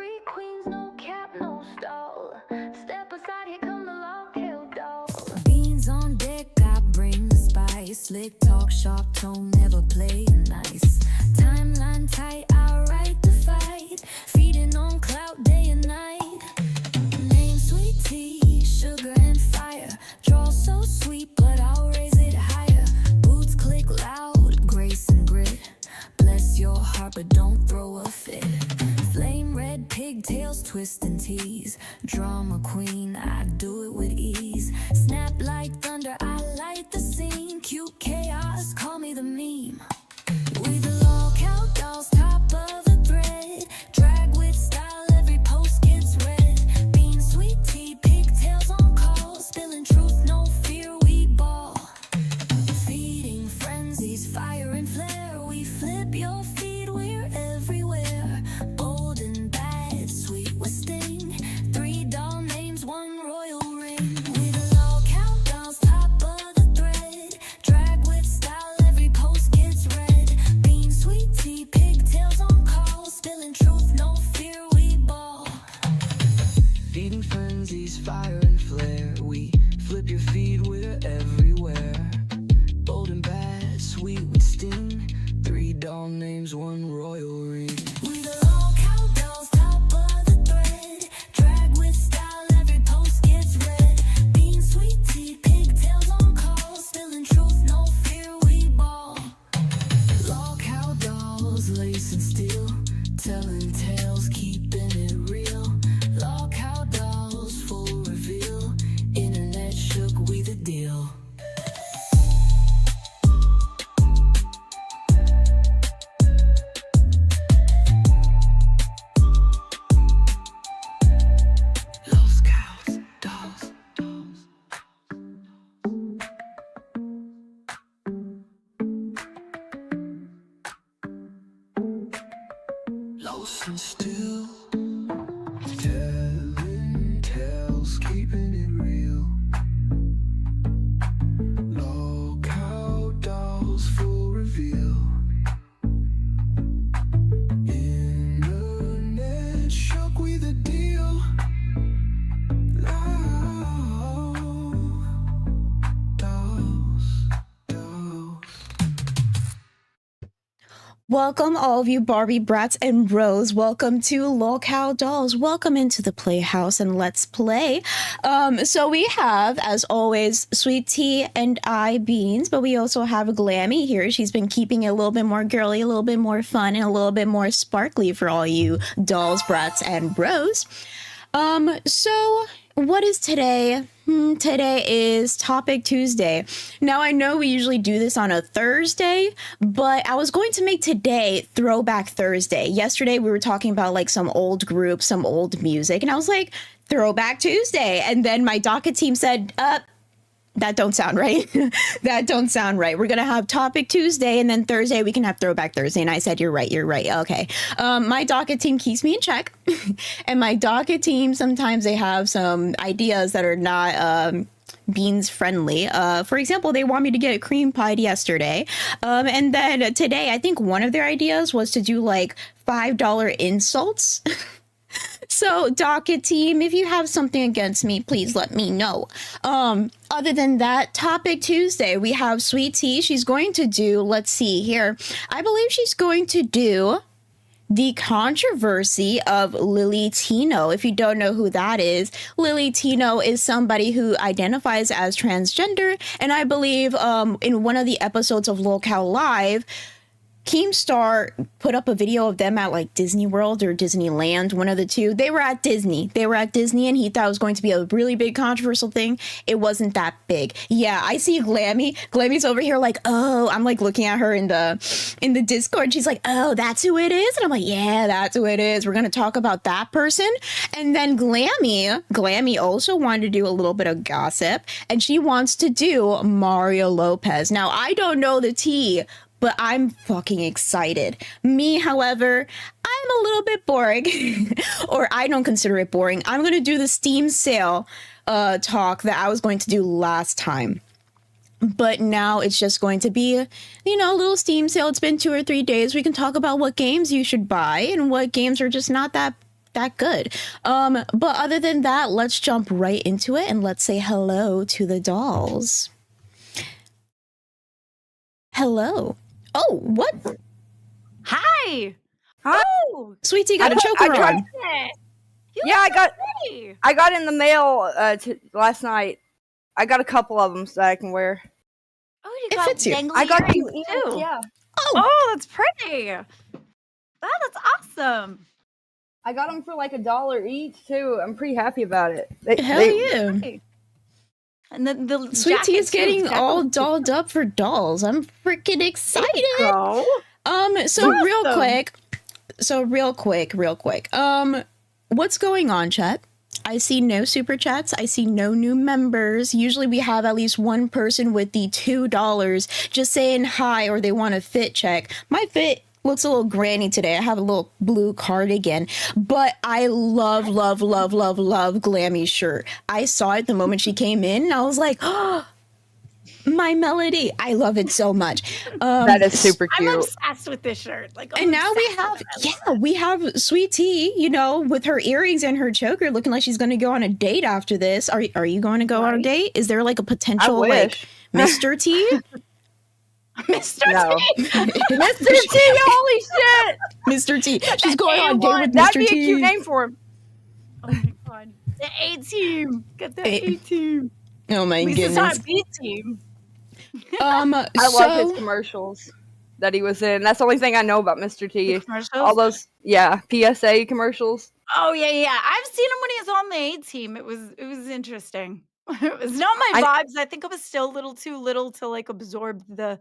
Three queens, no cap, no stall. Step aside, here come the long tail dog. Beans on deck, I bring the spice. Slick talk, sharp tone, never play nice. Timeline tight, I write the fight. Feeding on clout day and night. Name sweet tea, sugar and fire. Draw so sweet, but I'll raise it higher. Boots click loud, grace and grit. Bless your heart, but don't throw a fit. Flame red pigtails, twist and tease. Drama queen, I do it with ease. Snap like thunder, I light the scene. Cute chaos, call me the meme. We the lockout dolls, top of the thread. Drag with style, every post gets read. Bean, sweet tea, pigtails on call. Spilling truth, no fear, we ball. Feeding frenzies, fire and flare. We flip your feed, we're everywhere. Bold and bad, sweet with sting. 3 doll names, 1 royal ring. We the lockout dolls, top of the thread. Drag with style, every post gets read. Bean, sweet tea, pigtails on call. Spilling truth, no fear, we ball. Feeding frenzies, fire and flare. We flip your feed, we're everywhere. Bold and bad, sweet with sting. 3 doll names, 1 royal ring. We the lockout dolls, top of the thread. Drag with style, every post gets read. Bean, sweet tea, pigtails on call. Spilling truth, no fear, we ball. Lockout dolls, lace and steel. Telling tales, keeping it real. Lockout dolls, full reveal. Internet shook, we the deal. Los cows, dolls, dolls. Lost and still, telling tales, keeping it real. Lockout dolls, full reveal. Internet shook, we the deal. Dolls, dolls. Welcome, all of you Barbie brats and bros. Welcome to Lolcow Dolls. Welcome into the Playhouse and let's play. So we have, as always, Sweet Tea and I Beans, but we also have Glammy here. She's been keeping it a little bit more girly, a little bit more fun, and a little bit more sparkly for all you dolls, brats, and bros. So what is today? Today is Topic Tuesday. Now, I know we usually do this on a Thursday, but I was going to make today Throwback Thursday. Yesterday, we were talking about like some old groups, some old music, and I was like, Throwback Tuesday. And then my docket team said, that don't sound right. That don't sound right. We're going to have Topic Tuesday, and then Thursday we can have Throwback Thursday. And I said, you're right. Okay. My docket team keeps me in check. And my docket team, sometimes they have some ideas that are not Beans friendly. For example, they want me to get cream pied yesterday. And then today, I think one of their ideas was to do like $5 insults. So, docket team, if you have something against me, please let me know. Other than that, Topic Tuesday, we have Sweet Tea. She's going to do, let's see here. I believe she's going to do the controversy of Lily Tino. If you don't know who that is, Lily Tino is somebody who identifies as transgender. And I believe in one of the episodes of Lolcow Live, Keemstar put up a video of them at like Disney World or Disneyland, one of the two. They were at Disney. And he thought it was going to be a really big controversial thing. It wasn't that big. Yeah, I see Glammy. Glammy's over here like, oh, I'm like looking at her in the Discord. She's like, oh, that's who it is. And I'm like, yeah, that's who it is. We're going to talk about that person. And then Glammy also wanted to do a little bit of gossip, and she wants to do Mario Lopez. Now, I don't know the tea, but I'm fucking excited. Me, however, I'm a little bit boring, or I don't consider it boring. I'm going to do the Steam sale talk that I was going to do last time. But now it's just going to be, you know, a little Steam sale. It's been 2 or 3 days. We can talk about what games you should buy and what games are just not that that good. But other than that, let's jump right into it and let's say hello to the dolls. Hello. Oh, what? Hi. Hi. Oh, Sweet Tea got a choker tried- on. Yeah, pretty. I got in the mail last night. I got a couple of them so I can wear. Oh, you It got fits you. dangly I got two earrings ears, too. yeah. Oh, that's pretty. Oh, that's awesome. I got them for like $1 each too. I'm pretty happy about it. Hell yeah. Pretty. And the Sweet Tea is jacket, too. getting Jacket all was dolled up for dolls. I'm freaking excited. Go. So real Awesome. quick. What's going on, chat? I see no super chats. I see no new members. Usually we have at least one person with the $2 just saying hi or they want a fit check. My fit looks a little granny today. I have a little blue cardigan, but I love Glammy's shirt. I saw it the moment she came in and I was like, oh, my Melody. I love it so much. That is super I'm cute. obsessed with this shirt. Like, And now we have Sweet Tea, you know, with her earrings and her choker looking like she's going to go on a date after this. Are you going to go on a date? Is there like a potential like Mr. T? Mr. No. T. Mr. T, holy shit! Mr. T. She's going on a date with That'd Mr. be a T. cute name for him. Oh my god. The A team. Get the A team. Oh my At least it's not goodness. a B team. I love his commercials that he was in. That's the only thing I know about Mr. T. Commercials? All those, PSA commercials. Oh yeah. I've seen him when he was on the A team. It was interesting. It was not my vibes. I think it was still a little too little to like absorb the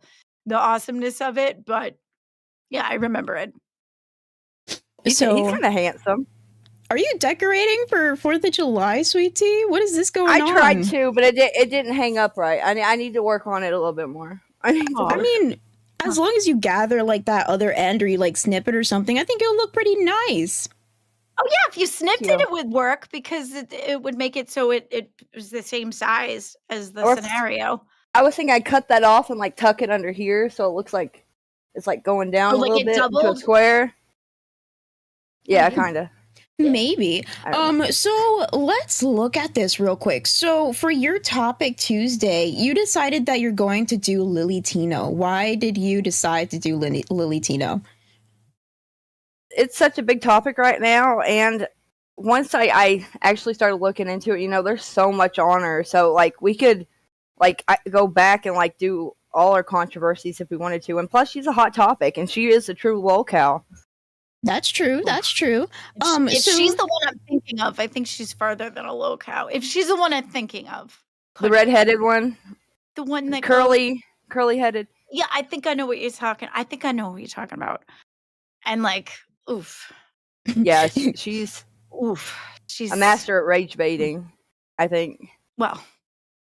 awesomeness of it, but yeah, I remember it. He's So kind of handsome. are you decorating for 4th of July, Sweet Tea? What is this going on? I tried to, but it didn't hang up right. I need to work on it a little bit more. I mean, as long as you gather like that other end or you like snip it or something, I think it'll look pretty nice. Oh yeah, if you snipped it would work because it would make it so it was the same size as the scenario. I was thinking I'd cut that off and like tuck it under here so it looks like it's like going down a little bit to a square. Yeah, kind of. Maybe. So let's look at this real quick. So for your topic Tuesday, you decided that you're going to do Lily Tino. Why did you decide to do Lily Tino? It's such a big topic right now, and once I actually started looking into it, you know, there's so much on her. So like we could go back and like do all our controversies if we wanted to. And plus she's a hot topic and she is a true lolcow. That's true. That's true. If she's the one I'm thinking of, I think she's farther than a lolcow. If she's the one I'm thinking of. The redheaded one? The one that curly headed. Yeah, I think I know what you're talking about. And like, oof. Yeah, she's She's a master at rage baiting, I think. Well,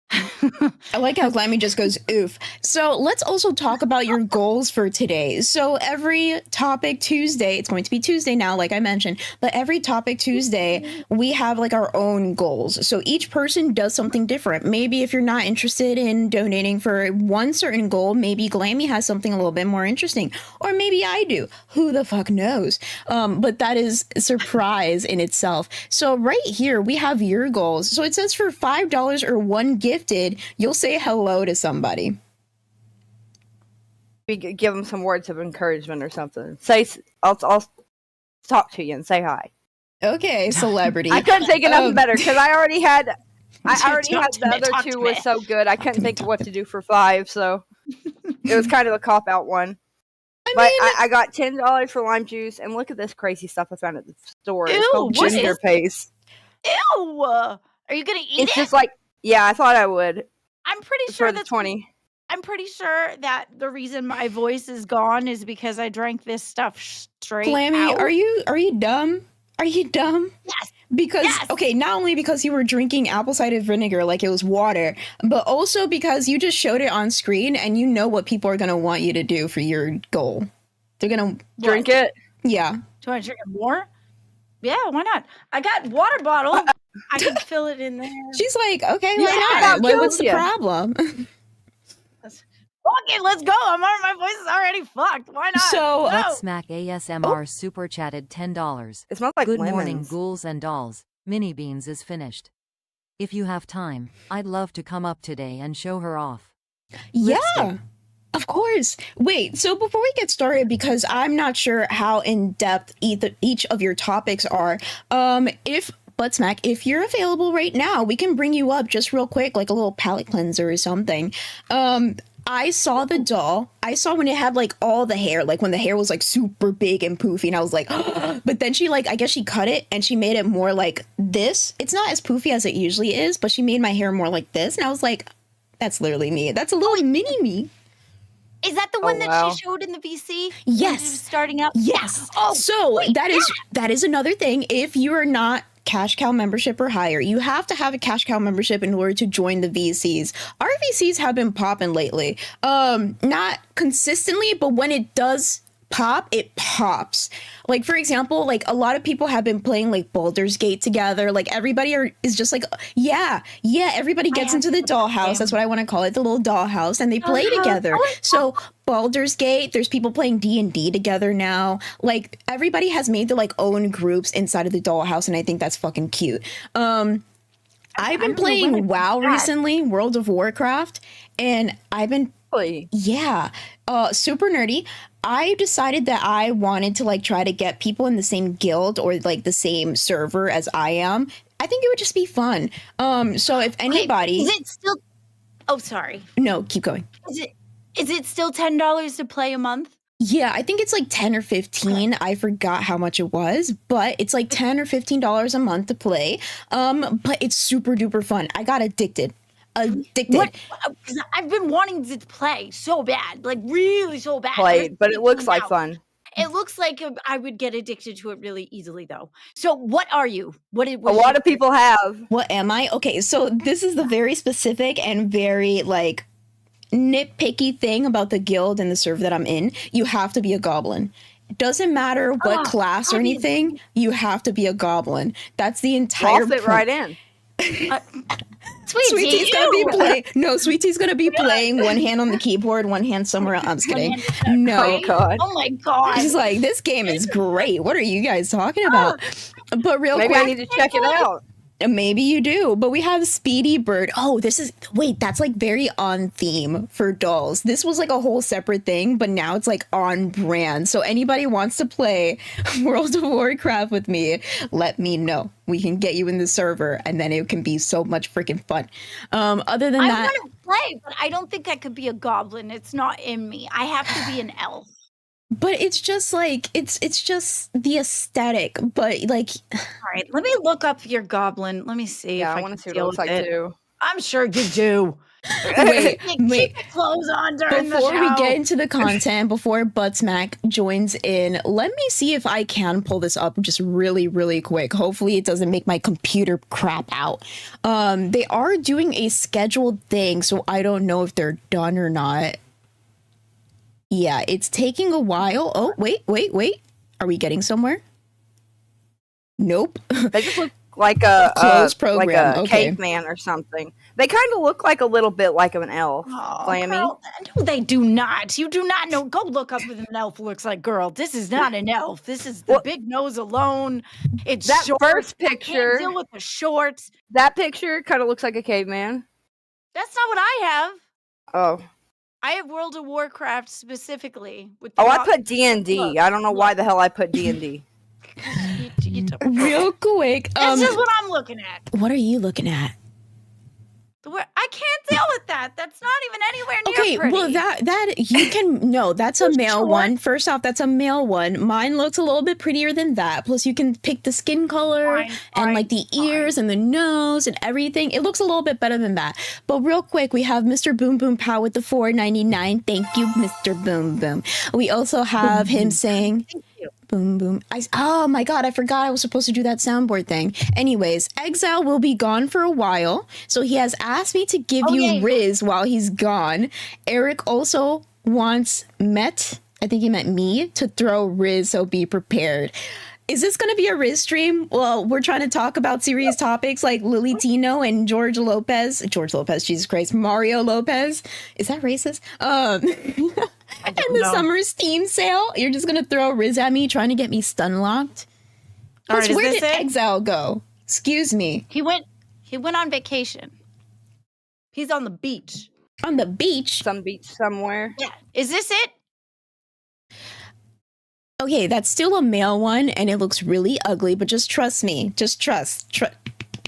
I like how Glammy just goes oof. So let's also talk about your goals for today. So every topic Tuesday, it's going to be Tuesday now, like I mentioned, but every topic Tuesday, we have like our own goals. So each person does something different. Maybe if you're not interested in donating for one certain goal, maybe Glammy has something a little bit more interesting, or maybe I do. Who the fuck knows? But that is a surprise in itself. So right here, we have your goals. So it says for $5 or one gifted, you'll say hello to somebody. We give them some words of encouragement or something. I'll talk to you and say hi. Okay, celebrity. I couldn't think of nothing better because I already had the other two were so good. I couldn't think of what to do for 5, so it was kind of a cop out one. I got $10 for lime juice, and look at this crazy stuff I found at the store. It's called ginger paste. Ew! Are you gonna eat it? It's just like, yeah, I thought I would. I'm pretty sure that's 20. I'm pretty sure that the reason my voice is gone is because I drank this stuff straight Glammy, out. are you dumb? Are you dumb? Yes. Because, okay, not only because you were drinking apple cider vinegar like it was water, but also because you just showed it on screen and you know what people are going to want you to do for your goal. They're going to drink it. Yeah. Do I drink it more? Yeah, why not? I got water bottle. I can fill it in there. She's like, okay, why not? What's the problem? Okay, let's go. My voice is already fucked. Why not? So, No. Buttsmack ASMR super chatted $10. It smells like Good lemons. morning, ghouls and dolls. Mini Beans is finished. If you have time, I'd love to come up today and show her off. yeah. Lipstick. Of course. Wait, so before we get started, because I'm not sure how in depth each of your topics are, if Buttsmack, if you're available right now, we can bring you up just real quick, like a little palate cleanser or something. I saw the doll. I saw when it had like all the hair, like when the hair was like super big and poofy, and I was like, but then she like, I guess she cut it and she made it more like this. It's not as poofy as it usually is, but she made my hair more like this, and I was like, that's literally me. That's a little mini me. Is that the one that she showed in the VC? Yes. When she was starting out? Yes. Oh, so wait, that is another thing. If you are not cash cow membership or higher, you have to have a cash cow membership in order to join the VCs. Our VCs have been popping lately. Not consistently, but when it does pop, it pops. Like, for example, like a lot of people have been playing like Baldur's Gate together. Like everybody is just like, yeah, everybody gets into the dollhouse. That's what I want to call it, the little dollhouse, and they play together. So Baldur's Gate, there's people playing D&D together now. Like everybody has made their like own groups inside of the dollhouse, and I think that's fucking cute. I've been playing WoW recently, World of Warcraft, and I've been super nerdy. I decided that I wanted to like try to get people in the same guild or like the same server as I am. I think it would just be fun. So if anybody, is it still? Oh, sorry. No, keep going. Is it still $10 to play a month? Yeah, I think it's like 10 or 15. I forgot how much it was, but it's like $10 or $15 a month to play. But it's super duper fun. I got addicted. What? Because I've been wanting to play so bad, like really so bad. But it looks like fun. It looks like I would get addicted to it really easily, though. So, what are you? What a lot of people have. What am I? Okay, so this is the very specific and very like nitpicky thing about the guild and the server that I'm in. You have to be a goblin. It doesn't matter what class or anything. You have to be a goblin. That's the entire. I'll fit right in. Sweetie's gonna be playing. No, Sweetie's gonna be playing one hand on the keyboard, one hand somewhere else. I'm just kidding. No. Oh god. Oh my god. She's like, this game is great. What are you guys talking about? But maybe I need to check it out. Maybe you do, but we have Speedy Bird. Oh, that's like very on theme for dolls. This was like a whole separate thing, but now it's like on brand. So anybody wants to play World of Warcraft with me, let me know. We can get you in the server, and then it can be so much freaking fun. Other than that, I want to play, but I don't think I could be a goblin. It's not in me. I have to be an elf. But it's just like it's just the aesthetic. But like, all right, let me look up your goblin. Let me see. Yeah, if I want to see what deal it looks with like it. too. I'm sure you do. wait. Keep your clothes on during the show. Before we get into the content, before Buttsmack joins in, let me see if I can pull this up just really, really quick. Hopefully it doesn't make my computer crap out. They are doing a scheduled thing, so I don't know if they're done or not. Yeah, it's taking a while. Oh, wait. Are we getting somewhere? Nope. They just look like a closed program. Like a Okay. caveman or something. They kind of look like a little bit like an elf. Oh, Flammy. girl, no, they do not. You do not know. Go look up what an elf looks like, girl. This is not an elf. This is the big nose alone. It's that short. first I can't picture. deal with the shorts. That picture kind of looks like a caveman. That's not what I have. Oh. I have World of Warcraft specifically. With I put D&D. I don't know why the hell I put D&D. Real quick. This is what I'm looking at. What are you looking at? I can't deal with that. That's not even anywhere near Okay, pretty. well that you can no, that's a male one. First off, that's a male one. Mine looks a little bit prettier than that. Plus you can pick the skin color and like the ears and the nose and everything. It looks a little bit better than that. But real quick, we have Mr. Boom Boom Pow with the $4.99. Thank you, Mr. Boom Boom. We also have him saying boom boom. Oh my god, I forgot I was supposed to do that soundboard thing. Anyways, Exile will be gone for a while, so he has asked me to give you Riz while he's gone. Eric also wants I think he meant me, to throw Riz, so be prepared. Is this going to be a Riz stream? Well, we're trying to talk about serious topics like Lily Tino and George Lopez, Jesus Christ, Mario Lopez. Is that racist? And the summer Steam sale. You're just going to throw Riz at me, trying to get me stun locked. All right, Where did Exile go? Excuse me. He went on vacation. He's on the beach. On the beach? Some beach somewhere. Yeah. Is this it? Okay, that's still a male one, and it looks really ugly, but just trust me. Just trust.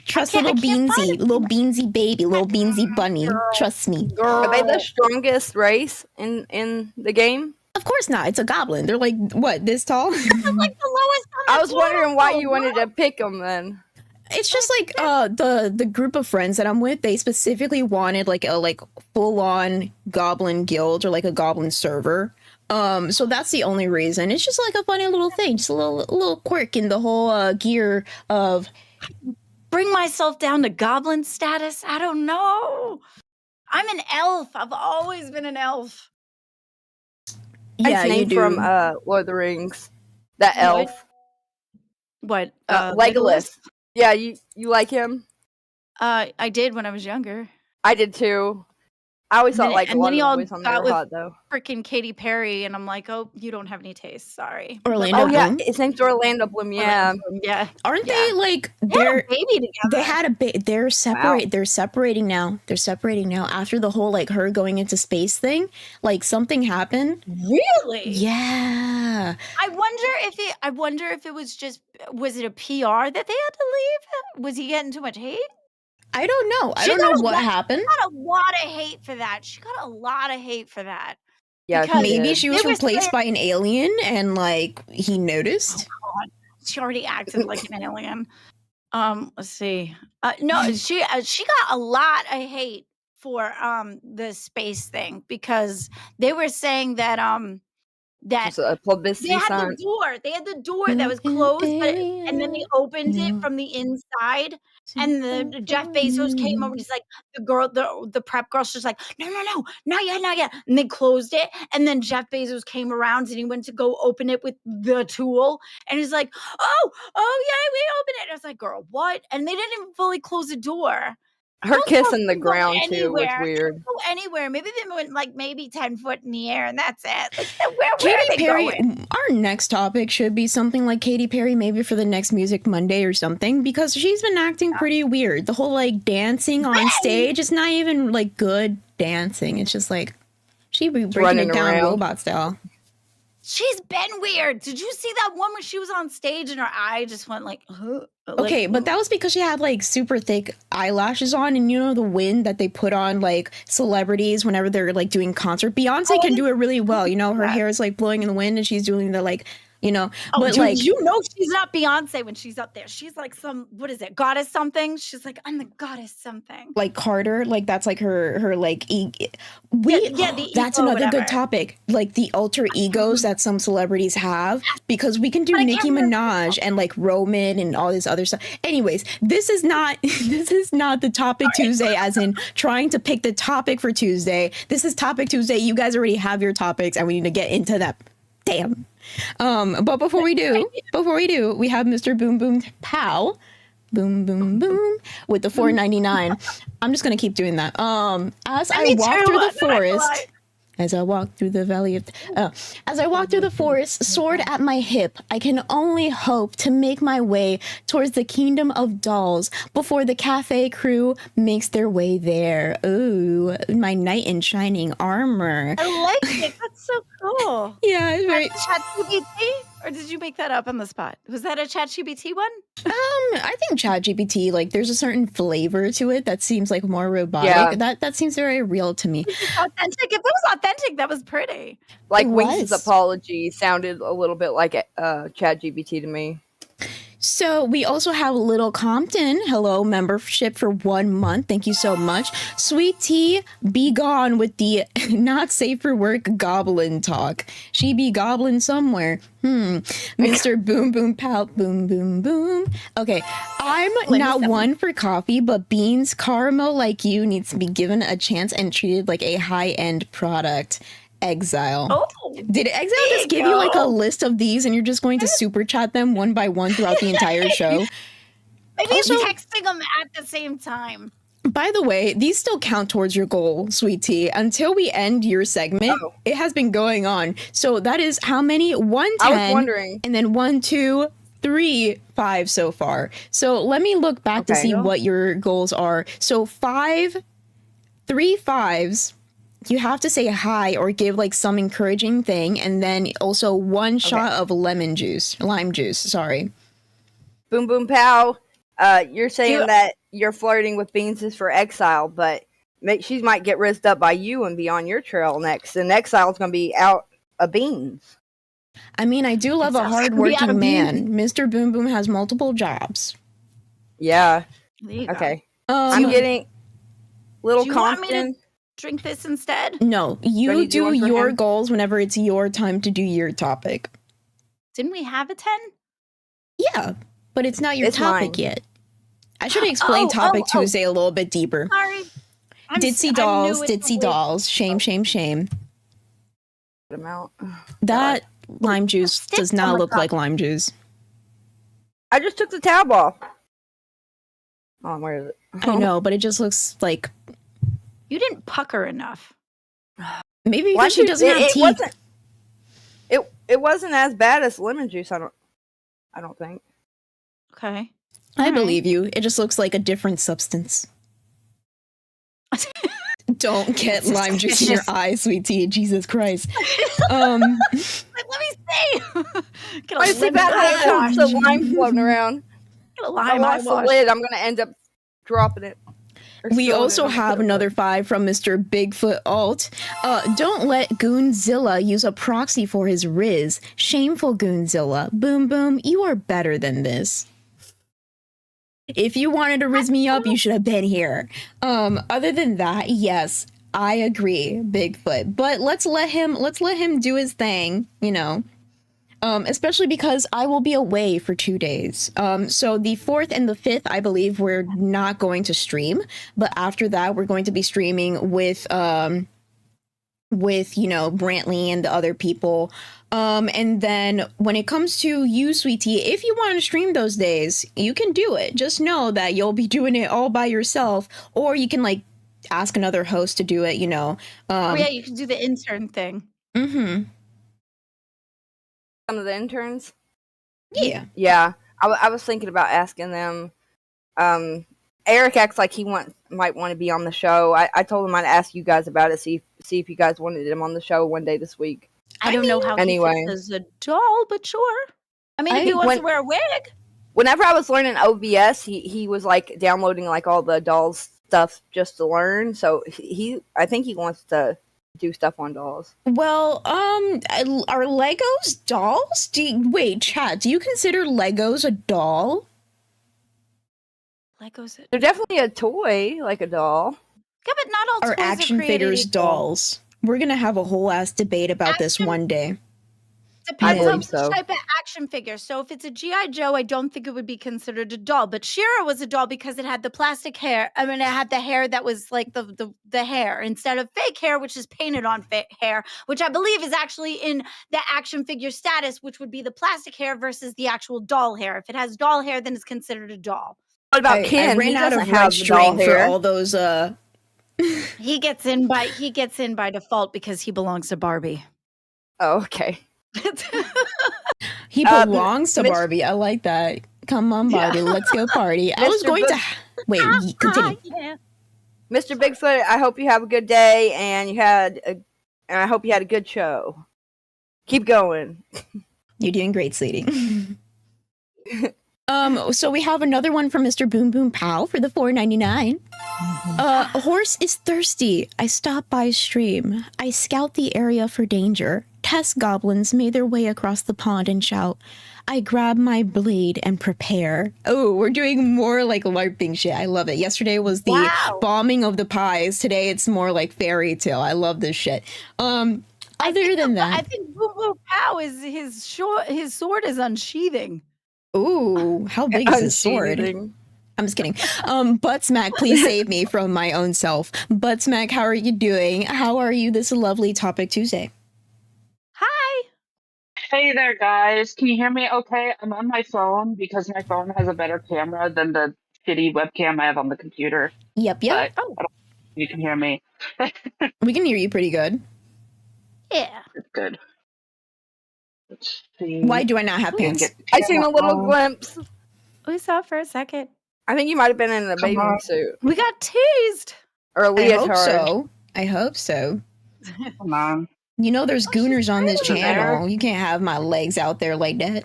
Trust little Beansy baby, little Beansy bunny. Trust me. Are they the strongest race in the game? Of course not. It's a goblin. They're like, what, this tall? Like the lowest on the I was wondering why totem you pole. wanted to pick them then. It's just like the group of friends that I'm with, they specifically wanted like a full on goblin guild or like a goblin server. So that's the only reason. It's just like a funny little thing, just a little quirk in the whole gear of Bring myself down to goblin status. I don't know. I'm an elf. I've always been an elf. yeah, It's you named do. from Lord of the Rings. That elf. What? Legolas. Yeah, you like him? I did when I was younger. I did too. I always thought like a And lot then of he the all boys on got there were with hot though. freaking Katy Perry, and I'm like, oh, you don't have any taste. Sorry. Orlando Oh yeah, Bloom. his name's Orlando Bloom. Yeah, Yeah. Aren't Yeah. they like They had they're a baby together. they had a they're separate they're separating now. They're separating now after the whole like her going into space thing. Like something happened. Really? Yeah. I wonder if it was it a PR that they had to leave? Was he getting too much hate? I don't know. I She don't got know a what lot- happened. She got a lot of hate for that. yeah. Because she Maybe did. she was They were replaced saying- by an alien and like he noticed. She already acted like an alien. Let's see. No, she got a lot of hate for the space thing because they were saying that that Just a publicity they had stunt. the door. They had the door that was closed, and then they opened it from the inside. And the Jeff Bezos came over. He's like, the prep girl's just like, no, not yet. And they closed it. And then Jeff Bezos came around and he went to go open it with the tool. And he's like, oh yeah, we opened it. And I was like, girl, what? And they didn't even fully close the door. Her Those kissing the girls can go ground too was anywhere. weird. Go anywhere. Maybe they went like maybe 10 foot in the air and that's it. Like, where are Katy they Perry, going? our next topic should be something like Katy Perry, maybe for the next Music Monday or something, because she's been acting pretty weird. The whole like dancing on stage, it's not even like good dancing. It's just like she be breaking running it down around. robot style. She's been weird. Did you see that one where she was on stage and her eye just went like, huh? Okay, but that was because she had like super thick eyelashes on, and you know the wind that they put on like celebrities whenever they're like doing concert. Beyonce can do it really well. You know, her hair is like blowing in the wind, and she's doing the like, you know. Oh, but dude, like, you know she's not Beyonce when she's up there. She's like some, what is it, goddess something? She's like, I'm the goddess something. like Carter, like that's like her like the that's ego, another whatever. good topic, like the alter egos that some celebrities have, because we can do But I Nicki can't remember- Minaj and like Roman and all this other stuff. Anyways, this is not the topic Tuesday, as in trying to pick the topic for Tuesday. This is topic Tuesday. You guys already have your topics, and we need to get into that. Damn. But before we do, we have Mr. Boom Boom Pow. Boom boom boom with the $4.99. I'm just gonna keep doing that. As I walk through the forest, as I walk through the valley of, as I walk through the forest, sword at my hip, I can only hope to make my way towards the kingdom of dolls before the cafe crew makes their way there. Ooh, my knight in shining armor. I like it. That's so cool. Yeah, it's very. ChatGPT? Or did you make that up on the spot? Was that a ChatGPT one? I think ChatGPT, like, there's a certain flavor to it that seems like more robotic. Yeah. That seems very real to me. It's authentic. If it was authentic, that was pretty. Like It Winx's was. apology sounded a little bit like ChatGPT to me. So we also have Little Compton. Hello, membership for 1 month. Thank you so much. Sweet Tea, be gone with the not safe for work goblin talk. She be goblin somewhere. Mr. Boom Boom Pout, boom boom boom. Okay, I'm not one for coffee, but beans caramel like you needs to be given a chance and treated like a high-end product. Exile. Oh, Did Exile there just you give you like a go. list of these and you're just going to super chat them one by one throughout the entire show? Maybe Also- I'm texting them at the same time. By the way, these still count towards your goal, Sweet Tea. Until we end your segment, it has been going on. So that is how many? 110. I was wondering. And then 1, 2, 3, 5 so far. So let me look back to Okay. see what your goals are. So 3 5s. You have to say hi or give like some encouraging thing, and then also 1 shot of lime juice. Sorry. Boom Boom Pow. You're saying that you're flirting with Beans is for Exile, but she might get rizzed up by you and be on your trail next. And Exile's going to be out of Beans. I mean, I do love a Sounds like we out hardworking of man. Mr. Boom Boom has multiple jobs. Yeah. There you go. Okay. I'm getting little Do you want me to Compton. drink this instead? No, you Ready to do do one for your him? goals whenever it's your time to do your topic. Didn't we have a 10? Yeah, but it's not your It's topic mine. yet. I should explain Topic oh. Tuesday a little bit deeper. Sorry. Ditzy dolls, ditzy dolls. Shame, shame, shame. Put 'em out. That lime juice Stick does on not the look top. like lime juice. I just took the tab off. Oh, where is it? I know, but it just looks like You didn't pucker enough. maybe Why because she should- doesn't have teeth. Wasn't, it wasn't as bad as lemon juice. I don't think. Okay. I Alright. believe you. It just looks like a different substance. Don't get lime juice in your eyes, sweet tea. Jesus Christ. Let me see. Get a I see lemon that eyewash. little lime floating around. Get a I lime lost the eyewash. lid. I'm gonna end up dropping it. Or We spilling it also on the have sofa. another 5 from Mr. Bigfoot Alt. Don't let Goonzilla use a proxy for his Riz. Shameful Goonzilla. Boom boom, you are better than this. If you wanted to riz me up, you should have been here. Other than that, yes, I agree, Bigfoot. But let's let him do his thing, you know. Especially because I will be away for 2 days. So the 4th and the 5th, I believe we're not going to stream. But after that, we're going to be streaming with Brantley and the other people. And then when it comes to you, Sweetie, if you want to stream those days, you can do it. Just know that you'll be doing it all by yourself, or you can like ask another host to do it, you know. Oh, yeah, you can do the intern thing. Mm-hmm. Some of the interns. Yeah. Yeah, I was thinking about asking them. Eric acts like he might want to be on the show. I told him I'd ask you guys about it. See if you guys wanted him on the show one day this week. I don't know how anyway. he fits as a doll, but sure. I mean, if he wants to wear a wig. Whenever I was learning OBS, he was like downloading like all the dolls stuff just to learn. So I think he wants to do stuff on dolls. Well, are Legos dolls? Wait, chat, do you consider Legos a doll? Legos. They're definitely a toy, like a doll. Yeah, but not all Are toys action are created figures equal. dolls? We're gonna have a whole ass debate about this Action- one day. Depends on believe which so. type of action figure. So if it's a G.I. Joe, I don't think it would be considered a doll. But She-Ra was a doll because it had the plastic hair. I mean, it had the hair that was like the hair instead of fake hair, which is painted on hair, which I believe is actually in the action figure status, which would be the plastic hair versus the actual doll hair. If it has doll hair, then it's considered a doll. What about I Ken? ran He out doesn't of have red the doll string for hair. all those. He gets in by default because he belongs to Barbie. Oh, okay. He belongs to Barbie. I like that. Come on, Barbie, let's go party. I was Mr. going to wait. Ah, Continue. yeah. Mr. Bigfoot, I hope you have a good day, and I hope you had a good show. Keep going. You're doing great, sweetie. So we have another one from Mr. Boom Boom Pow for the $4.99. A horse is thirsty. I stop by stream. I scout the area for danger. Test goblins made their way across the pond and shout. I grab my blade and prepare. Oh, we're doing more like LARPing shit. I love it. Yesterday was the bombing of the pies. Today it's more like fairy tale. I love this shit. Other than that, I think Boo Boo Pow is his sword is unsheathing. ooh, how big is his sword? Unsheathing. I'm just kidding. Buttsmack, please save me from my own self. Buttsmack, how are you doing? How are you this lovely Topic Tuesday? Hi. Hey there, guys. Can you hear me okay? I'm on my phone because my phone has a better camera than the shitty webcam I have on the computer. Yep. But I Oh, don't know if you can hear me. We can hear you pretty good. yeah. It's good. Let's see. Why do I not have We can pants? get the I seen a camera little on. glimpse. We saw it for a second. I think you might have been in a Come bathing on. suit We got teased. or a I hope leotard. so. I hope so. Come on. You know there's gooners on this pretty. channel. You can't have my legs out there like that.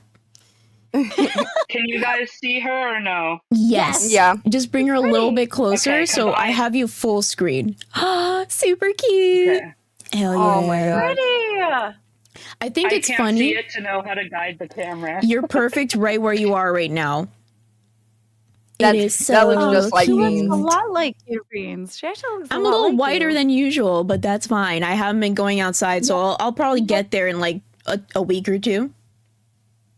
Can you guys see her or no? Yes. Yeah. Just bring her a little bit closer Okay, so I combine. have you full screen. Super cute. Okay. Hell yeah. Oh my god. Pretty. I think I it's can't funny. see it to know how to guide the camera. You're perfect right where you are right now. That- it is so that looks just like She looks Beans. a lot like your Beans. She actually looks I'm a lot little like whiter you. than usual, but that's fine. I haven't been going outside, so I'll probably get there in like a week or two.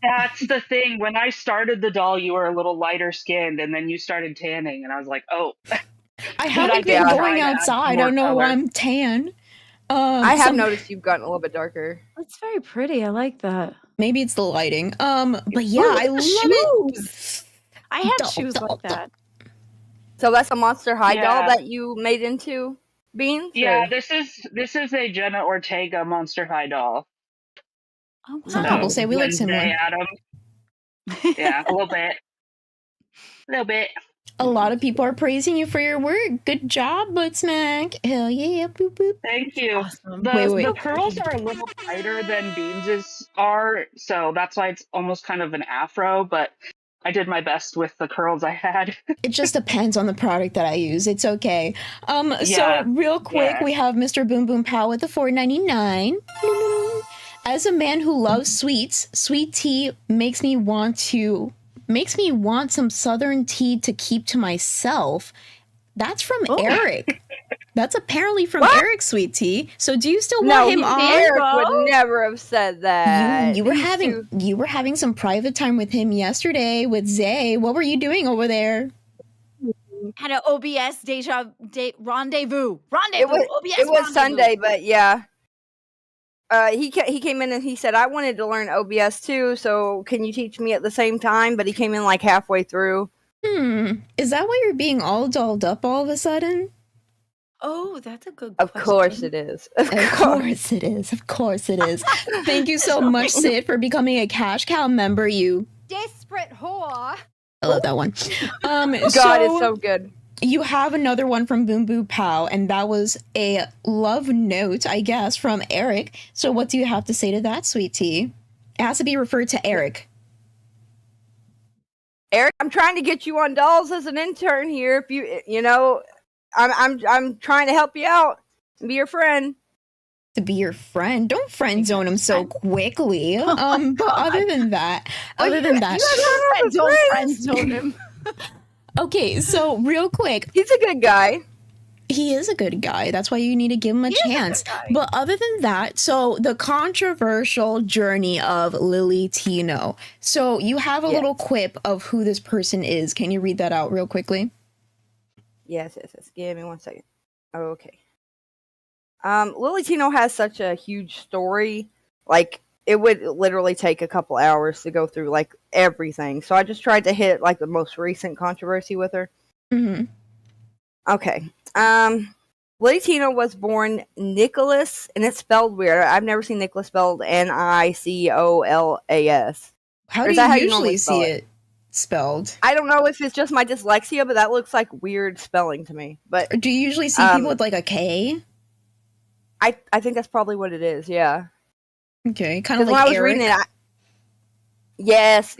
That's the thing. When I started the doll, you were a little lighter skinned, and then you started tanning, and I was like, oh. I haven't did been try going to add outside. I more don't know color. why I'm tan. I have some- noticed you've gotten a little bit darker. It's very pretty. I like that. Maybe it's the lighting. But yeah, Ooh, I the love it. shoes. I had Doll, shoes doll, like doll. that. So that's a Monster High doll Yeah. that you made into Beans? Yeah, or- this is a Jenna Ortega Monster High doll. Oh, Some wow. people say we look Wednesday similar. Adam. Yeah, a little bit. A little bit. A lot of people are praising you for your work. Good job, Buttsmack. Hell yeah, boop boop. Thank you. Awesome. The, Wait. the curls are a little tighter than Beans's are, so that's why it's almost kind of an afro, but I did my best with the curls I had. It just depends on the product that I use. It's okay. So Yeah, real quick, yeah. we have Mr. Boom Boom Pow with the $4.99. As a man who loves sweets, sweet tea makes me want some southern tea to keep to myself. That's from Eric. That's apparently from Eric, sweet tea. So do you still want him on? Eric would never have said that. You were He's having some private time with him yesterday with Zay. What were you doing over there? Had an OBS rendezvous. It was, OBS it was rendezvous. Sunday, but yeah. He came in and he said, I wanted to learn OBS too, so can you teach me at the same time? But he came in like halfway through. Is that why you're being all dolled up all of a sudden? Oh, that's a good Of question. course it is. Of course it is. Of course it is. Thank you so much, Sid, for becoming a Cash Cow member. You Desperate whore. I love that one. God, it's so good. You have another one from Boom Boo Pow, and that was a love note, I guess, from Eric. So what do you have to say to that, sweet tea? It has to be referred to Eric. Eric, I'm trying to get you on dolls as an intern here. If you know, I'm trying to help you out and be your friend. To be your friend. Don't friend zone him so quickly. But other than that, Don't friend zone him. okay, so real quick, He's a good guy. he is a good guy. That's why you need to give him a chance. But other than that, so the controversial journey of Lily Tino. So you have a little quip of who this person is. Can you read that out real quickly? Yes. Give me 1 second. Okay. Lily Tino has such a huge story. Like, it would literally take a couple hours to go through, like, everything. So I just tried to hit, like, the most recent controversy with her. Mm-hmm. Okay. Lily Tino was born Nicholas, and it's spelled weird. I've never seen Nicholas spelled Nicolas. How Or do is that you how you usually normally spell see it? it spelled? I don't know if it's just my dyslexia, but that looks like weird spelling to me. But Or do you usually see people with like a K? I think that's probably what it is, yeah. Okay, kind of Because like when I was Eric. reading it, yes.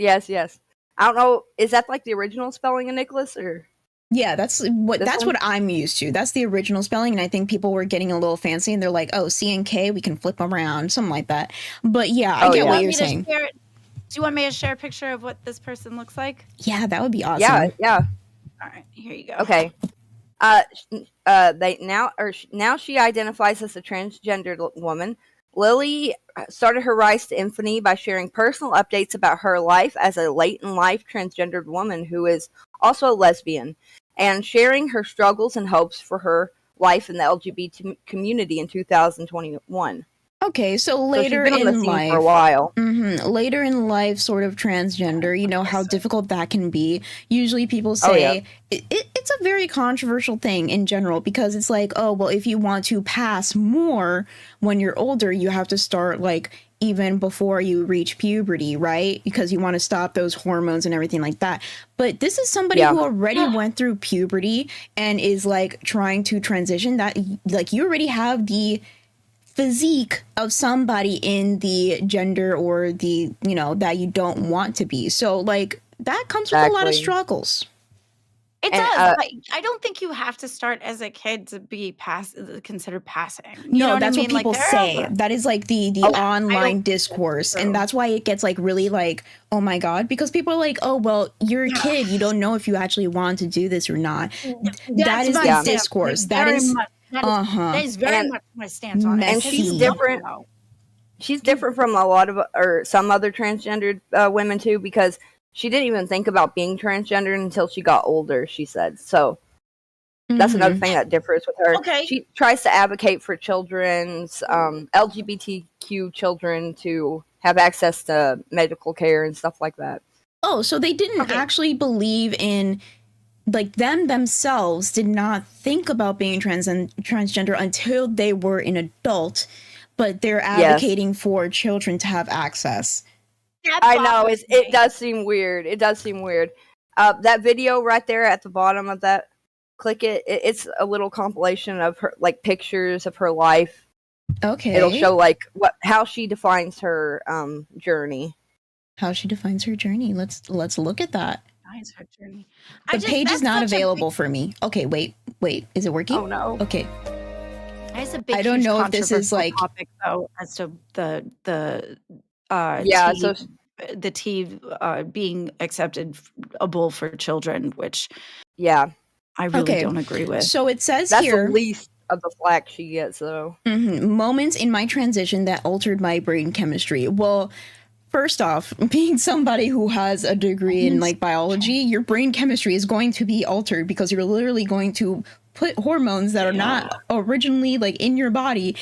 I don't know, is that like the original spelling of Nicholas, or? Yeah, that's what This one? what I'm used to. That's the original spelling, and I think people were getting a little fancy, and they're like, "Oh, C and K, we can flip around, something like that." But yeah, I get what you're saying. Do you want me to share a picture of what this person looks like? Yeah, that would be awesome. Yeah. All right, here you go. Okay. Now she identifies as a transgendered woman. Lily started her rise to infamy by sharing personal updates about her life as a late in life transgendered woman who is also a lesbian, and sharing her struggles and hopes for her life in the LGBT community in 2021. Okay, so So she's later been on the in scene for a life, while. later in life, sort of transgender, you know how difficult that can be. Usually people Oh, yeah. say it's a very controversial thing in general because it's like, oh, well, if you want to pass more when you're older, you have to start like even before you reach puberty, right? Because you want to stop those hormones and everything like that. But this is somebody Yeah. who already went through puberty and is like trying to transition that, like, you already have the physique of somebody in the gender or the, you know, that you don't want to be. So like that comes with a lot of Exactly. struggles. It And, does, but I don't think you have to start as a kid to be considered passing. You know No, what I that's mean? what people Like there say. are, That is like the Oh, I online don't think discourse. that's And true. that's why it gets like really like, oh my God, because people are like, oh, well, you're a kid. You don't know if you actually want to do this or not. That That's is my the stance. discourse. That Very is, much. That is very and much my stance on it. and Because she's Messy. different. She's different from a lot of or some other transgendered women too, because she didn't even think about being transgender until she got older. She said so. That's another thing that differs with her. Okay. She tries to advocate for children's LGBTQ children to have access to medical care and stuff like that. Oh, so they didn't actually believe in, like, themselves did not think about being transgender until they were an adult, but they're advocating for children to have access. I know it does seem weird. It does seem weird. That video right there at the bottom of that, click it. It's a little compilation of her, like, pictures of her life. Okay. It'll show like how she defines her journey. How she defines her journey. Let's look at that. Defines her journey. The page is not available for me. Okay, wait. Is it working? Oh no. Okay. It's a big, I don't huge know if this is controversial like topic though, as to the Yeah, tea, so the tea being acceptable for children, which yeah, I really don't agree with. So it says that's here the least of the flack she gets, though. moments in my transition that altered my brain chemistry. Well, first off, being somebody who has a degree in like biology, your brain chemistry is going to be altered because you're literally going to put hormones that are not originally like in your body.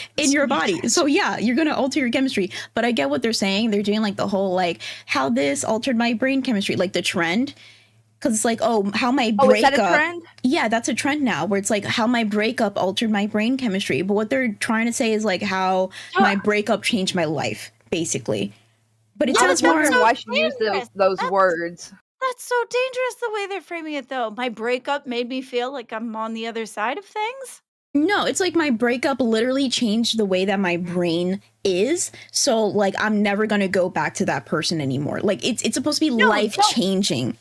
So yeah, you're going to alter your chemistry. But I get what they're saying. They're doing like the whole like how this altered my brain chemistry, like the trend. Because it's like, oh, how my breakup. Is that a trend? Yeah, that's a trend now where it's like how my breakup altered my brain chemistry. But what they're trying to say is like how my breakup changed my life, basically. But it sounds more. Why she used those words. That's so dangerous the way they're framing it, though. My breakup made me feel like I'm on the other side of things. No, it's like my breakup literally changed the way that my brain is. So like I'm never gonna go back to that person anymore. Like it's supposed to be life changing.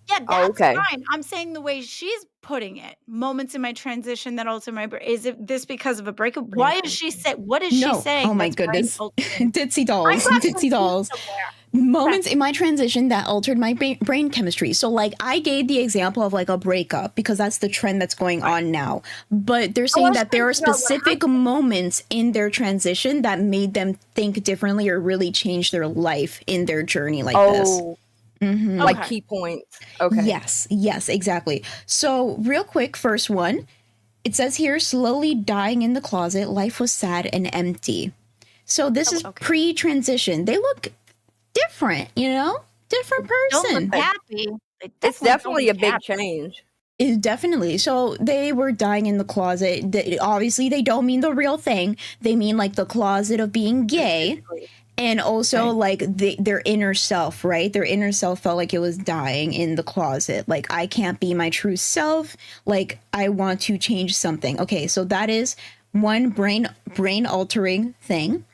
Yeah, that's fine. I'm saying the way she's putting it. Moments in my transition that alter my brain. Is it this because of a breakup? Why is she say? What is she saying? Oh my goodness, Ditsy dolls. Moments in my transition that altered my brain chemistry. So like I gave the example of like a breakup because that's the trend that's going on now. But they're saying that there are specific moments in their transition that made them think differently or really change their life in their journey like this. Like key points. Okay. Yes, exactly. So real quick, first one. It says here, slowly dying in the closet, life was sad and empty. So this is pre-transition. They look different, you know? Different person. Don't look happy. It's definitely a big change. Definitely. So they were dying in the closet. Obviously, they don't mean the real thing. They mean like the closet of being gay. And also, like, their inner self, right? Their inner self felt like it was dying in the closet. Like, I can't be my true self. Like, I want to change something. Okay, so that is one brain-altering thing.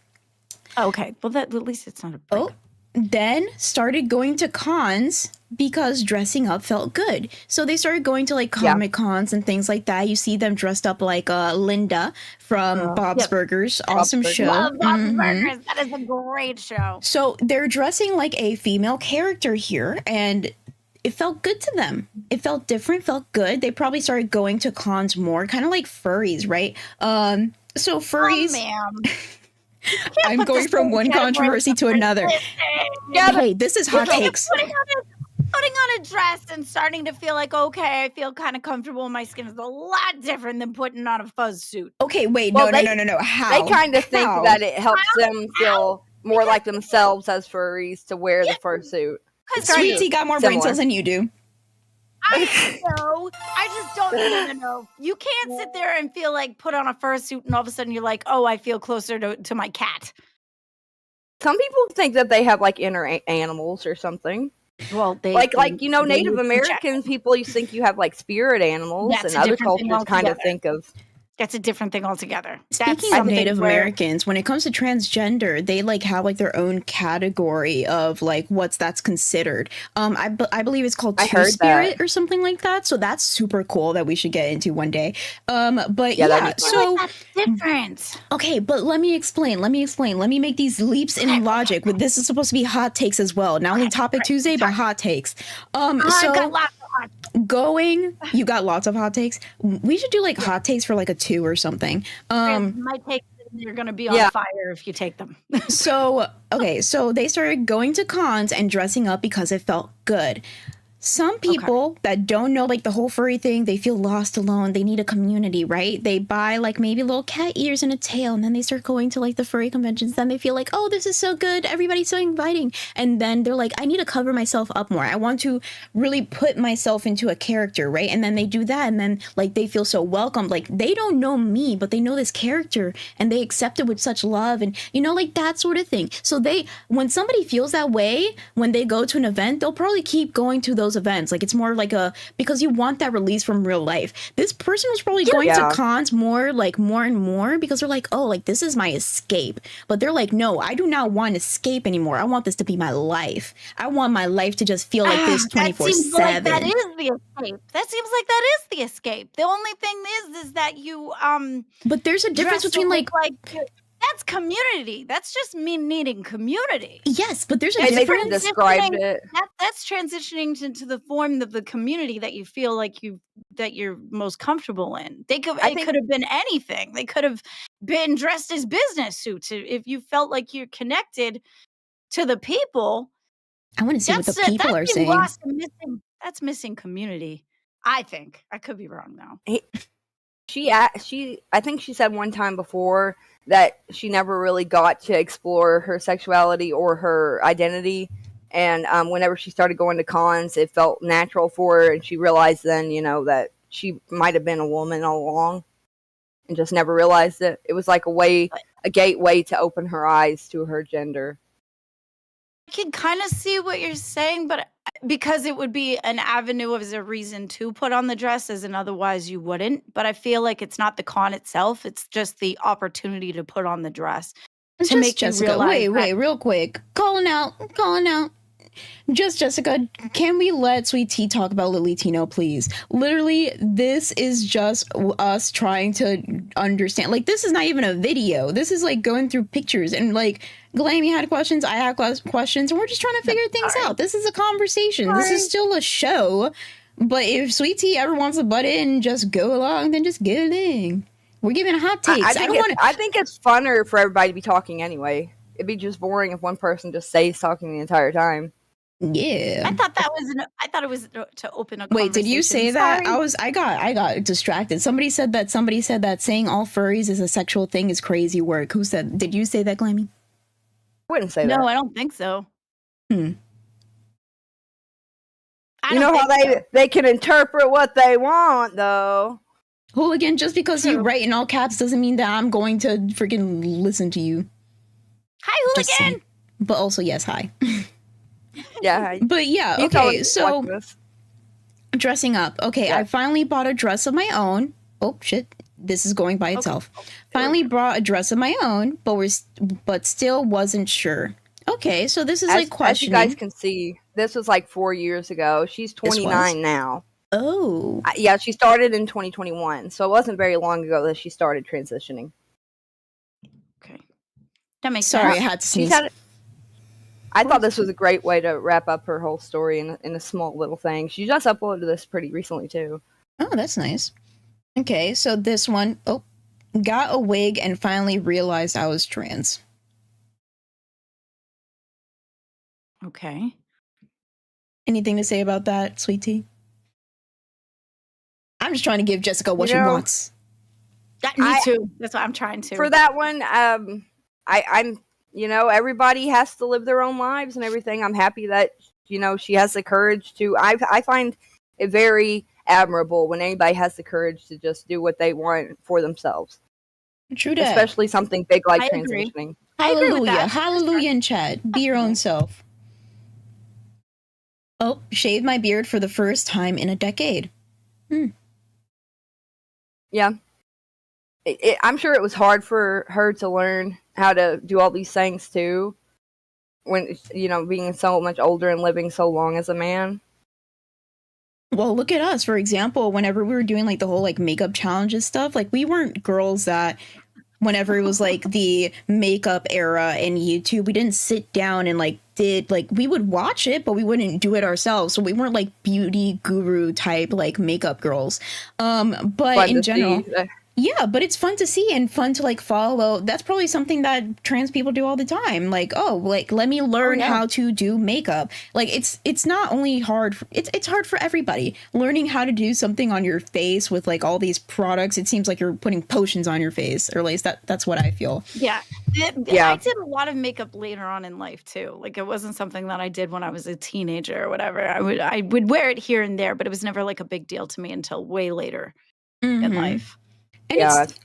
Okay, well, at least it's not a breakup. Then started going to cons because dressing up felt good. So they started going to like Comic Cons and things like that. You see them dressed up like Linda from Bob's Burgers. Awesome show. Love Bob's Burgers. That is a great show. So they're dressing like a female character here, and it felt good to them. It felt different, felt good. They probably started going to cons more, kind of like furries, right? So furries. Oh, ma'am. I'm going from one controversy to another. Hey, this is hot takes. Putting putting on a dress and starting to feel like, okay, I feel kind of comfortable. My skin is a lot different than putting on a fuzz suit. Okay, wait, Well, no. How? They kind of think How? that it helps them feel more like themselves as furries to wear the fursuit. It's kind Sweet of Tea got more brain cells than you do. I know. I just don't know. You can't sit there and feel like put on a fursuit and all of a sudden you're like, oh, I feel closer to my cat. Some people think that they have like inner animals or something. Well, they like Native American people, you think you have like spirit animals, That's and a other different thing cultures kind of altogether. think of. That's a different thing altogether. Speaking of Native Americans, when it comes to transgender, they like have like their own category of like that's considered. I believe it's called Two-Spirit or something like that. So that's super cool that we should get into one day. But yeah, so that's different. Okay, but let me explain. Let me make these leaps in logic. This is supposed to be hot takes as well. Not only Topic Tuesday, but hot takes. So I got lots of hot you got lots of hot takes. We should do like hot takes for like a 2 or something. My takes, you're gonna be on fire if you take them. So they started going to cons and dressing up because it felt good. Some people that don't know like the whole furry thing, they feel lost alone. They need a community, right? They buy like maybe little cat ears and a tail, and then they start going to like the furry conventions. Then they feel like, oh, this is so good. Everybody's so inviting. And then they're like, I need to cover myself up more. I want to really put myself into a character, right? And then they do that, and then like they feel so welcome. Like they don't know me, but they know this character, and they accept it with such love, and like that sort of thing. So when somebody feels that way, when they go to an event, they'll probably keep going to those events. Like it's more like because you want that release from real life. This person was probably going to cons more and more because they're like, oh, like this is my escape. But they're like, no, I do not want escape anymore. I want this to be my life. I want my life to just feel like this 24/7. That seems like that is the escape. That seems like that is the escape. The only thing is that you But there's a difference between like that's community. That's just me needing community. Yes, but there's a difference. They described it. That's transitioning into the form of the community that you feel like that you're most comfortable in. It could have been anything. They could have been dressed as business suits. If you felt like you're connected to the people. I want to see what the people are saying. That's missing community. I think. I could be wrong though. I think she said one time before that she never really got to explore her sexuality or her identity, and whenever she started going to cons, it felt natural for her, and she realized then, that she might have been a woman all along, and just never realized it. It was like a gateway to open her eyes to her gender. I can kind of see what you're saying, but because it would be an avenue as a reason to put on the dress, as in otherwise you wouldn't. But I feel like it's not the con itself; it's just the opportunity to put on the dress to make Jessica, you realize. Wait, real quick, calling out. Just Jessica, can we let Sweet Tea talk about Lily Tino, please? Literally, this is just us trying to understand. Like, this is not even a video. This is like going through pictures, and like Glammy had questions, I had questions, and we're just trying to figure things out. This is a conversation. This is still a show. But if Sweet Tea ever wants to butt in and just go along, then just get it in. We're giving hot takes. I think it's funner for everybody to be talking anyway. It'd be just boring if one person just stays talking the entire time. Yeah, I thought it was to open a. Wait, did you say that? I got distracted. Somebody said that saying all furries is a sexual thing is crazy work. Who said? Did you say that, Glammy? I wouldn't say that. No, I don't think so. You know how they can interpret what they want, though. Hooligan, just because you write in all caps doesn't mean that I'm going to freaking listen to you. Hi, Hooligan. But also, yes, hi. Yeah. But yeah, okay, so dressing up. Okay, yeah. I finally bought a dress of my own. Oh shit, this is going by itself. Okay. Finally bought a dress of my own, but still wasn't sure. Okay, so this is like questioning. As you guys can see, this was like 4 years ago. She's 29 now. Oh. Yeah, she started in 2021, so it wasn't very long ago that she started transitioning. Okay. That makes sense. Sorry, I had to sneeze. I thought this was a great way to wrap up her whole story in a small little thing. She just uploaded this pretty recently, too. Oh, that's nice. Okay, so this one, got a wig and finally realized I was trans. Okay. Anything to say about that, Sweet Tea? I'm just trying to give Jessica what she wants. Me too. That's what I'm trying to. For that one, I'm everybody has to live their own lives and everything. I'm happy that she has the courage to. I find it very admirable when anybody has the courage to just do what they want for themselves. True that. Especially something big like I agree. transitioning. Hallelujah. Hallelujah in chat. Be your own self. Oh, shaved my beard for the first time in a decade. Yeah. I'm sure it was hard for her to learn how to do all these things too. When, being so much older and living so long as a man. Well, look at us. For example, whenever we were doing like the whole like makeup challenges stuff, like we weren't girls that whenever it was like the makeup era in YouTube, we didn't sit down and like we would watch it, but we wouldn't do it ourselves. So we weren't like beauty guru type like makeup girls. But in general, yeah, but it's fun to see and fun to like follow. That's probably something that trans people do all the time. Like, oh, like let me learn how to do makeup. Like it's not only hard. It's hard for everybody. Learning how to do something on your face with like all these products. It seems like you're putting potions on your face, or at least that's what I feel. Yeah. I did a lot of makeup later on in life too. Like it wasn't something that I did when I was a teenager or whatever. I would wear it here and there, but it was never like a big deal to me until way later in life. And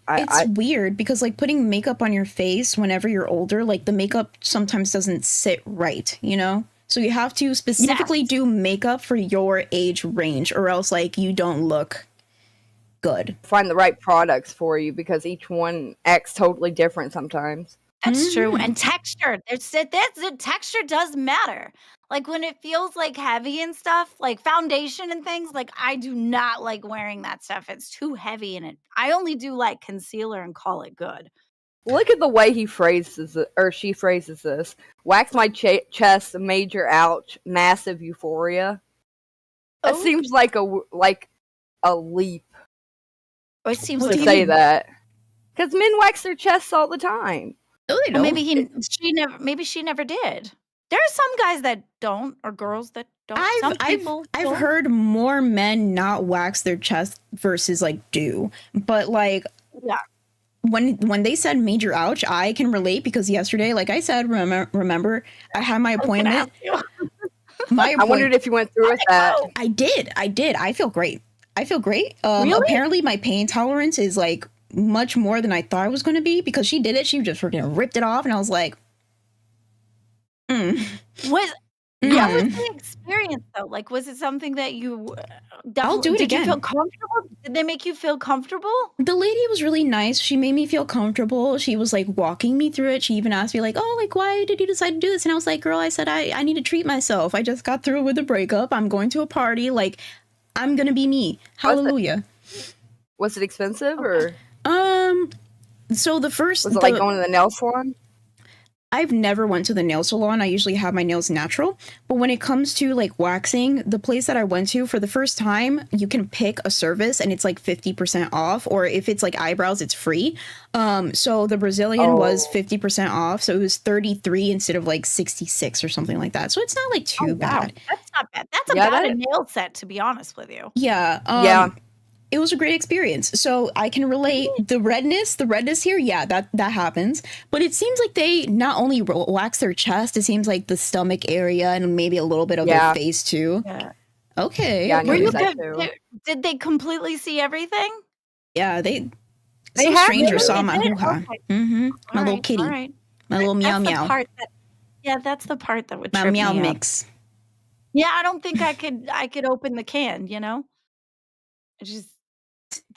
it's weird because like putting makeup on your face whenever you're older, like the makeup sometimes doesn't sit right, So you have to specifically do makeup for your age range or else like you don't look good. Find the right products for you because each one acts totally different sometimes. That's true. And texture. The texture does matter. Like when it feels like heavy and stuff, like foundation and things, like I do not like wearing that stuff. It's too heavy in it. I only do like concealer and call it good. Look at the way he phrases it, or she phrases this. Wax my chest, major ouch, massive euphoria. That seems like a leap. It seems to say that. Because men wax their chests all the time. No, they Well, don't. maybe she never did. There are some guys that don't, or girls that don't. I've heard more men not wax their chest versus like do, but like when they said major ouch, I can relate because yesterday, like I said, remember I had my appointment. I wondered if you went through with that. I did. I feel great. Really? Apparently my pain tolerance is like much more than I thought it was going to be because she did it. She just freaking ripped it off, and I was like, What was the experience though? Like, was it something that you? I'll do it did again. You feel comfortable? Did they make you feel comfortable? The lady was really nice. She made me feel comfortable. She was like walking me through it. She even asked me like, "Oh, like why did you decide to do this?" And I was like, "Girl, I said I need to treat myself. I just got through with a breakup. I'm going to a party. Like, I'm gonna be me. Hallelujah." Was it expensive or? So the first was it like going to the nail salon? I've never went to the nail salon. I usually have my nails natural. But when it comes to like waxing, the place that I went to for the first time, you can pick a service and it's like 50% off. Or if it's like eyebrows, it's free. So the Brazilian was 50% off. So it was 33 instead of like 66 or something like that. So it's not like too bad. That's not bad. That's about a nail set, to be honest with you. Yeah. It was a great experience. So I can relate. The redness here, yeah, that happens. But it seems like they not only wax their chest, it seems like the stomach area and maybe a little bit of their face too. Yeah. Okay. Yeah, Were you good? Did they completely see everything? Yeah, some stranger saw my hoo-ha. My little kitty. Right. My little meow meow. That's the part that would my trip meow me mix. Up. Yeah, I don't think I could open the can,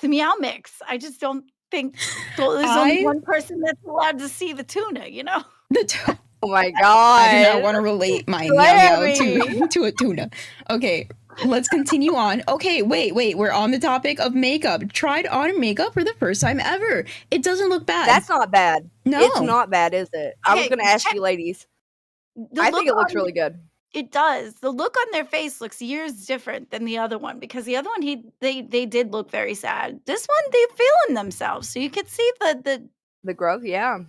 the meow mix. I just don't think there's only one person that's allowed to see the tuna, Oh my god. I do not want to relate my meow meow to a tuna. Okay, let's continue on. Okay, wait. We're on the topic of makeup. Tried on makeup for the first time ever. It doesn't look bad. That's not bad. No. It's not bad, is it? I was going to ask you ladies. I think it looks really good. It does. The look on their face looks years different than the other one because the other one they did look very sad. This one they're feeling themselves, so you could see the growth. Yeah,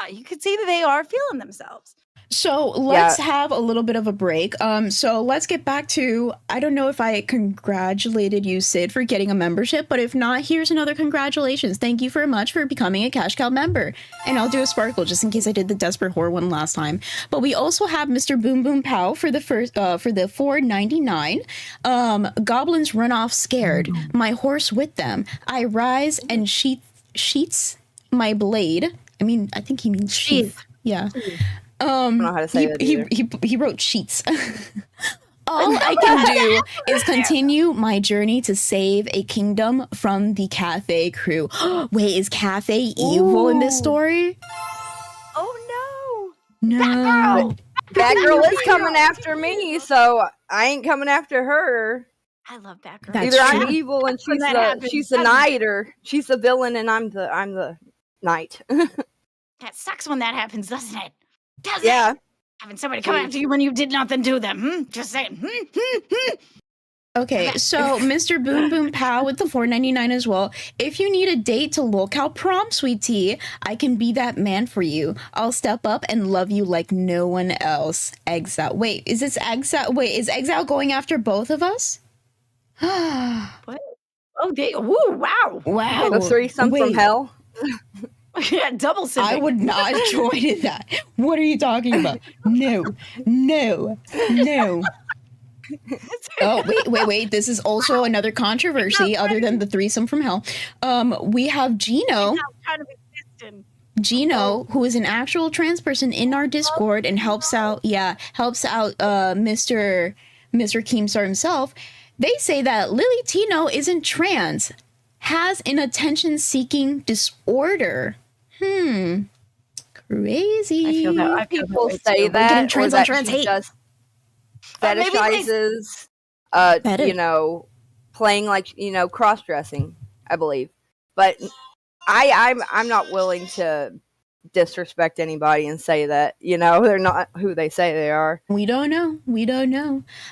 you could see that they are feeling themselves. So let's have a little bit of a break. So let's get back to, I don't know if I congratulated you, Sid, for getting a membership, but if not, here's another congratulations. Thank you very much for becoming a Cash Cow member. And I'll do a sparkle just in case I did the Desperate Whore one last time. But we also have Mr. Boom Boom Pow for the first for the $4.99. Goblins run off scared. My horse with them. I rise and sheets my blade. I mean, I think he means sheath. Yeah. I don't know how to say that either. He wrote sheets. All I can do is continue my journey to save a kingdom from the cafe crew. Wait, is cafe evil in this story? Oh No. That girl is coming after me, so I ain't coming after her. I love Batgirl. That's Either true. I'm evil and When that happens, she's the knight, or she's the villain and I'm the knight. That sucks when that happens, doesn't it? Doesn't Yeah. it? Having somebody come after you when you did nothing to them. Just saying. Okay, so Mr. Boom Boom Pow with the $4.99 as well. If you need a date to locale prom, sweet tea, I can be that man for you. I'll step up and love you like no one else. Exile. Wait, is this Exile? Wait, is Exile going after both of us? What? Oh, ooh, wow. Wow. The threesome from hell. Yeah, double simping. I would not join that. What are you talking about? No. Oh, wait. This is also another controversy other than the threesome from hell. We have Gino. Kind of existing. Gino, who is an actual trans person in our Discord and helps out Mr. Keemstar himself. They say that Lily Tino isn't trans, has an attention-seeking disorder. Crazy. I feel that. People say that, trans or on that trans she hate. just maybe fetishizes, playing like, cross-dressing, I believe. But I'm not willing to disrespect anybody and say that, they're not who they say they are. We don't know.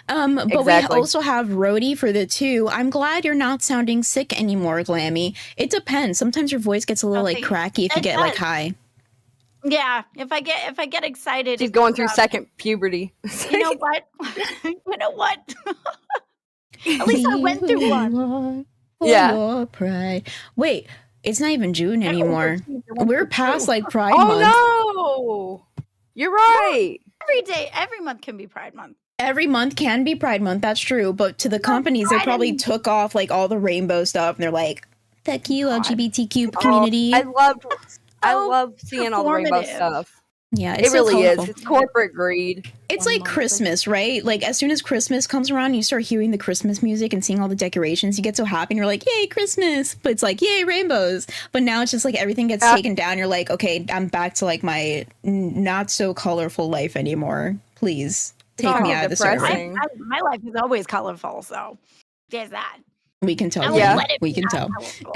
But Exactly. we also have Rhodey for the 2. I'm glad you're not sounding sick anymore, Glammy. It depends. Sometimes your voice gets a little like cracky if you get like high. Yeah, if I get excited. She's going through second puberty. You know what? At least I went through one. Yeah. Your pride. Wait, it's not even June anymore. We're past like Pride Oh Month. no! You're right. Every month can be Pride Month. Every month can be Pride Month, that's true. But to the companies, they probably took off like all the rainbow stuff and they're like, fuck you, LGBTQ community. I love seeing all the rainbow performative. stuff. Yeah, it's It really so is. colorful. It's corporate greed. It's like Christmas, right? Like as soon as Christmas comes around, you start hearing the Christmas music and seeing all the decorations. You get so happy and you're like, yay, Christmas. But it's like, yay, rainbows. But now it's just like everything gets taken down. You're like, okay, I'm back to like my not so colorful life anymore. Please take me out of the server. depressing. My life is always colorful, so there's that. We can tell. I will Yeah. let it We be can tell. colorful.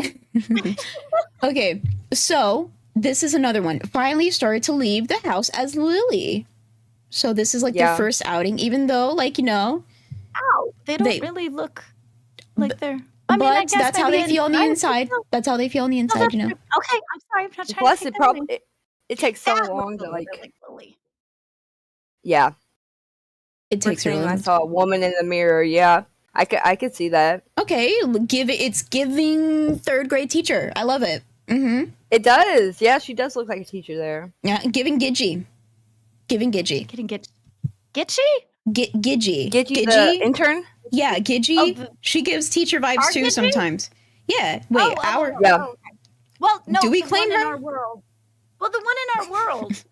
Okay, so this is another one. Finally started to leave the house as Lily. So this is like their first outing, even though, like, Ow, they don't really look like they're. I mean, I but guess that's how maybe they feel on the inside, inside. but That's how they feel on the no, inside, that's you know. true. Okay, I'm sorry. I'm not trying Plus, to it take that away. probably it takes so That long looks to a like. little bit like Lily. Yeah, It takes her a I little. saw a woman in the mirror. Yeah, I could see that. Okay, it's giving third grade teacher. I love it. Mm-hmm. It does. Yeah, she does look like a teacher there. Yeah, giving Gidgy. Getting Gitchy? Gidgy. Gidgy, the intern. Yeah, Gidgy. Oh, she gives teacher vibes Our too Gidgy? sometimes. Yeah. Wait, our Yeah. Okay. Well, no. Do we the claim one her? in our world? Well, the one in our world.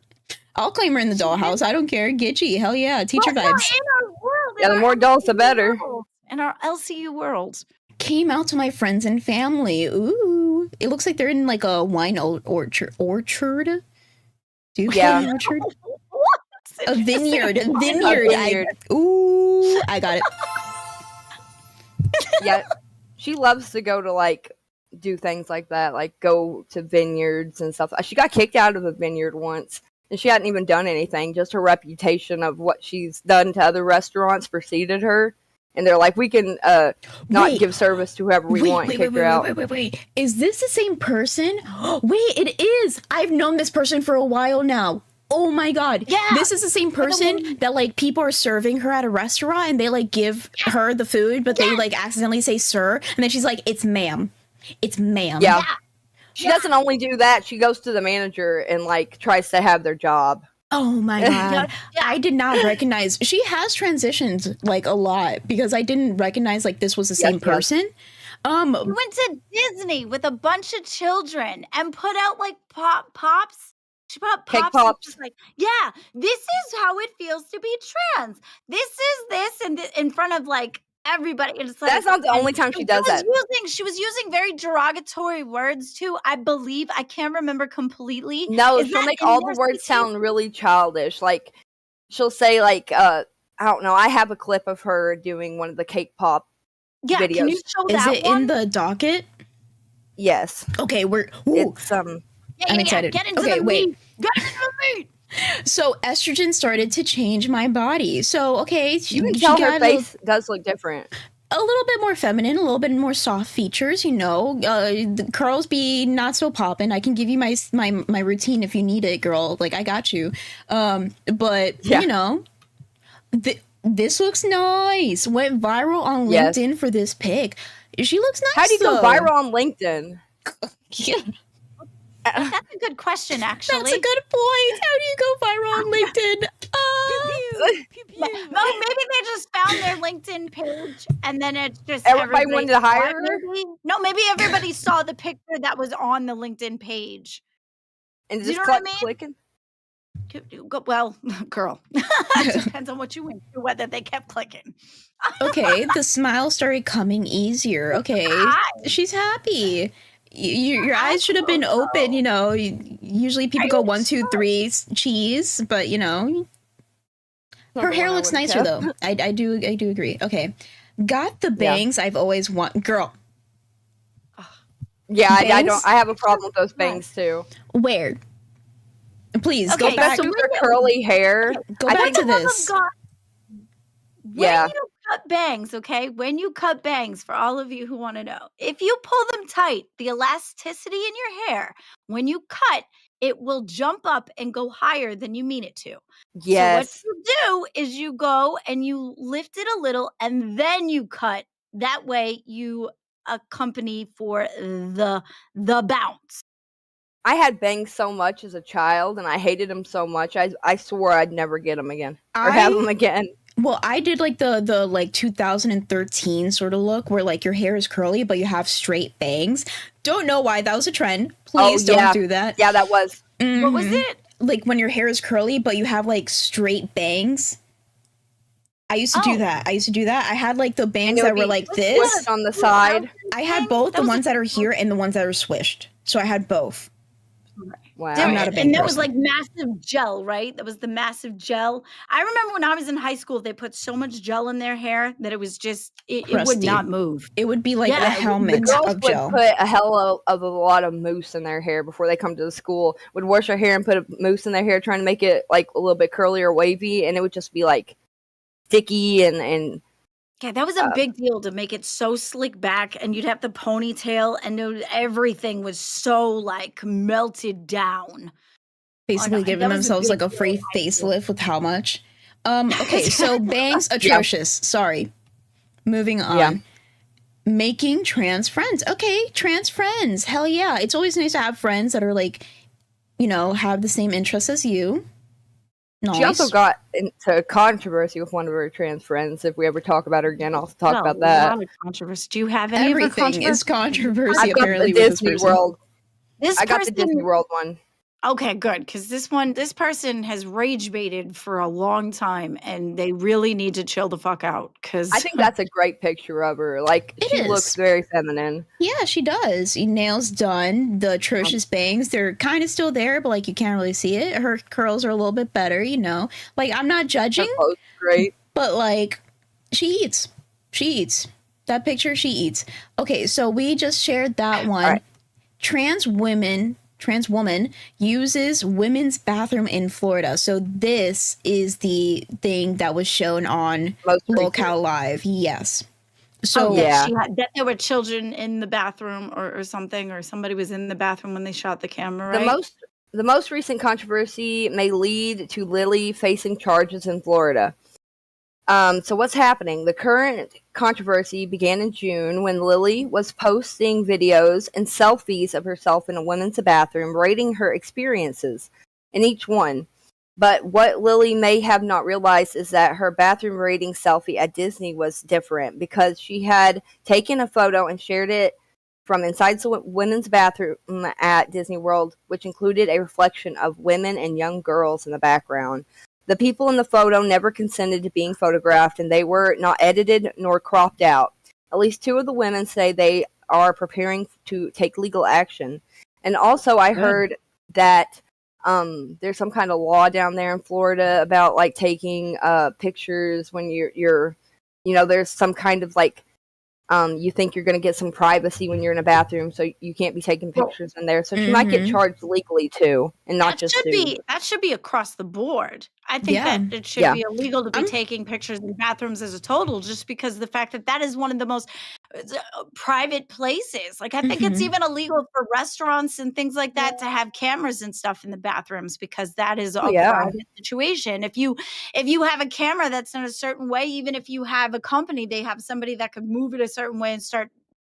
I'll claim her in the dollhouse. I don't care. Gidgy. Hell yeah. Teacher Well, no, vibes. in our world. Yeah, the more adults, the better. In our LCU world. Came out to my friends and family. Ooh. It looks like they're in like a wine orchard. Do you Yeah. call it an orchard? What? A vineyard. A vineyard. vineyard. I got it. Yeah, she loves to go to like do things like that, like go to vineyards and stuff. She got kicked out of a vineyard once, and she hadn't even done anything. Just her reputation of what she's done to other restaurants preceded her, and they're like, we can not Wait. give service to whoever we want and kick her out. Wait. Is this the same person? Wait, it is. I've known this person for a while now. Oh my god. Yeah. This is the same person that like people are serving her at a restaurant and they like give her the food, but they like accidentally say sir, and then she's like, it's ma'am. It's ma'am. Yeah. She doesn't only do that, she goes to the manager and like tries to have their job. Oh my god. I did not recognize she has transitioned like a lot because I didn't recognize like this was the same person. She went to Disney with a bunch of children and put out like pops. She put Cake pops. And pops. was like, yeah, this is how it feels to be trans. This is this, and in front of like everybody. It's like That's not the only time she does that. She was using very derogatory words too. I believe I can't remember completely. No, Is she'll that make in all there, the words CT? sound really childish. Like she'll say like I don't know. I have a clip of her doing one of the cake pop Yeah, videos. can you show Is that it one? in the docket? Yes. Okay, we're It's I'm excited. Get into Okay, the wait. meat. Get into the meat. So estrogen started to change my body. So okay, you can tell her face does look different. A little bit more feminine, a little bit more soft features, you know. The curls be not so poppin'. I can give you my routine if you need it, girl. Like I got you. But you know, this looks nice. Went viral on LinkedIn for this pic. She looks nice. How do you go viral on LinkedIn? Yeah. That's a good question, actually. That's a good point. How do you go viral on LinkedIn? No, maybe they just found their LinkedIn page and then it's just Everybody wanted to hire her? No, maybe everybody saw the picture that was on the LinkedIn page. And Do you just know what I mean? clicking? Well, girl, it depends on what you went through, whether they kept clicking. Okay, the smile started coming easier. Okay, she's happy. Your eyes should have been open, you know. Usually people go 1, 2, 3, cheese, but you know, her hair looks nicer though. I do agree. Okay, got the bangs I've always want, girl. Yeah, I don't. I have a problem with those bangs too. Where? Please go back to her curly hair. Go back to this. When you cut bangs, okay? When you cut bangs, for all of you who want to know, if you pull them tight, the elasticity in your hair, when you cut, it will jump up and go higher than you mean it to. Yes. So what you do is you go and you lift it a little and then you cut. That way you accompany for the bounce. I had bangs so much as a child, and I hated them so much. I swore I'd never get them again or have them again. Well, I did like the like 2013 sort of look where like your hair is curly but you have straight bangs. Don't know why that was a trend. Please don't do that. Yeah, that was. What was it? Like when your hair is curly but you have like straight bangs. I used to do that. I had like the bangs that were like this on the side. I had both the ones that are here and the ones that are swished. So I had both. Wow. I'm not a big and that person. was like massive gel, right? That was the massive gel. I remember when I was in high school, they put so much gel in their hair that it was just, it would Crusty. not move. It would be like a The helmet girls of would gel. put a hell of a lot of mousse in their hair before they come to the school. Would wash their hair and put a mousse in their hair, trying to make it like a little bit curly or wavy, and it would just be like sticky and. Okay, that was a big deal to make it so slick back, and you'd have the ponytail, and everything was so like melted down. Basically giving themselves like a free facelift with how much? Okay, so bangs atrocious. Sorry. Moving on. Yeah. Making trans friends. Okay, trans friends. Hell yeah. It's always nice to have friends that are like, you know, have the same interests as you. Nice. She also got into controversy with one of her trans friends. If we ever talk about her again, I'll talk about that. A lot of controversy. Do you have any of Everything is controversy I got apparently the with this Disney person. World. I got the Disney World one. Okay, good, because this person has rage baited for a long time, and they really need to chill the fuck out. Because I think that's a great picture of her. Like she looks very feminine. Yeah, she does. Nails done. The atrocious bangs, they're kind of still there, but like you can't really see it. Her curls are a little bit better, you know. Like I'm not judging. Her clothes are great. But like she eats. She eats. That picture, she eats. Okay, so we just shared that one. Right. Trans woman uses women's bathroom in Florida. So this is the thing that was shown on Locale Live. Yes. So that there were children in the bathroom or something, or somebody was in the bathroom when they shot the camera. Right? the most recent controversy may lead to Lily facing charges in Florida. So what's happening? The current controversy began in June when Lily was posting videos and selfies of herself in a women's bathroom, rating her experiences in each one. But what Lily may have not realized is that her bathroom rating selfie at Disney was different because she had taken a photo and shared it from inside the women's bathroom at Disney World, which included a reflection of women and young girls in the background. The people in the photo never consented to being photographed, and they were not edited nor cropped out. At least 2 of the women say they are preparing to take legal action. And also, I heard that there's some kind of law down there in Florida about like taking pictures when you're there's some kind of like you think you're going to get some privacy when you're in a bathroom, so you can't be taking pictures in there. So she might get charged legally too, and not just sued. That should be across the board. I think that it should be illegal to be taking pictures in bathrooms as a total, just because of the fact that that is one of the most private places. Like I think it's even illegal for restaurants and things like that to have cameras and stuff in the bathrooms, because that is a private situation. If you have a camera that's in a certain way, even if you have a company, they have somebody that could move it a certain way and start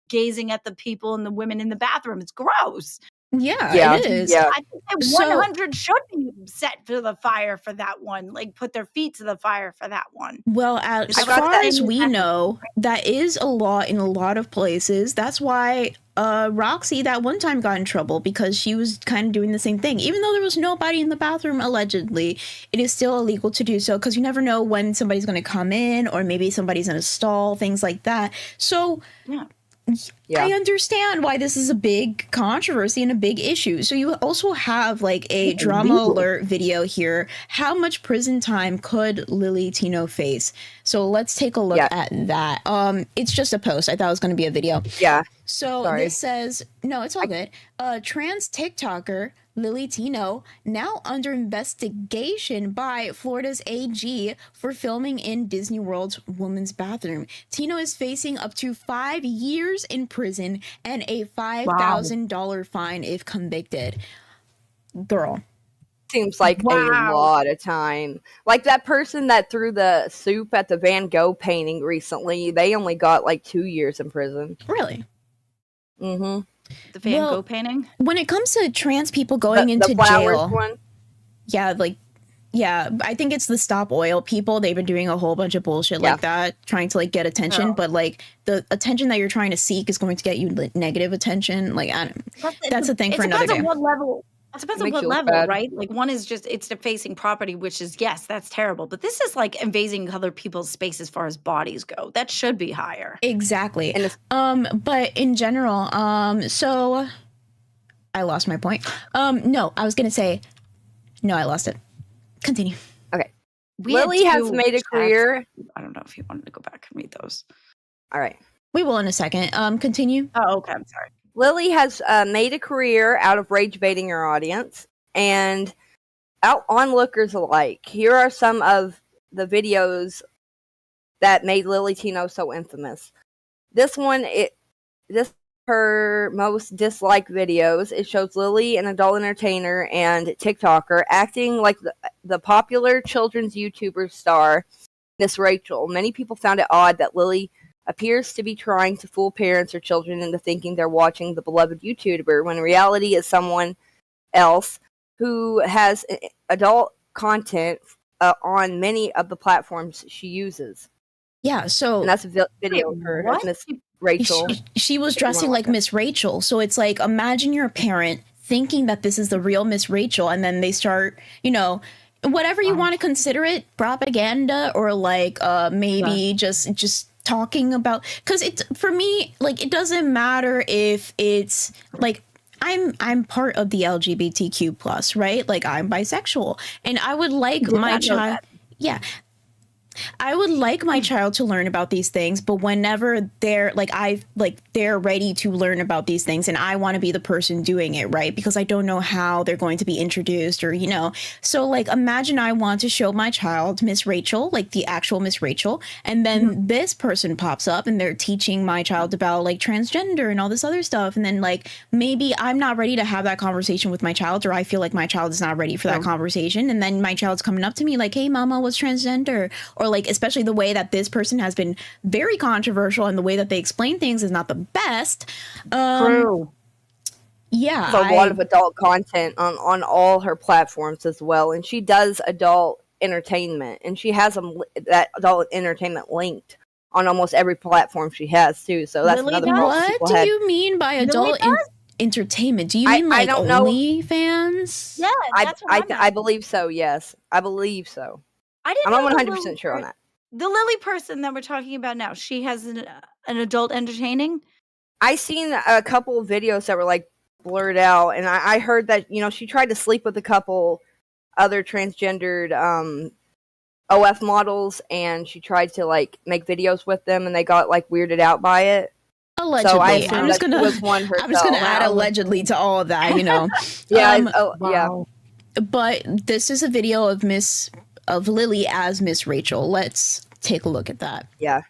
gazing at the people and the women in the bathroom. It's gross. Yeah, it is. Yeah. I think that 100 should be set to the fire for that one. Like put their feet to the fire for that one. Well, as far as we know, that is a law in a lot of places. That's why Roxy that one time got in trouble, because she was kind of doing the same thing. Even though there was nobody in the bathroom, allegedly, it is still illegal to do so, because you never know when somebody's going to come in, or maybe somebody's in a stall, things like that. So I understand why this is a big controversy and a big issue. So you also have like a drama alert video here. How much prison time could Lily Tino face? So let's take a look at that. It's just a post. I thought it was going to be a video. Yeah. So this says, no, it's all good. Trans TikToker Lily Tino now under investigation by Florida's AG for filming in Disney World's women's bathroom. Tino is facing up to 5 years in prison and a $5,000 fine if convicted. Girl. Seems like a lot of time. Like that person that threw the soup at the Van Gogh painting recently, they only got like 2 years in prison. Really? Mm-hmm. The Van Gogh painting? When it comes to trans people going into the flowers jail, one? I think it's the Stop Oil people. They've been doing a whole bunch of bullshit like that, trying to like get attention. But like the attention that you're trying to seek is going to get you like, negative attention. Like that's a thing for another day. It depends on what level, right? Like one is just it's defacing property, which is that's terrible. But this is like invading other people's space as far as bodies go. That should be higher. Exactly. But in general, so I lost my point. No, I was gonna say no, I lost it. Continue. Okay. Lily has made a career. I don't know if you wanted to go back and read those. All right. We will in a second. Continue. Oh, okay. I'm sorry. Lily has made a career out of rage baiting her audience and out onlookers alike. Here are some of the videos that made Lily Tino so infamous. This one, this her most disliked videos. It shows Lily, an adult entertainer and TikToker, acting like the popular children's YouTuber star, Miss Rachel. Many people found it odd that Lily appears to be trying to fool parents or children into thinking they're watching the beloved YouTuber, when in reality is someone else who has adult content on many of the platforms she uses. Yeah, so... And that's a video of her, Miss Rachel. She was dressing like Miss Rachel, so it's like, imagine you're a parent thinking that this is the real Miss Rachel, and then they start, whatever you want to consider it, propaganda, or like maybe just talking about, because it's for me, like, it doesn't matter if it's like I'm part of the LGBTQ plus, right? Like I'm bisexual, and I would like my child. Yeah, I would like my child to learn about these things, but whenever they're they're ready to learn about these things and I want to be the person doing it, right? Because I don't know how they're going to be introduced or, So like imagine I want to show my child Miss Rachel, like the actual Miss Rachel, and then this person pops up and they're teaching my child about like transgender and all this other stuff. And then like maybe I'm not ready to have that conversation with my child, or I feel like my child is not ready for that conversation. And then my child's coming up to me like, hey, mama, what's transgender? Or like, especially the way that this person has been very controversial and the way that they explain things is not the best. True. Yeah. There's a lot of adult content on all her platforms as well. And she does adult entertainment. And she has that adult entertainment linked on almost every platform she has, too. So that's Lily another does? problem. What do you mean by adult entertainment? Do you mean like I don't know. OnlyFans? Yeah, that's what I meant. I believe so, yes. I believe so. I didn't I'm know not the 100% Lily sure on that. The Lily person that we're talking about now, she has an adult entertaining? I seen a couple of videos that were like blurred out, and I heard that she tried to sleep with a couple other transgendered OF models, and she tried to like make videos with them, and they got like weirded out by it. Allegedly, So I'm just gonna add allegedly to all of that, Yeah, Wow. yeah. But this is a video of Lily as Miss Rachel. Let's take a look at that. Yeah.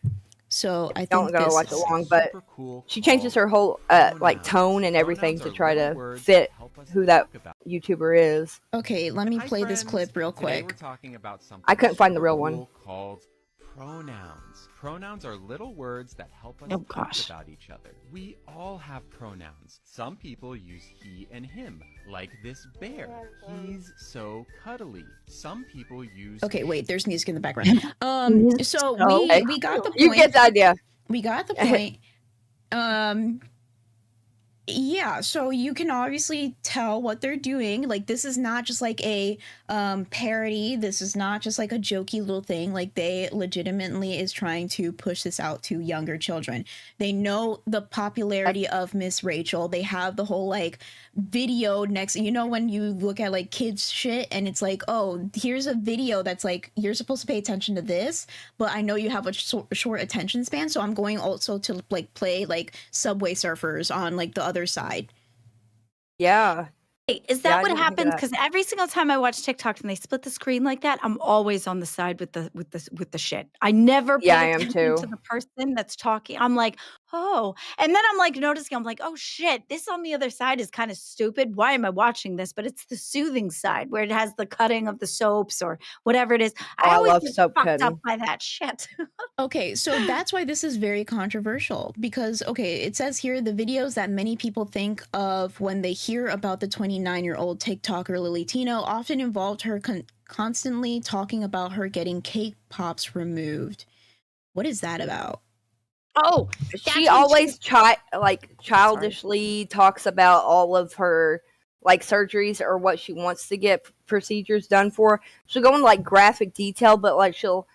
So I think Don't go watch it long, but she changes her whole like tone and everything to try to fit who that YouTuber is. Okay, let me play this clip real quick. We're talking about something I couldn't find the real one. called pronouns. Pronouns are little words that help us Oh, talk gosh. about each other. We all have pronouns. Some people use he and him, like this bear. He's so cuddly. Some people use Okay, wait, there's music in the background. So we got the point. You get the idea. We got the point. Yeah, so you can obviously tell what they're doing. Like, this is not just like a parody. This is not just like a jokey little thing. Like, they legitimately is trying to push this out to younger children. They know the popularity of Miss Rachel. They have the whole like video next. When you look at like kids shit and it's like, oh, here's a video that's like, you're supposed to pay attention to this, but I know you have a short attention span, so I'm going also to like play like Subway Surfers on like the other side. Yeah. Hey, is Yeah, that I what didn't think of happens? that. Because every single time I watch TikToks and they split the screen like that, I'm always on the side with the shit. I never pay Yeah, I am attention too. to the person that's talking. I'm like, oh, and then I'm like noticing. I'm like, oh shit, this on the other side is kind of stupid. Why am I watching this? But it's the soothing side where it has the cutting of the soaps or whatever it is. I always love get soap fucked cutting. up by that shit. Okay, so that's why this is very controversial because, okay, it says here the videos that many people think of when they hear about the 29-year-old TikToker Lily Tino often involved her constantly talking about her getting cake pops removed. What is that about? Oh, She always childishly talks about all of her like surgeries or what she wants to get procedures done for. She'll go into like graphic detail, but like she'll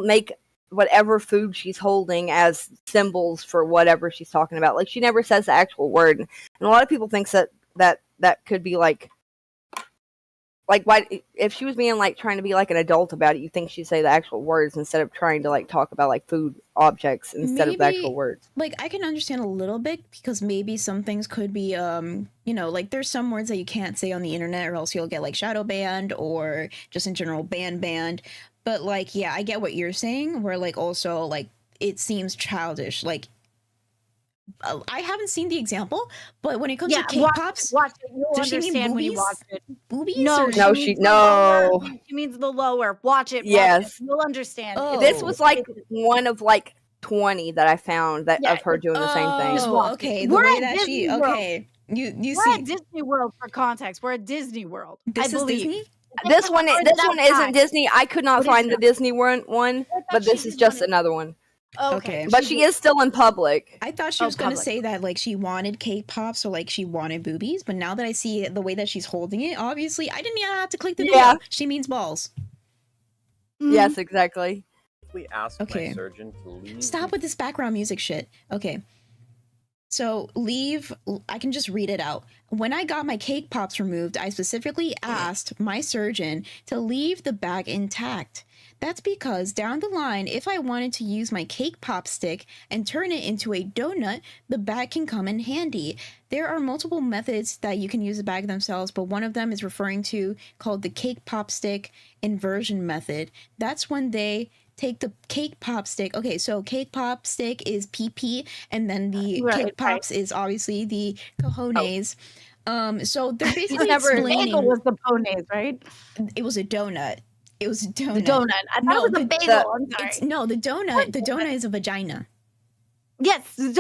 make whatever food she's holding as symbols for whatever she's talking about. Like she never says the actual word, and a lot of people think that could be like why if she was being like trying to be like an adult about it, you think she'd say the actual words instead of trying to like talk about like food objects instead of the actual words. Like I can understand a little bit because maybe some things could be like there's some words that you can't say on the internet or else you'll get like shadow banned or just in general banned. But like yeah, I get what you're saying where like also like it seems childish. Like I haven't seen the example, but when it comes to cake pops, watch it. You'll does she mean understand when you boobies? watch it. Boobies? No, or- No, she means the lower. Watch it. Yes. You'll understand. Oh. This was like one of like 20 that I found that of her doing the same thing. Just watch Okay, it. the We're way at that she Disney World. okay. You We're see at Disney World for context. We're at Disney World. this I is believe. Disney? This one isn't Disney. I could not What is find the that? Disney one, but she this is did just one- another one. Okay. But she is still in public. I thought she was going to public. say that like she wanted cake pops or like she wanted boobies, but now that I see the way that she's holding it, obviously I didn't even have to click the video. Yeah. She means balls. Yes, exactly. We asked Okay. my surgeon to leave. Stop with this background music shit. Okay. So I can just read it out. When I got my cake pops removed, I specifically asked my surgeon to leave the bag intact. That's because down the line, if I wanted to use my cake pop stick and turn it into a donut, the bag can come in handy. There are multiple methods that you can use the bag themselves, but one of them is referring to called the cake pop stick inversion method. That's when they take the cake pop stick. Okay, so cake pop stick is PP, and then the cake pops is obviously the cojones. So they're basically explaining. Bagel was the ponies, right? It was a donut. It was a donut. The donut. I thought it was a bagel. I'm sorry. No, the donut. The donut is a vagina. Yes, the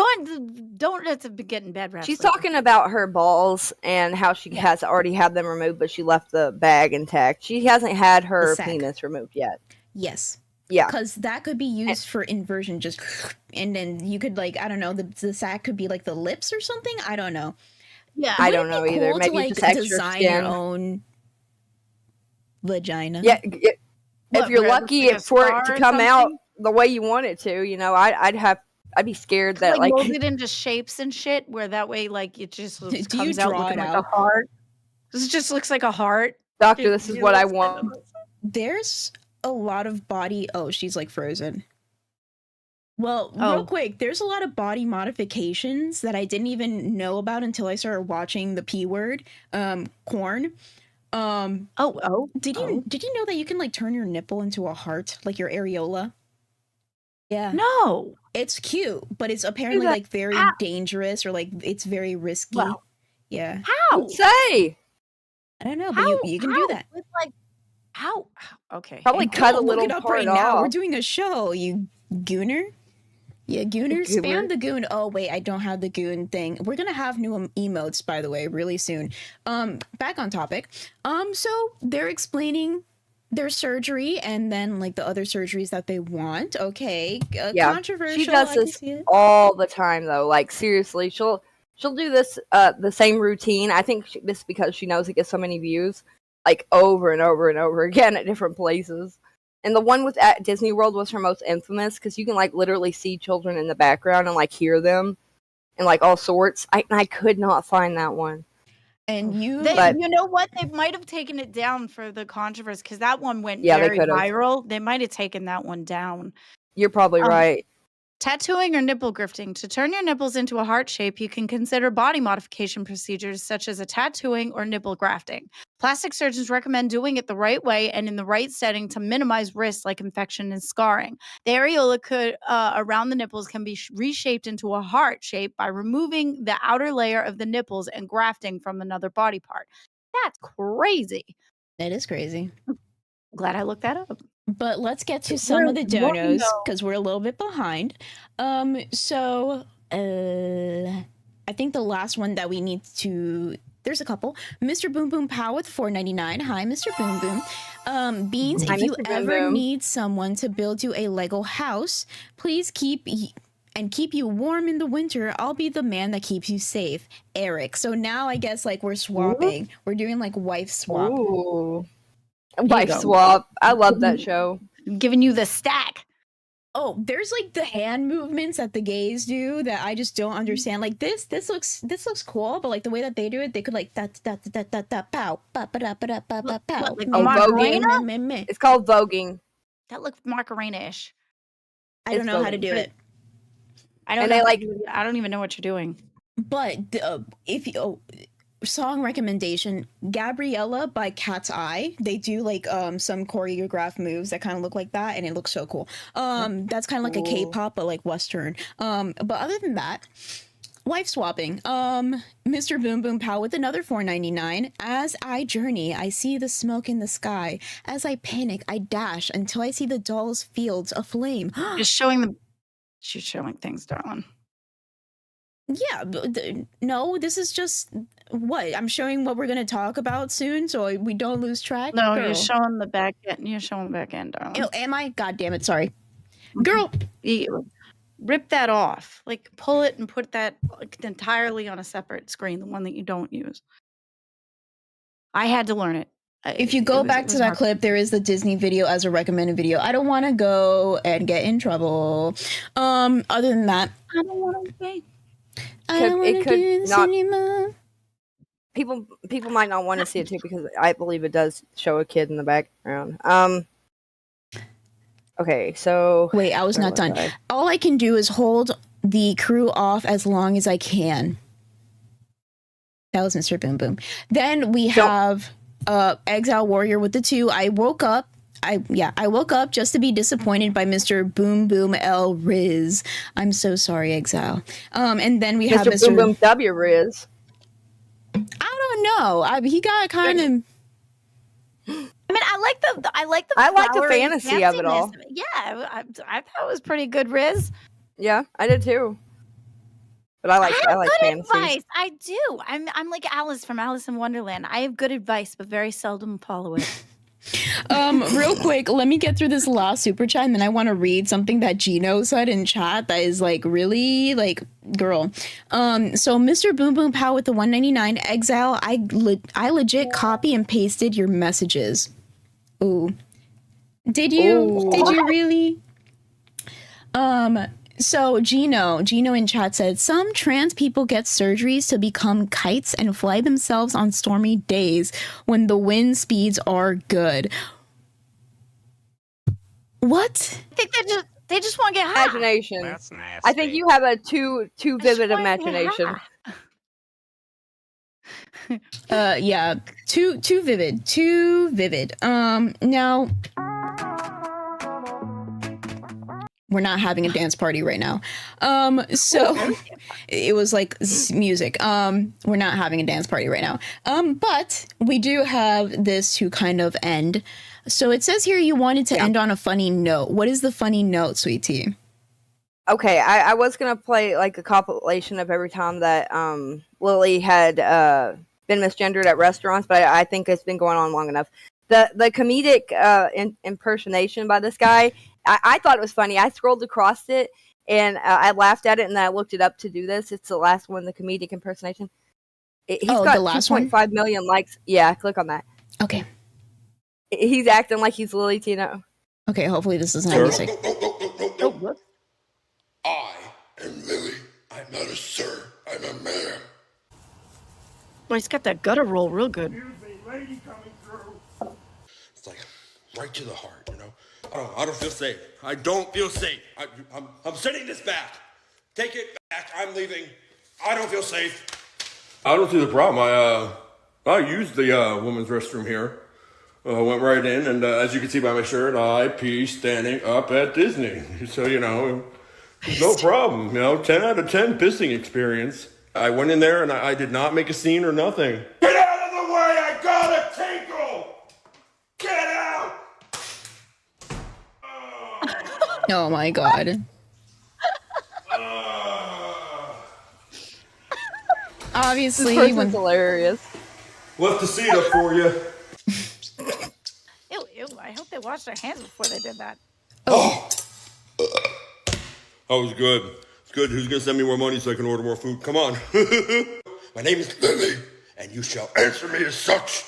donuts have been getting bad rap. She's talking about her balls and how she has already had them removed, but she left the bag intact. She hasn't had her penis removed yet. Yes. Yeah. Because that could be used for inversion, just and then you could like, I don't know, the sack could be like the lips or something. I don't know. Yeah, I don't know either. Cool Maybe to, like, just extra design skin. your own vagina. Yeah, if you're lucky for it to come out the way you want it to, you know, I'd be scared that like mold it into shapes and shit, where that way like it just comes out draw looking it like out? a heart. This just looks like a heart. Doctor, this is what I want. There's a lot of body. Oh, she's like frozen. Well, real quick, there's a lot of body modifications that I didn't even know about until I started watching the P Word, corn. Did you know that you can like turn your nipple into a heart, like your areola? Yeah. No. It's cute, but it's apparently like very dangerous, or like it's very risky. Wow. Yeah. How? Say. I don't know, but you can do that. With like how? Okay. Probably cut a little look it up part right off. now. We're doing a show, you gooner. Yeah, gooner. Goober. Spam the goon. Oh wait, I don't have the goon thing. We're gonna have new emotes, by the way, really soon. Back on topic. So they're explaining their surgery and then like the other surgeries that they want. Okay, controversial. She does this all the time though. Like seriously, she'll do this the same routine. I think this because she knows it gets so many views, like over and over and over again at different places. And the one at Disney World was her most infamous because you can like literally see children in the background and like hear them and like all sorts. I could not find that one. And you know what? They might have taken it down for the controversy because that one went very viral. They might have taken that one down. You're probably right. Tattooing or nipple grafting. To turn your nipples into a heart shape, you can consider body modification procedures such as a tattooing or nipple grafting. Plastic surgeons recommend doing it the right way and in the right setting to minimize risks like infection and scarring. The areola around the nipples can be reshaped into a heart shape by removing the outer layer of the nipples and grafting from another body part. That's crazy. That is crazy. Glad I looked that up. But let's get to some of the donos because we're a little bit behind. So I think the last one that we need to. There's a couple. Mr. Boom Boom Pow with $4.99. Hi, Mr. Boom Boom. Beans, if you ever need someone to build you a Lego house, please keep you warm in the winter. I'll be the man that keeps you safe. Eric. So now I guess like we're swapping. Ooh. We're doing like wife swap. Ooh. Wife swap. I love that show. I'm giving you the stack. Oh, there's like the hand movements that the gays do that I just don't understand. Like this looks cool, but like the way that they do it, they could like da da da da da pow pa pa da pa da pa pa pow. Like voguing. It's called voguing. That looks Macarena-ish. I don't know how to do it. I don't even know what you're doing. But song recommendation, Gabriella by Cat's Eye. They do like some choreographed moves that kind of look like that, and it looks so cool. That's kind of like a K-pop but like Western. But other than that, wife swapping. Mr. Boom Boom Pow with another $4.99. As I journey, I see the smoke in the sky. As I panic, I dash until I see the doll's fields aflame. She's showing things, darling. Yeah, no, this is just what I'm showing what we're going to talk about soon, so we don't lose track. No, girl. You're showing the back end. You're showing the back end, darling. Am I? God damn it! Sorry, girl. Rip that off. Like pull it and put that entirely on a separate screen, the one that you don't use. I had to learn it. If you go back to that clip, there is the Disney video as a recommended video. I don't want to go and get in trouble. Other than that, I don't want to pay. I don't want to do this anymore. People might not want to see it too because I believe it does show a kid in the background. Okay, so Wait, I was where not done. I? All I can do is hold the crew off as long as I can. That was Mr. Boom Boom. Then we have Exile Warrior with the 2. I woke up just to be disappointed by Mr. Boom Boom L Riz. I'm so sorry, Exile. And then we have Mr. Boom Boom W Riz. I don't know. He got kind of. I mean, I like the flowery fantasy of it all. fanciness. Yeah, I thought it was pretty good, Riz. Yeah, I did too. But I like good fantasy. advice. I do. I'm like Alice from Alice in Wonderland. I have good advice, but very seldom follow it. Real quick, let me get through this last super chat, and then I want to read something that Gino said in chat that is like really like girl. So Mr. Boom Boom Pow with the 199 Exile. I legit copy and pasted your messages. Ooh, did you? Ooh. Did you really? So Gino in chat said some trans people get surgeries to become kites and fly themselves on stormy days when the wind speeds are good. What? I think they just want to get high. Imagination. That's nasty. I think you have a too vivid imagination. Yeah, too vivid. Now we're not having a dance party right now. So it was like music. We're not having a dance party right now. But we do have this to kind of end. So it says here you wanted to end on a funny note. What is the funny note, Sweet Tea? Okay, I was gonna play like a compilation of every time that Lily had been misgendered at restaurants, but I think it's been going on long enough. The comedic impersonation by this guy, I thought it was funny. I scrolled across it and I laughed at it, and then I looked it up to do this. It's the last one, the comedic impersonation. He's got 2.5 million likes. Yeah, click on that. Okay. He's acting like he's Lily Tino. Okay, hopefully this doesn't have music. I am Lily. I'm not a sir. I'm a man. Well, he's got that gutter roll real good. Lady coming through. It's like right to the heart, you know. I don't feel safe. I don't feel safe. I'm sending this back. Take it back. I'm leaving. I don't feel safe. I don't see the problem. I used the women's restroom here. Went right in, and as you can see by my shirt, I pee standing up at Disney. So, you know, no problem. You know, 10 out of 10 pissing experience. I went in there, and I did not make a scene or nothing. Get out of the way! I got a tinkle! Get out! Oh my god. Obviously, this person's hilarious. Left the seat up for you. Ew, I hope they washed their hands before they did that. Oh! That was good. It's good. Who's going to send me more money so I can order more food? Come on. My name is Lily, and you shall answer me as such.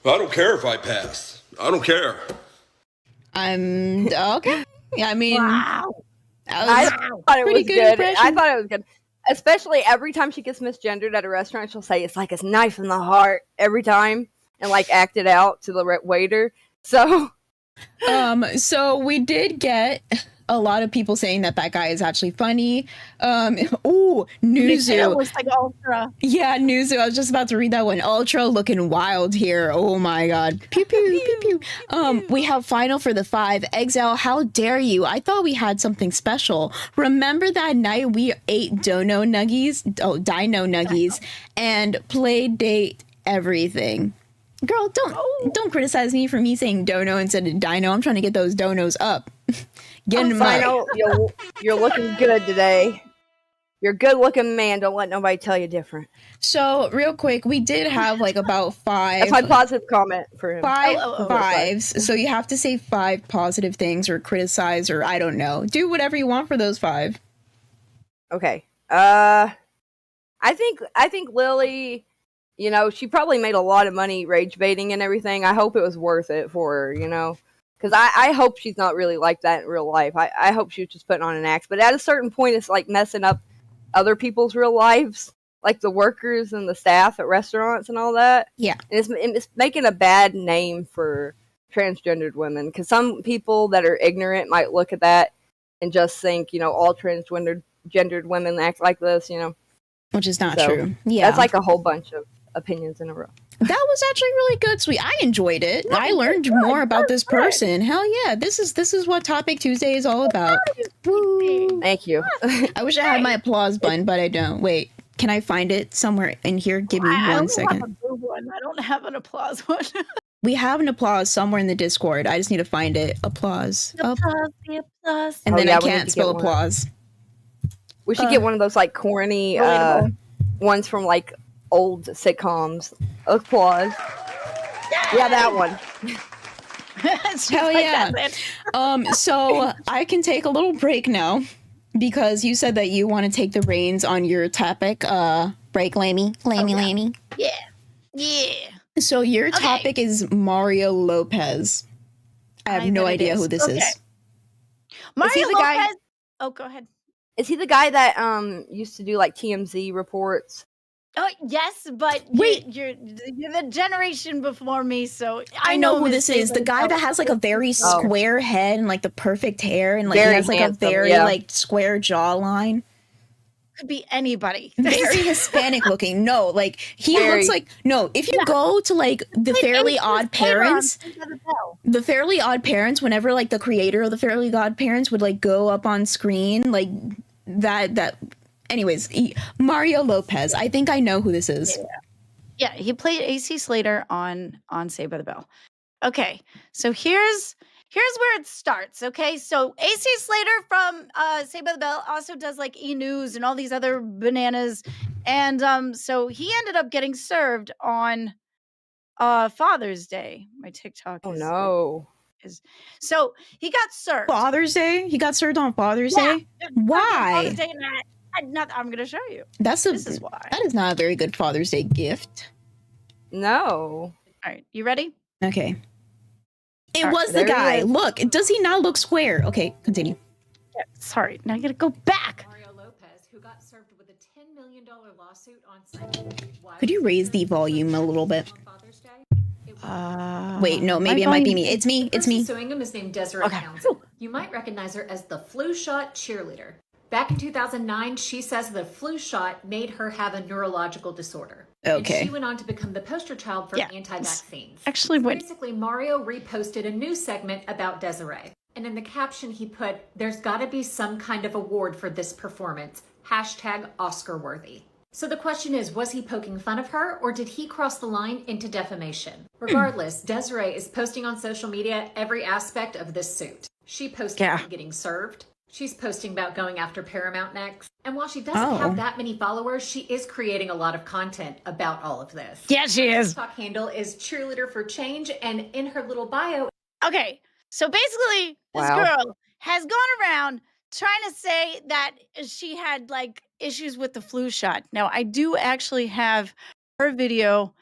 I don't care if I pass. I don't care. I'm okay. Yeah, I mean, wow. I thought it was good. I thought it was good. Especially every time she gets misgendered at a restaurant, she'll say it's like a knife in the heart every time, and like act it out to the waiter. So, so we did get a lot of people saying that guy is actually funny. Ooh, Nuzu. Looks like Ultra. Yeah, Nuzu. I was just about to read that one. Ultra looking wild here. Oh my god. Pew pew pew pew. We have final for the 5. Exile, how dare you? I thought we had something special. Remember that night we ate Dino Nuggies and played date everything. Girl, don't criticize me for me saying dono instead of dino. I'm trying to get those donos up. Get in my. You're looking good today. You're a good looking man. Don't let nobody tell you different. So real quick, we did have like about 5. That's my positive comment for him. 5 fives. So you have to say 5 positive things or criticize or I don't know. Do whatever you want for those 5. Okay. I think Lily. You know, she probably made a lot of money rage baiting and everything. I hope it was worth it for her, you know? Because I hope she's not really like that in real life. I hope she was just putting on an act. But at a certain point, it's like messing up other people's real lives. Like the workers and the staff at restaurants and all that. Yeah. And it's making a bad name for transgendered women, because some people that are ignorant might look at that and just think, all gendered women act like this, Which is not So, true. Yeah. That's like a whole bunch of opinions in a row. That was actually really good, Sweet. I enjoyed it. I learned more about this person. Hell yeah. This is what Topic Tuesday is all about. Woo. Thank you. I wish I had my applause button, but I don't. Wait, can I find it somewhere in here? Give me I 1 only second. have a blue one. I don't have an applause one. We have an applause somewhere in the Discord. I just need to find it. Applause. Up. The applause. And Oh, then yeah, I we need can't to spell get one. applause. We should get one of those like corny Relatable. ones from like old sitcoms. Applause. Yeah, that one. Hell yeah. So I can take a little break now because you said that you want to take the reins on your topic. Break, Lamey. Lamey. Yeah. Yeah. So your topic is Mario Lopez. I have no idea who this is. Mario he the Lopez. guy- Oh, go ahead. Is he the guy that used to do like TMZ reports? Oh, yes, but Wait. you're the generation before me, so I know who him this as is. The Saban guy that Bell. has like a very square head and like the perfect hair and like Very he has like handsome, a very yeah. like square jawline. Could be anybody. Very Hispanic looking. No, like he Very. looks like no. If you go to like the Fairly Odd Parents, the Fairly Odd Parents, whenever like the creator of the Fairly Odd Parents would like go up on screen, like that. Anyways, Mario Lopez. I think I know who this is. Yeah, he played AC Slater on Saved by the Bell. Okay, so here's where it starts. Okay, so AC Slater from Saved by the Bell also does like E-News and all these other bananas, and so he ended up getting served on Father's Day. My TikTok. Oh no. So he got served. Father's Day. He got served on Father's Yeah, Day. served on Why? Father's Day, and I'm going to show you. This is why. That is not a very good Father's Day gift. No. All right, you ready? Okay. It All right, was the there he guy. is. Look, does he not look square? Okay, continue. Yeah, sorry, now I got to go back. Mario Lopez, who got served with a $10 million lawsuit on site. Could you raise the volume a little bit? Uh, Wait, no, maybe it might be me. It's me. It's me. Suing him is named Desiree Okay. Townsend. You might recognize her as the flu shot cheerleader. Back in 2009, she says the flu shot made her have a neurological disorder. Okay. And she went on to become the poster child for Yeah. anti-vaccines. Actually, went. Basically, Mario reposted a news segment about Desiree. And in the caption, he put, "There's gotta be some kind of award for this performance. Hashtag Oscar worthy." So the question is, was he poking fun of her, or did he cross the line into defamation? Regardless, Desiree is posting on social media every aspect of this suit. She posted Yeah. him getting served. She's posting about going after Paramount next. And while she doesn't Oh. have that many followers, she is creating a lot of content about all of this. Yeah, she Her is. TikTok handle is Cheerleader for Change, and in her little bio, Okay, so basically, this Wow. girl has gone around trying to say that she had like issues with the flu shot. Now, I do actually have her video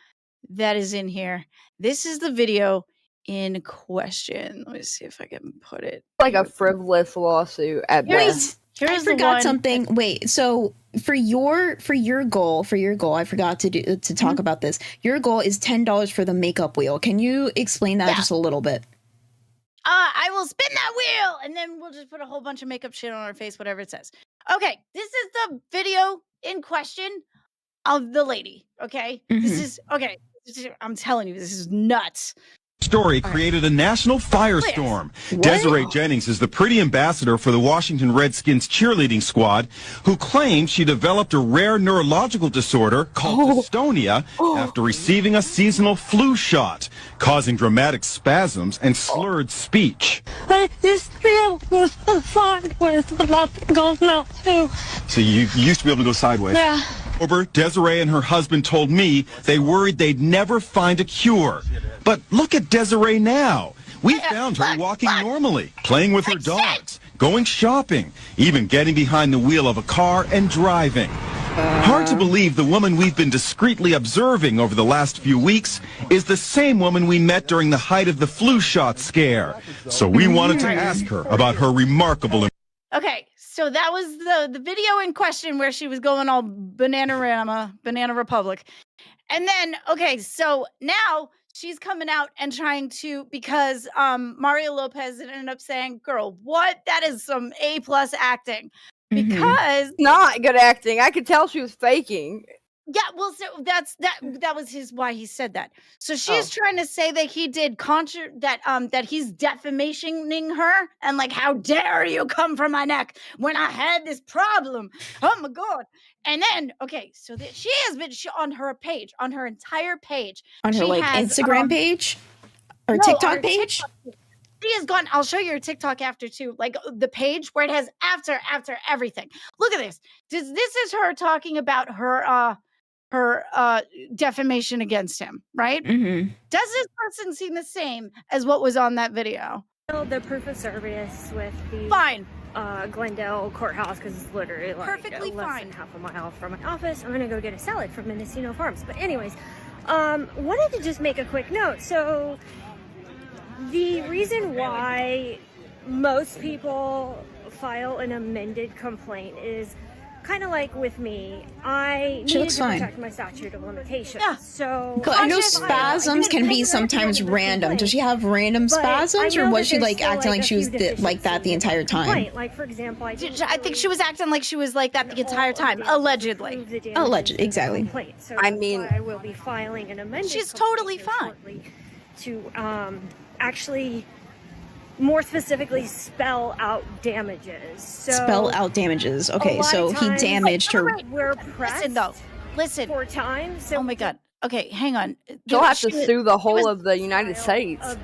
that is in here. This is the video in question. Let me see if I can put it. Like a frivolous lawsuit at best. Here's I the forgot one- something. Wait, so for your goal, I forgot to talk about this. Your goal is $10 for the makeup wheel. Can you explain that just a little bit? I will spin that wheel, and then we'll just put a whole bunch of makeup shit on her face, whatever it says. Okay, this is the video in question of the lady. Okay, this is okay. I'm telling you, this is nuts. Story created a national firestorm. Desiree Jennings is the pretty ambassador for the Washington Redskins cheerleading squad, who claims she developed a rare neurological disorder called dystonia after receiving a seasonal flu shot, causing dramatic spasms and slurred speech. I used to be able to go sideways, but nothing goes now too. So you used to be able to go sideways? Yeah. October, Desiree and her husband told me they worried they'd never find a cure. But look at Desiree now. We found her walking normally, playing with her dogs, going shopping, even getting behind the wheel of a car and driving. Hard to believe the woman we've been discreetly observing over the last few weeks is the same woman we met during the height of the flu shot scare. So we wanted to ask her about her remarkable... Okay, so that was the video in question where she was going all Banana Republic. And then, okay, so now she's coming out and trying to, because Mario Lopez ended up saying, "Girl, what? That is some A+ acting." Because Not good acting. I could tell she was faking. yeah, well, so that was why he said that. So she's Oh. trying to say that he did that he's defamationing her, and like, how dare you come from my neck when I had this problem? Oh my god! And then so that she has been on her page, on her entire page, On her she like has, Instagram page or no, on TikTok her page? TikTok page. She has gone. I'll show you her TikTok after too, like the page where it has after everything. Look at this. This is her talking about her defamation against him, right? Mm-hmm. Does this person seem the same as what was on that video? The proof of service with the Fine. Glendale courthouse, because it's literally like Perfectly less fine. than half a mile from my office. I'm gonna go get a salad from Mendocino Farms. But anyways, wanted to just make a quick note. So the reason why most people file an amended complaint is kind of like with me. I She needed looks to fine. protect my statute of limitations. Yeah. So I know spasms can be sometimes random. Does she have random spasms, or was she like acting like she was like that the entire time? Like for example, I think she was acting like she was like that the entire time, allegedly. Allegedly, exactly. So I mean, I will be filing an amended. She's totally fine. To actually more specifically spell out damages. So Spell out damages. a Okay, lot so of he times damaged her. We're pressed Listen though. Listen. 4 times. So Oh my god. Okay, hang on. She'll have to She- sue the whole was- of the United States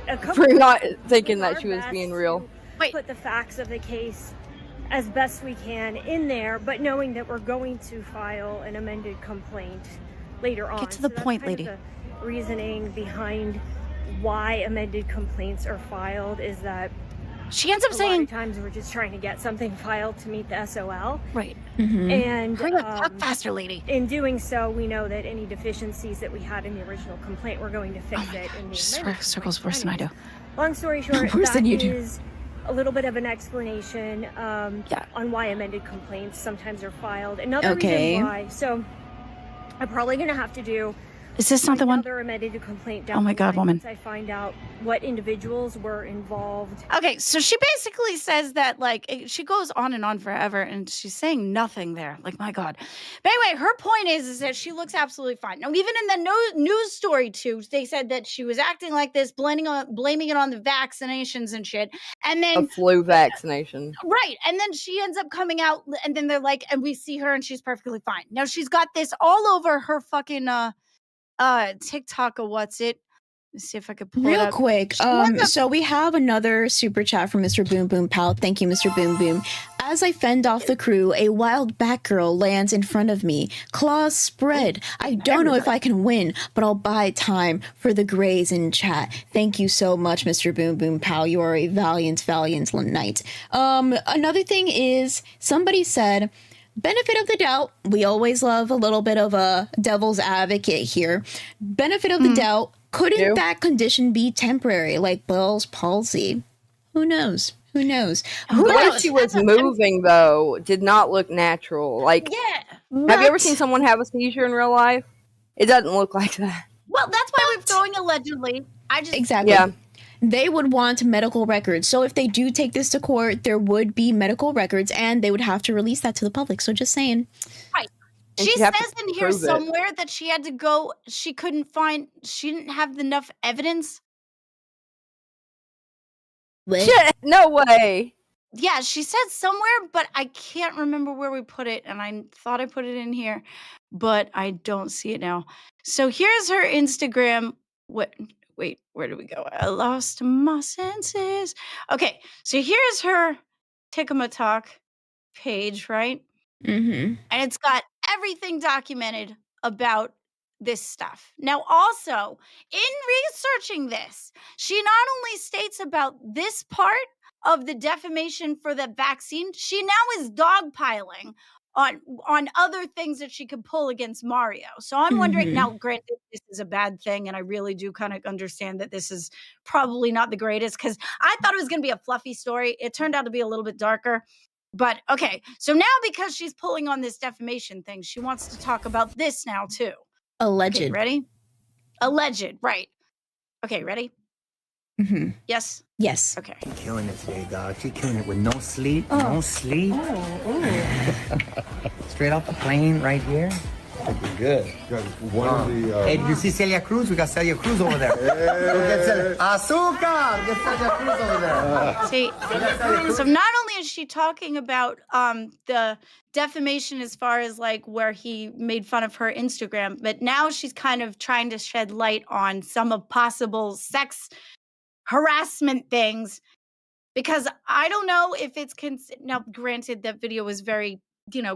a for couple not thinking do that our she was best being real. to put the facts of the case as best we can in there, but knowing that we're going to file an amended complaint later on. Get to the that's point, kind of lady. The reasoning behind why amended complaints are filed is that She ends up a lot saying, of times we're just trying to get something filed to meet the SOL. right. And Hurry up, talk faster, lady. in doing so, we know that any deficiencies that we had in the original complaint, we're going to fix Oh my it God, in the she amended circles complaint. worse than I do. Long story short, Worse than that you do. is a little bit of an explanation on why amended complaints sometimes are filed. Another Okay. reason why. So I'm probably going to have to do Is this not the one? another amended complaint down Oh my the God, line woman. once I find out what individuals were involved. Okay, so she basically says that, like, she goes on and on forever, and she's saying nothing there. Like, my God. But anyway, her point is that she looks absolutely fine. Now, even in the news story too, they said that she was acting like this, blaming it on the vaccinations and shit. And A then flu vaccination. right, and then she ends up coming out, and then they're like, and we see her, and she's perfectly fine. Now she's got this all over her fucking TikTok or what's it? Let's see if I could pull it Real up. quick, She ends up- so we have another super chat from Mr. Boom Boom Pal. Thank you, Mr. Boom Boom. As I fend off the crew, a wild Batgirl lands in front of me. Claws spread. I don't know if I can win, but I'll buy time for the Greys in chat. Thank you so much, Mr. Boom Boom Pal. You are a valiant knight. Another thing is, somebody said, benefit of the doubt. We always love a little bit of a devil's advocate here. Benefit of the doubt. Couldn't that condition be temporary, like Bell's palsy? Who knows? Who knows? The way she was moving, though, did not look natural. Like, have you ever seen someone have a seizure in real life? It doesn't look like that. Well, that's why we're throwing allegedly. Exactly. Yeah. They would want medical records. So if they do take this to court, there would be medical records, and they would have to release that to the public. So just saying. Right. And She she'd have says to in here prove it. somewhere that she had to go, she didn't have enough evidence. Shit, no way. Yeah, she said somewhere, but I can't remember where we put it, and I thought I put it in here, but I don't see it now. So here's her Instagram. Wait, where did we go? I lost my senses. Okay, so here's her Tikama Talk page, right? Mm-hmm. And it's got everything documented about this stuff. Now, also, in researching this, she not only states about this part of the defamation for the vaccine, she now is dogpiling on other things that she could pull against Mario. So I'm wondering, now granted, this is a bad thing, and I really do kind of understand that this is probably not the greatest, because I thought it was going to be a fluffy story. It turned out to be a little bit darker. But okay, so now because she's pulling on this defamation thing, she wants to talk about this now too. Alleged. Okay, ready? Alleged, right. Okay, ready? Mm-hmm. Yes? Yes. Okay. She killing it today, dog. She killing it with no sleep. No sleep. Straight off the plane right here. Looking good. One of the. Hey, did you see Celia Cruz? We got Celia Cruz over there. Go get Celia. Azúcar! Get Celia Cruz over there. See, so not only is she talking about the defamation as far as like where he made fun of her Instagram, but now she's kind of trying to shed light on some of possible sex harassment things, because I don't know if it's now granted that video was very,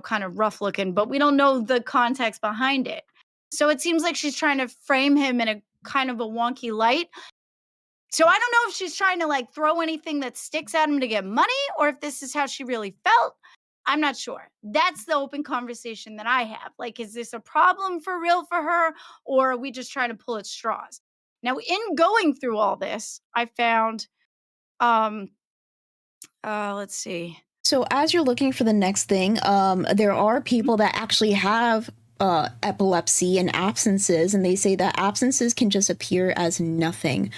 kind of rough looking, but we don't know the context behind it. So it seems like she's trying to frame him in a kind of a wonky light. So I don't know if she's trying to like throw anything that sticks at him to get money, or if this is how she really felt. I'm not sure. That's the open conversation that I have. Like, is this a problem for real for her, or are we just trying to pull at straws? Now, in going through all this, I found, let's see. So as you're looking for the next thing, there are people that actually have epilepsy and absences, and they say that absences can just appear as nothing.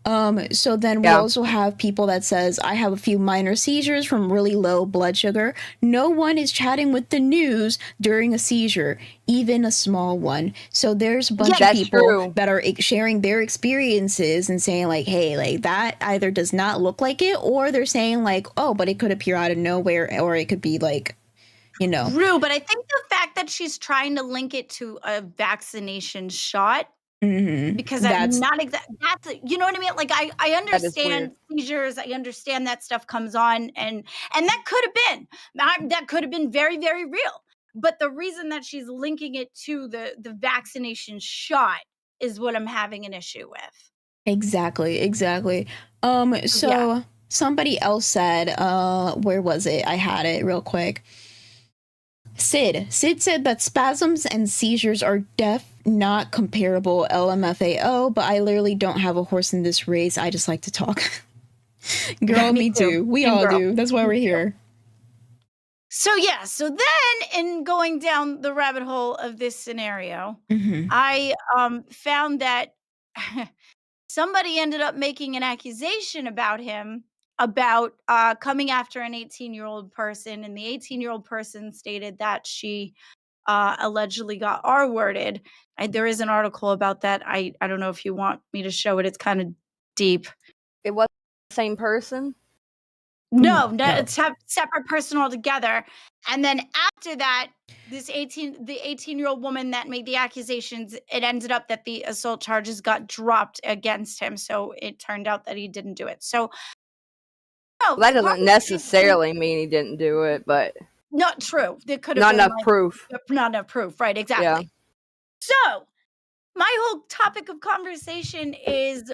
So then we also have people that says, I have a few minor seizures from really low blood sugar. No one is chatting with the news during a seizure, even a small one. So there's a bunch of people that are sharing their experiences and saying like, hey, like that either does not look like it, or they're saying like, oh, but it could appear out of nowhere, or it could be like, True, but I think the fact that she's trying to link it to a vaccination shot, because I'm not that's you know what I mean? Like I understand seizures, I understand that stuff comes on, and that could have been very, very real. But the reason that she's linking it to the vaccination shot is what I'm having an issue with. Exactly. So somebody else said, where was it? I had it real quick. Sid said that spasms and seizures are not comparable, LMFAO, but I literally don't have a horse in this race. I just like to talk. Girl, me too. We all do. That's why we're here. So then in going down the rabbit hole of this scenario, I found that somebody ended up making an accusation about him about coming after an 18-year-old person, and the 18-year-old person stated that she allegedly got R-worded. There is an article about that. I don't know if you want me to show it. It's kind of deep. It was the same person? No, it's a separate person altogether. And then after that, the 18-year-old woman that made the accusations, it ended up that the assault charges got dropped against him. So it turned out that he didn't do it. So that doesn't necessarily mean he didn't do it, but not true. There could have not been enough proof. Not enough proof, right? Exactly. Yeah. So my whole topic of conversation is,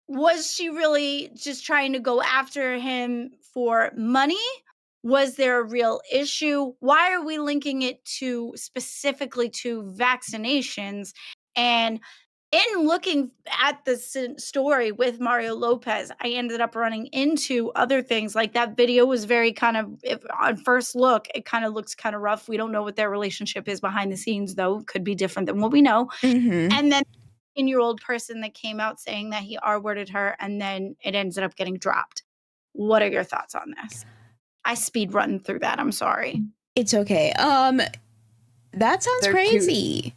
was she really just trying to go after him for money? Was there a real issue? Why are we linking it specifically to vaccinations? And in looking at the story with Mario Lopez, I ended up running into other things. Like that video was very kind of, on first look, it kind of looks kind of rough. We don't know what their relationship is behind the scenes, though. Could be different than what we know. And then 18-year-old person that came out saying that he R-worded her, and then it ended up getting dropped. What are your thoughts on this? I speed run through that. I'm sorry. It's okay. That sounds crazy.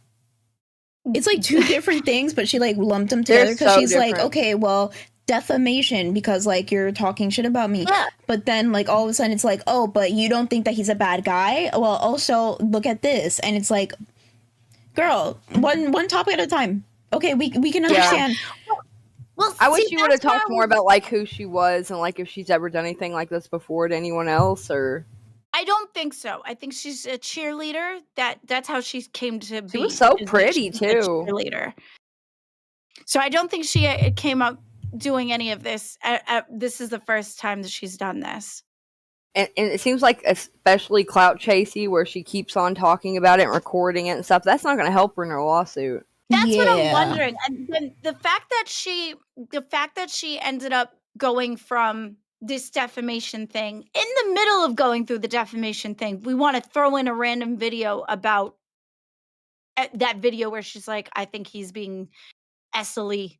It's like two different things, but she like lumped them together because she's like, okay, well, defamation because like you're talking shit about me. Yeah. But then like all of a sudden it's like, oh, but you don't think that he's a bad guy? Well, also look at this, and it's like, girl, one topic at a time. Okay, we can understand. Well, I wish you would have talked more about like who she was and like if she's ever done anything like this before to anyone else, or. I don't think so. I think she's a cheerleader. That's how she came to be. She was so pretty too. Cheerleader. So I don't think she came up doing any of this. This is the first time that she's done this. And it seems like especially clout chasey, where she keeps on talking about it and recording it and stuff. That's not going to help her in her lawsuit. That's what I'm wondering. And then the fact that she ended up going from this defamation thing, in the middle of going through the defamation thing, we want to throw in a random video about that video where she's like, I think he's being essily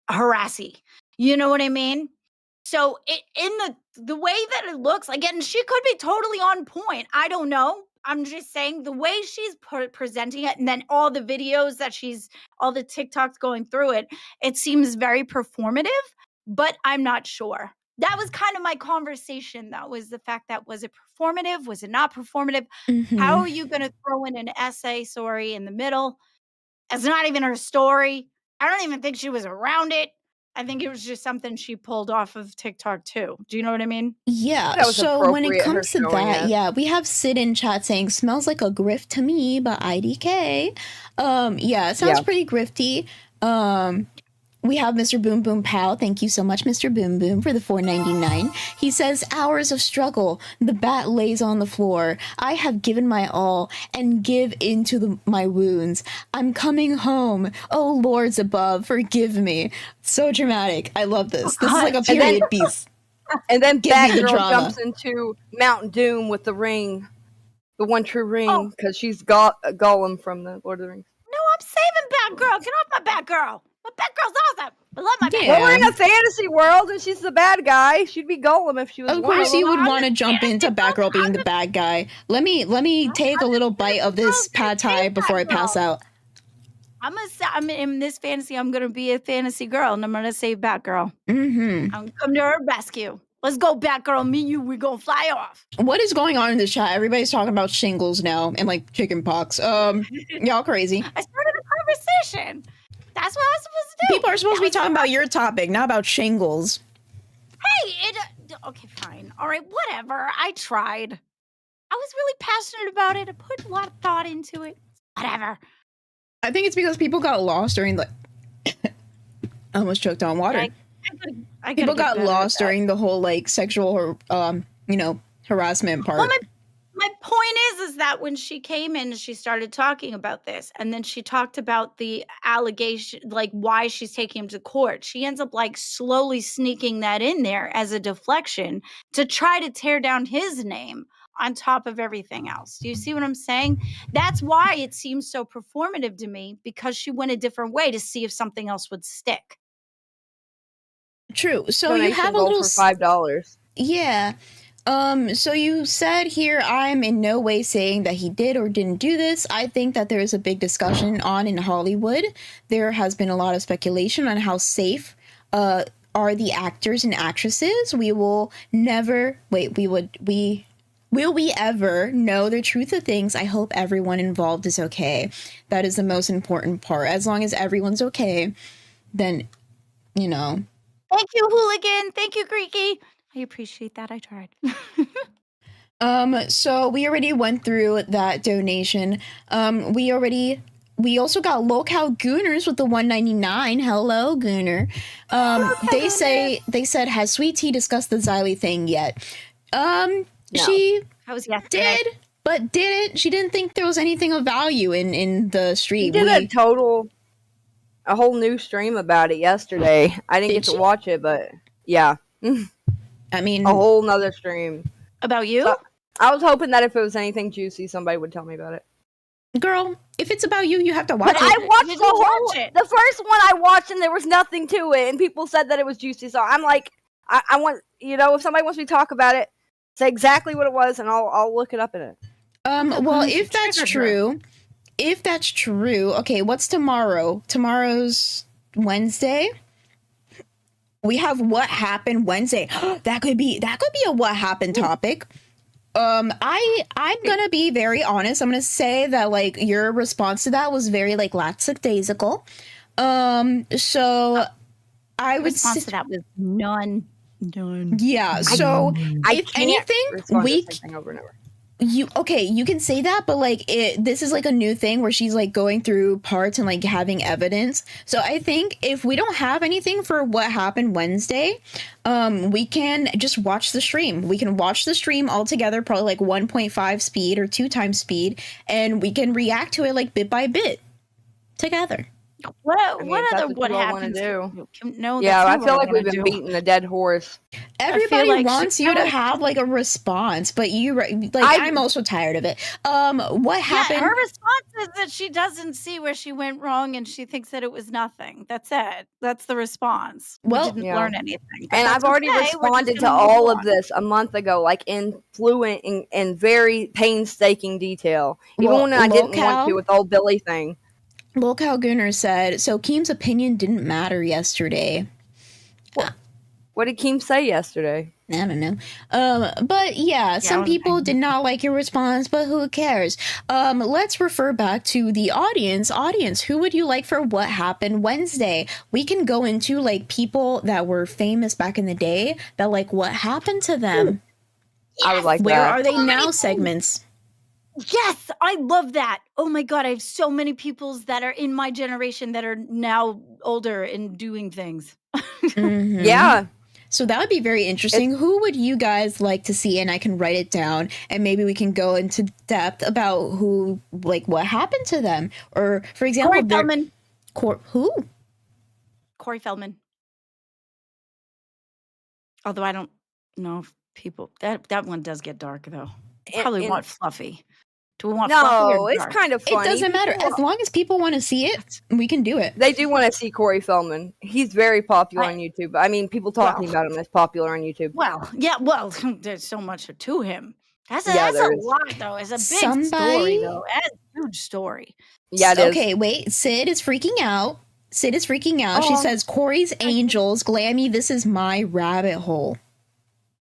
harassy. You know what I mean? So in the way that it looks, again, she could be totally on point. I don't know. I'm just saying the way she's presenting it, and then all the videos that all the TikToks going through it, it seems very performative, but I'm not sure. That was kind of my conversation. That was the fact that, was it performative? Was it not performative? How are you going to throw in an essay story in the middle? It's not even her story. I don't even think she was around it. I think it was just something she pulled off of TikTok too. Do you know what I mean? Yeah, That was so when it appropriate, her comes to showing that, it. yeah, we have Sid in chat saying smells like a grift to me, but IDK. Yeah, it sounds Yeah. pretty grifty. We have Mr. Boom Boom Pow. Thank you so much, Mr. Boom Boom, for the $4.99. He says, hours of struggle. The bat lays on the floor. I have given my all and give into my wounds. I'm coming home. Oh, lords above, forgive me. So dramatic. I love this. This is like a period piece. And then Give me the Batgirl drama. jumps into Mount Doom with the ring, the one true ring, because she's Gollum from the Lord of the Rings. No, I'm saving Batgirl. Get off my Batgirl. My Batgirl's awesome. I love my Well, we're in Yeah. a fantasy world, and she's the bad guy. She'd be Gollum if she was Of one course them. you would want to jump into Batgirl being the bad guy. Let me take a little bite of this pad thai before I pass out. I'm in this fantasy. I'm gonna be a fantasy girl, and I'm gonna save Batgirl. Mm-hmm. I'm gonna come to her rescue. Let's go, Batgirl. Me and you, we gonna fly off. What is going on in this chat? Everybody's talking about shingles now and like chicken pox. Y'all crazy. I started a conversation. That's what I was supposed to do. People are supposed to be talking about your topic, not about shingles. Hey, okay, fine. All right, whatever. I tried. I was really passionate about it. I put a lot of thought into it. Whatever. I think it's because people got lost during the. I almost choked on water. I People gotta get got better at lost that. during the whole like sexual, harassment part. Well, my point is that when she came in, she started talking about this, and then she talked about the allegation, like why she's taking him to court. She ends up like slowly sneaking that in there as a deflection to try to tear down his name on top of everything else. Do you see what I'm saying? That's why it seems so performative to me, because she went a different way to see if something else would stick. True. So Donation you have a goal little for $5. Yeah. So you said here, I'm in no way saying that he did or didn't do this. I think that there is a big discussion on in Hollywood. There has been a lot of speculation on how safe are the actors and actresses. We will never will we ever know the truth of things? I hope everyone involved is okay. That is the most important part. As long as everyone's okay, then Thank you, Hooligan. Thank you, Greeky. I appreciate that. I tried. So we already went through that donation. We also got Local Gooners with the $1.99. Hello, Gooner. They said, has Sweet Tea discussed the Xylee thing yet? No. She That was yesterday. did, but didn't. She didn't think there was anything of value in the stream. She did a whole new stream about it yesterday. I didn't get to watch it, but yeah. I mean, a whole nother stream. About you? So, I was hoping that if it was anything juicy, somebody would tell me about it. Girl, if it's about you, you have to watch But it. I watched the first one I watched, and there was nothing to it, and people said that it was juicy. So I'm like, I want, if somebody wants me to talk about it, say exactly what it was, and I'll look it up in it. Well, if that's true, okay, what's tomorrow? Tomorrow's Wednesday. We have What Happened Wednesday. That could be a What Happened topic. I'm gonna be very honest. I'm gonna say that like your response to that was very like lackadaisical. So I would response to that was none. Yeah. So if anything, over and over. You can say that, but like this is like a new thing where she's like going through parts and like having evidence. So I think if we don't have anything for What Happened Wednesday, we can just watch the stream. We can watch the stream all together, probably like 1.5 speed or 2 times speed, and we can react to it like bit by bit together. What I mean, if that's other what what you all want to happens? do. No, Yeah, that's I not what feel I like we've want to been do. beating a dead horse. Everybody like wants you to have like a response, but I'm also tired of it. What happened? Her response is that she doesn't see where she went wrong and she thinks that it was nothing. That's it. That's the response. We Well, didn't learn anything. But And that's I've already okay. We're just responded to gonna move all on. of this a month ago, like in fluent and very painstaking detail. Even Well, when I didn't want to Locale- with the old Billy thing. Locale Gunner said, so Keem's opinion didn't matter yesterday. What did Keem say yesterday? I don't know. But yeah, some people did not like your response, but who cares? Let's refer back to the audience. Audience, who would you like for what happened Wednesday? We can go into like people that were famous back in the day that like what happened to them. I would like Where that. are they now segments. Yes, I love that. Oh my god, I have so many peoples that are in my generation that are now older and doing things. Mhm. Yeah. So that would be very interesting. Who would you guys like to see? And I can write it down and maybe we can go into depth about who, like, what happened to them. Or, for example, Corey Feldman. Who? Corey Feldman. Although I don't know if people that one does get dark though. Probably want fluffy. Do we want fluffy or it's dark? kind of funny. It doesn't matter. As long as people want to see it, we can do it. They do want to see Corey Feldman. He's very popular on YouTube. I mean, people talking about him is popular on YouTube. Well, there's so much to him. That's a there is. lot though. It's a big story though. That's a huge story. Yeah, it is. Okay, wait. Sid is freaking out. She Oh. says, Corey's Angels, Glammy, this is my rabbit hole.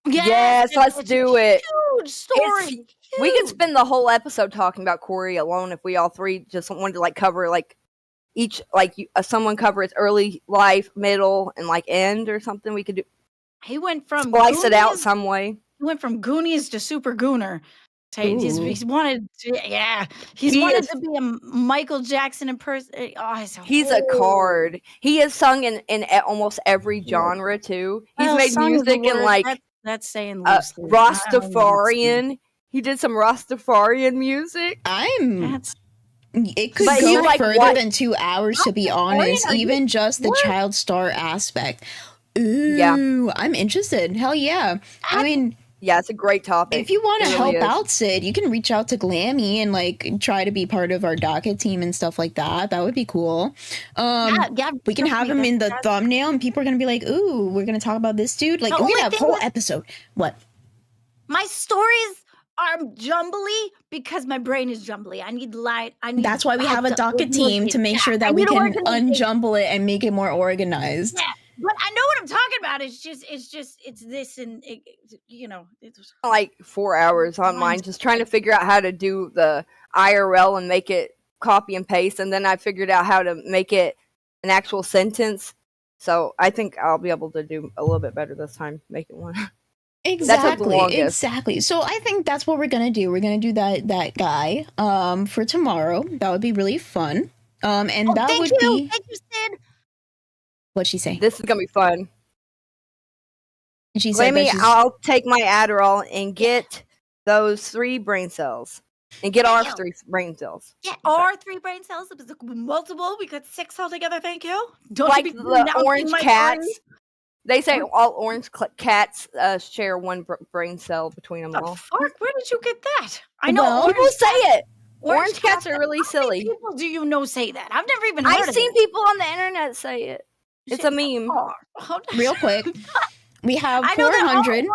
Yes, let's do it. Huge story. We could spend the whole episode talking about Corey alone if we all three just wanted to like cover like each someone cover his early life, middle, and like end or something. We could do. He went from splice it out some way. He went from Goonies to Super Gooner. He's wanted to, He's He wanted is- to be a Michael Jackson in person. He's a card. He has sung in almost every genre too. He's made music in like that's saying loosely. Rastafarian. He did some Rastafarian music. It could But go you, like, further what- than 2 hours, to be honest. are you- Even just the what? child star aspect. Ooh, I'm interested. Hell yeah. I mean, yeah, it's a great topic. if you want to It help really is. out Sid, you can reach out to Glammy and like try to be part of our docket team and stuff like that. That would be cool. We can have him in the thumbnail and people are gonna be like, ooh, we're gonna talk about this dude. Like, The we're only gonna have a thing whole with- episode. What? My stories are jumbly because my brain is jumbly. I need light. That's why we have a docket team to make sure that we can unjumble it and make it more organized. Yeah, but I know what I'm talking about. It's this and it's like 4 hours on mine just trying to figure out how to do the IRL and make it copy and paste, and then I figured out how to make it an actual sentence. So I think I'll be able to do a little bit better this time, make it one. Exactly. So I think that's what we're gonna do. We're gonna do that guy for tomorrow. That would be really fun. And that thank would you. be Thank you, Sid. what'd she say? This is gonna be fun. She said Glammy, that she's- I'll take my Adderall and get those 3 brain cells. And get our 3 brain cells. Yeah, our 3 brain cells. It was multiple. We got 6 altogether. Thank you. Don't Like be the announcing orange my cats. brain. They say all orange cats share one brain cell between them all. Fuck, where did you get that? I know Well, people say it. Orange cats are really How many silly. people do you know say that? I've never even heard I've of seen it. people on the internet say it. It's a meme. real quick. We have I know that all 400.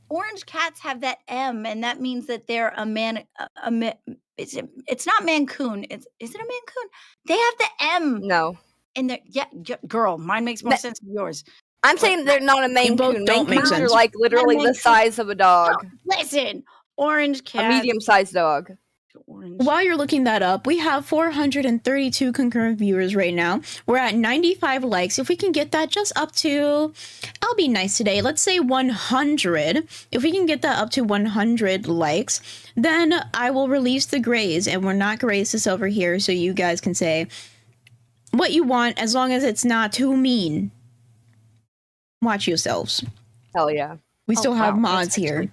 orange cats have that M, and that means that they're a man. It's not Mancoon. Is it a Mancoon? They have the M. No. And they're girl. Mine makes more sense than yours. I'm saying they're not a Maine both Coon. don't Maine make Coons are sense. like literally Maine the Coon- size of a dog. Listen, orange cat. A medium-sized dog. While you're looking that up, we have 432 concurrent viewers right now. We're at 95 likes. If we can get that just up to, I'll be nice today, let's say 100. If we can get that up to 100 likes, then I will release the grays. And we're not grays this over here, so you guys can say what you want as long as it's not too mean. Watch yourselves. Hell yeah. We still have wow, mods here.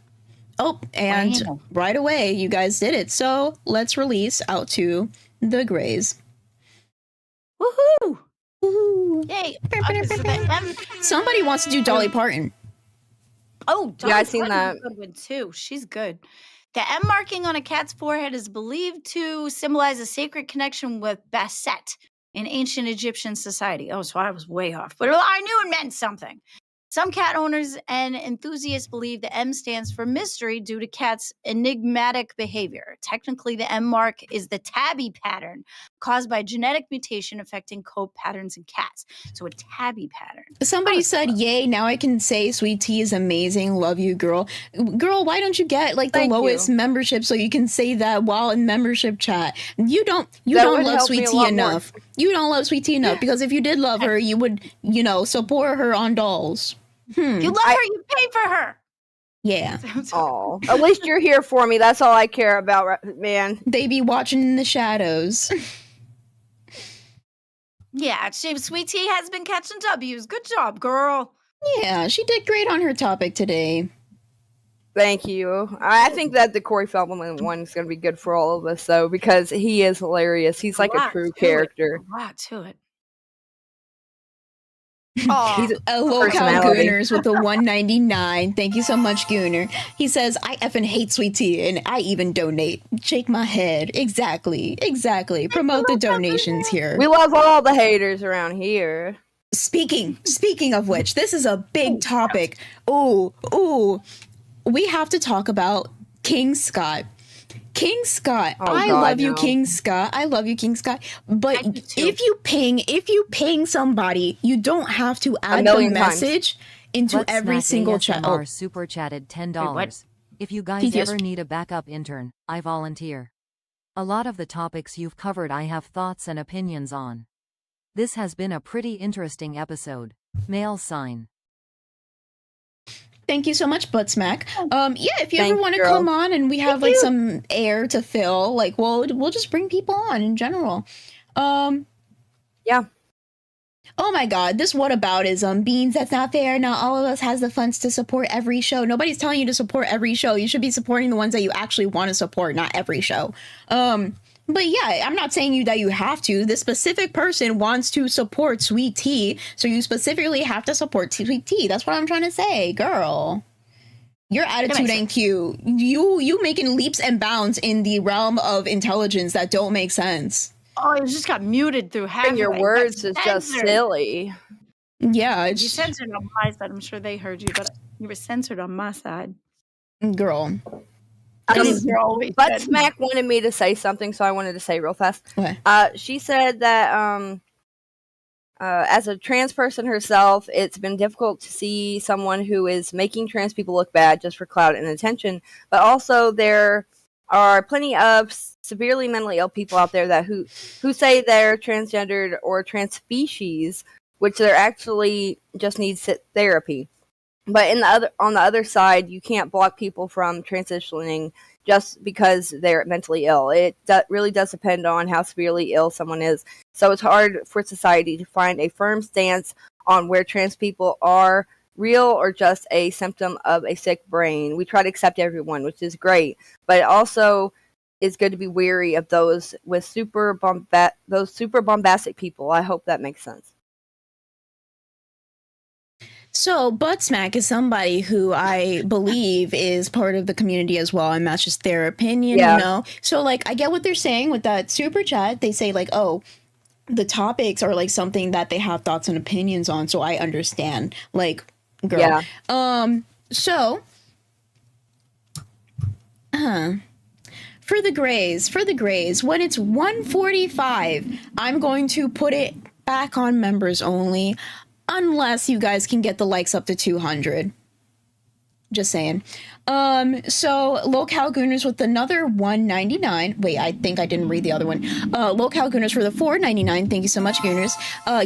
Oh, and Wow. right away, you guys did it. So let's release out to the grays. Woohoo! Woohoo. Yay! Okay, so the M. Somebody wants to do Dolly Parton. Oh, Yeah, I've Dolly seen Parton's that. a good one too. She's good. The M marking on a cat's forehead is believed to symbolize a sacred connection with Bastet in ancient Egyptian society. Oh, so I was way off, but I knew it meant something. Some cat owners and enthusiasts believe the M stands for mystery due to cats' enigmatic behavior. Technically, the M mark is the tabby pattern caused by genetic mutation affecting coat patterns in cats. So a tabby pattern. Somebody said, yay, now I can say Sweet Tea is amazing. Love you, girl. Girl, why don't you get like the Thank lowest you. membership so you can say that while in membership chat? You don't That would love help me Sweet a Tea lot more. enough. You don't love Sweet Tea enough because if you did love her, you would, support her on dolls. You love her, you pay for her. Yeah. Oh, at least you're here for me. That's all I care about, man. They be watching in the shadows. Yeah, Sweet Tea has been catching W's. Good job, girl. Yeah, she did great on her topic today. Thank you. I think that the Corey Feldman one is going to be good for all of us, though, because he is hilarious. He's like a true character. A lot to it. He's A local personality. Gooners with the 199. Thank you so much, Gooner. He says, I effing hate Sweet Tea and I even donate. Shake my head. Exactly. Promote the donations here. We love all the haters around here. Speaking of which, this is a big topic. Ooh. We have to talk about King Scott. King Scott, I love you, King Scott. I love you, King Scott. But if you ping somebody, you don't have to add the message into every single chat. ASMR super chatted $10. If you guys TTS. ever need a backup intern, I volunteer. A lot of the topics you've covered I have thoughts and opinions on. This has been a pretty interesting episode. Male sign. Thank you so much, Buttsmack. If you ever Thanks, want to girl. come on and we have like some air to fill, like we'll just bring people on in general. Yeah. Oh my god, this whataboutism. Beans, that's not fair. Not all of us has the funds to support every show. Nobody's telling you to support every show. You should be supporting the ones that you actually want to support, not every show. But yeah, I'm not saying that you have to. This specific person wants to support Sweet Tea, so you specifically have to support Sweet Tea. That's what I'm trying to say, girl. Your attitude ain't cute. You making leaps and bounds in the realm of intelligence that don't make sense. Oh, it just got muted through half. And your words is just silly. Yeah, You censored on my side. I'm sure they heard you, but you were censored on my side. Girl. Buttsmack wanted me to say something, so I wanted to say real fast. What? She said that as a trans person herself, it's been difficult to see someone who is making trans people look bad just for clout and attention. But also, there are plenty of severely mentally ill people out there that who say they're transgendered or trans species, which they're actually just need therapy. But on the other side, you can't block people from transitioning just because they're mentally ill. It really does depend on how severely ill someone is. So it's hard for society to find a firm stance on where trans people are real or just a symptom of a sick brain. We try to accept everyone, which is great, but it also is good to be wary of those with super bombastic people. I hope that makes sense. So, Buttsmack is somebody who I believe is part of the community as well, and that's just their opinion, Yeah. you know? So, like, I get what they're saying with that super chat. They say, like, oh, the topics are, like, something that they have thoughts and opinions on, so I understand. Like, girl. Yeah. For the grays, when it's 1:45, I'm going to put it back on members only. Unless you guys can get the likes up to 200. Just saying. So Local Gooners with another 199. Wait, I think I didn't read the other one. Local Gooners for the 499. Thank you so much, Gooners.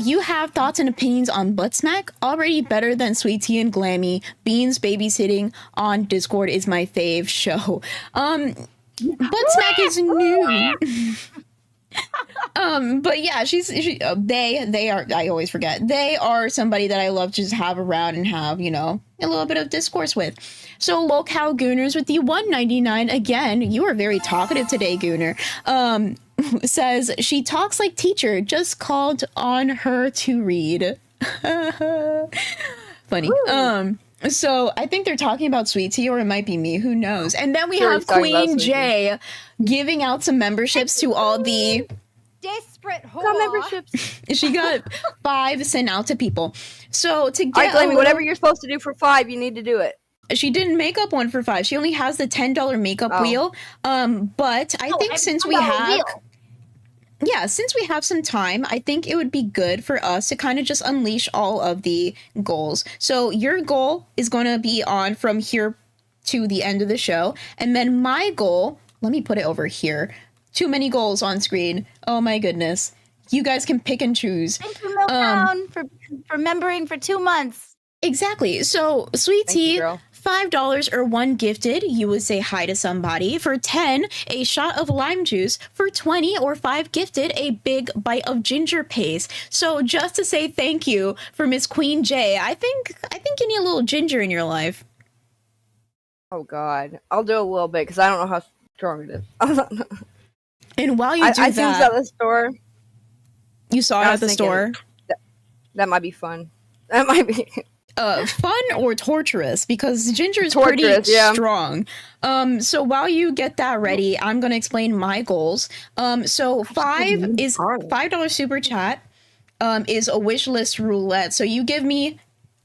You have thoughts and opinions on Buttsmack? Already better than Sweet Tea and Glammy. Beans babysitting on Discord is my fave show. Buttsmack is new. But yeah, they are, I always forget, they are somebody that I love to just have around and have, you know, a little bit of discourse with. So Local Gooners with the 199, again, you are very talkative today, Gooner. says she talks like teacher. Just called on her to read. Funny. So I think they're talking about Sweet Tea, or it might be me. Who knows? And then we have Queen J giving out some memberships to all the desperate whore. Memberships. She got 5 sent out to people. So to get whatever you're supposed to do for 5, you need to do it. She didn't make up one for 5. She only has the $10 makeup wheel. But I think since we have since we have some time, I think it would be good for us to kind of just unleash all of the goals. So your goal is going to be on from here to the end of the show. And then my goal, let me put it over here. Too many goals on screen. Oh my goodness. You guys can pick and choose. Thank you, Milktown, for remembering for 2 months. Exactly. So, Sweet Tea, $5 or 1 gifted, you would say hi to somebody. For 10, a shot of lime juice. For 20 or 5 gifted, a big bite of ginger paste. So, just to say thank you for Miss Queen J, I think you need a little ginger in your life. Oh God, I'll do a little bit because I don't know how strong it is. And while you do I seen this at the store. You saw it at the store? That might be fun. That might be fun or torturous, because ginger is pretty strong. So while you get that ready, I'm gonna explain my goals. So $5 super chat is a wish list roulette. So you give me,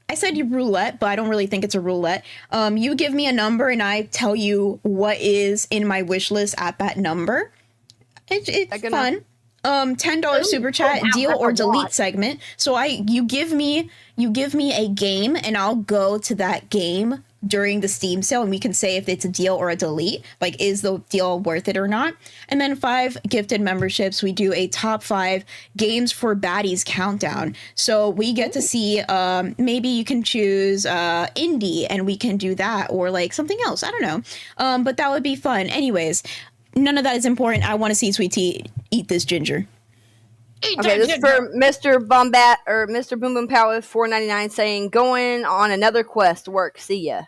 I said you roulette, but I don't really think it's a roulette. You give me a number and I tell you what is in my wish list at that number. It's fun. $10 super chat, deal or delete segment. So you give me a game and I'll go to that game during the Steam sale and we can say if it's a deal or a delete, like is the deal worth it or not. And then 5 gifted memberships, we do a top 5 games for baddies countdown. So we get to see maybe you can choose indie and we can do that, or like something else, I don't know. But that would be fun. Anyways, none of that is important. I want to see Sweet Tea eat this ginger. Okay, this is for Mr. Bombat or Mr. Boom Boom Power with $4.99 saying, going on another quest. Work. See ya.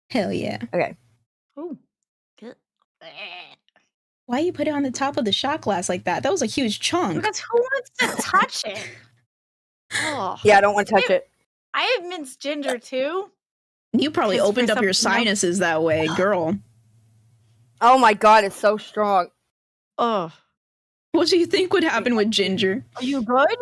Hell yeah. Okay. Ooh. Why you put it on the top of the shot glass like that? That was a huge chunk. Because who wants to touch it? Oh. Yeah, I don't want to touch it. I have minced ginger too. You probably opened up your sinuses that way, girl. Oh my God, it's so strong. Oh. What do you think would happen with ginger? Are you good?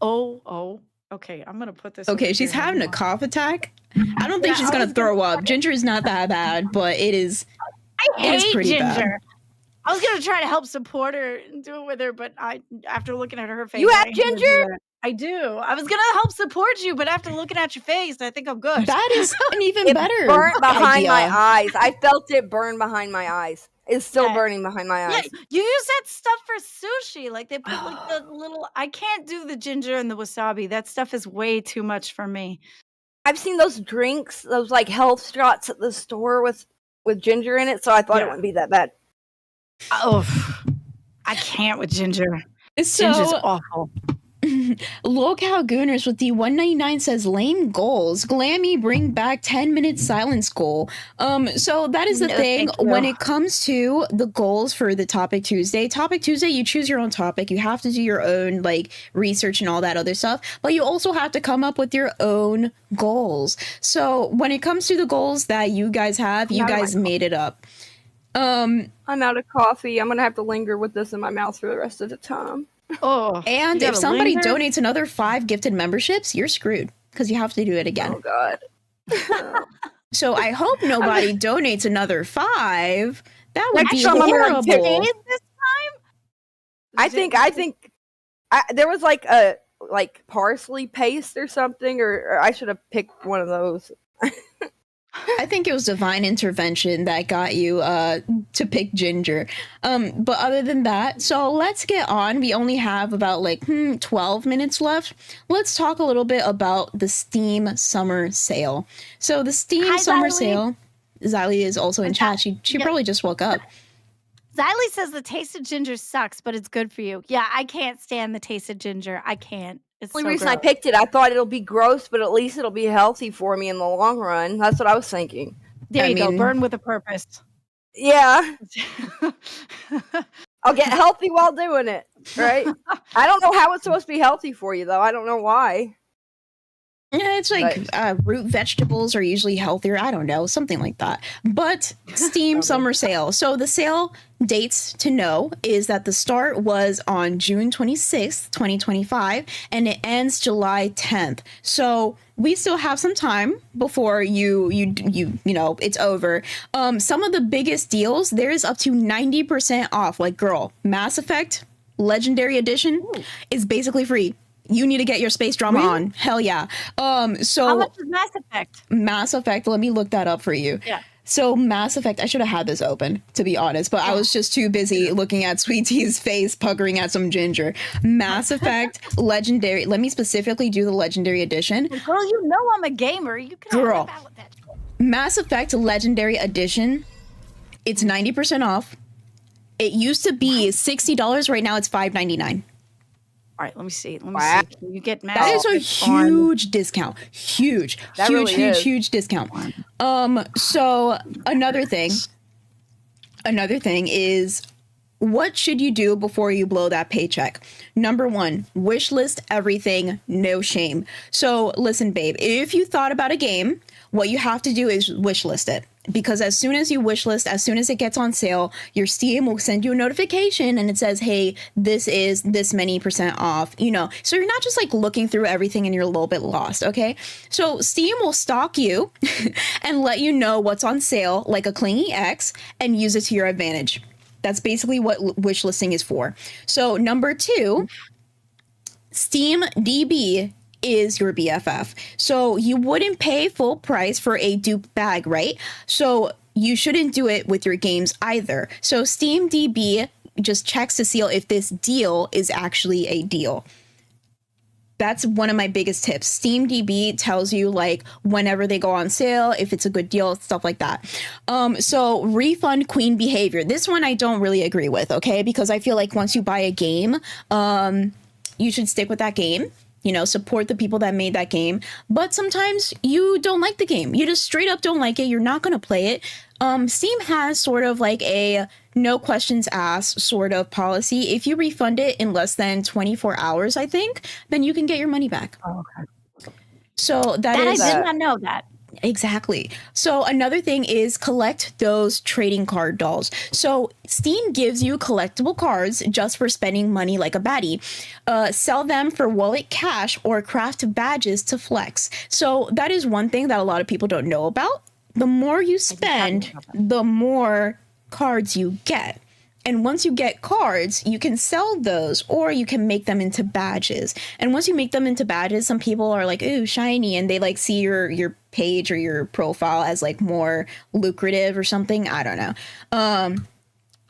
Oh. Okay, I'm gonna put this. Okay, she's having a cough attack. I don't think she's gonna throw up. Ginger is not that bad, but it is. I hate pretty ginger. bad. I was gonna try to help support her and do it with her, but after looking at her face, you have ginger. I do. I was gonna help support you, but after looking at your face, I think I'm good. That is an even better. Burnt behind idea. my eyes. I felt it burn behind my eyes. It's still burning behind my eyes. Yeah, you use that stuff for sushi. Like they put like the little. I can't do the ginger and the wasabi. That stuff is way too much for me. I've seen those drinks, those like health shots at the store with ginger in it, so I thought it wouldn't be that bad. Oh, I can't with ginger. So, Ginger's awful. Lolcow Gooners with the $1.99 says lame goals. Glammy bring back 10-minute silence goal. So that is the thing when it comes to the goals for the Topic Tuesday. Topic Tuesday, you choose your own topic. You have to do your own like research and all that other stuff, but you also have to come up with your own goals. So when it comes to the goals that you guys have, you guys made it up. I'm out of coffee. I'm gonna have to linger with this in my mouth for the rest of the time. Oh, and if somebody donates another 5 gifted memberships, you're screwed because you have to do it again. Oh God. So I hope nobody donates another 5. That would be horrible. This time? I think there was like a parsley paste or something, or I should have picked one of those. I think it was divine intervention that got you to pick ginger. But other than that, so let's get on. We only have about 12 minutes left. Let's talk a little bit about the Steam Summer Sale. So the Steam Summer Sale, Xylee is also in chat. She probably just woke up. Xylee says the taste of ginger sucks, but it's good for you. Yeah, I can't stand the taste of ginger. I can't. It's the only reason I picked it, I thought it'll be gross, but at least it'll be healthy for me in the long run. That's what I was thinking. There you go. Burn with a purpose. Yeah. I'll get healthy while doing it, right? I don't know how it's supposed to be healthy for you, though. I don't know why. Yeah, it's like root vegetables are usually healthier. I don't know, something like that. But Steam Summer Sale. So the sale dates to know is that the start was on June 26th, 2025, and it ends July 10th. So we still have some time before you know it's over. Some of the biggest deals, there is up to 90% off. Like, girl, Mass Effect Legendary Edition is basically free. You need to get your space drama on. Hell yeah. So how much is Mass Effect? Mass Effect, let me look that up for you. Yeah. So Mass Effect, I should have had this open, to be honest, but I was just too busy looking at Sweet Tea's face, puckering at some ginger. Mass Effect Legendary. Let me specifically do the Legendary Edition. Girl, you know I'm a gamer. You can Girl. help out with that. Mass Effect Legendary Edition. It's 90% off. It used to be $60. Right now it's $5.99. All right, let me see. Let me see. Can you get Mass That is a Effect on- huge discount. Huge, That huge, really huge, is. huge discount. So another thing is, what should you do before you blow that paycheck? Number one, wish list everything, no shame. So listen, babe, if you thought about a game, what you have to do is wish list it. Because as soon as you wish list, as soon as it gets on sale, your Steam will send you a notification and it says, hey, this is this many % off, you know. So you're not just like looking through everything and you're a little bit lost, okay? So Steam will stalk you and let you know what's on sale like a clingy ex and use it to your advantage. That's basically what wish listing is for. So number two, Steam DB is your BFF. So you wouldn't pay full price for a dupe bag, right? So you shouldn't do it with your games either. So Steam DB just checks to see if this deal is actually a deal. That's one of my biggest tips. Steam DB tells you like whenever they go on sale, if it's a good deal, stuff like that. So refund queen behavior. This one I don't really agree with, okay? Because I feel like once you buy a game, you should stick with that game. You know, support the people that made that game. But sometimes you don't like the game. You just straight up don't like it. You're not going to play it. Steam has sort of like a no questions asked sort of policy. If you refund it in less than 24 hours, I think, then you can get your money back. Oh, okay. So I did not know that. Exactly. So another thing is collect those trading card dolls. So Steam gives you collectible cards just for spending money like a baddie. Sell them for wallet cash or craft badges to flex. So that is one thing that a lot of people don't know about. The more you spend, the more cards you get. And once you get cards, you can sell those or you can make them into badges. And once you make them into badges, some people are like, ooh, shiny. And they like see your page or your profile as like more lucrative or something. I don't know.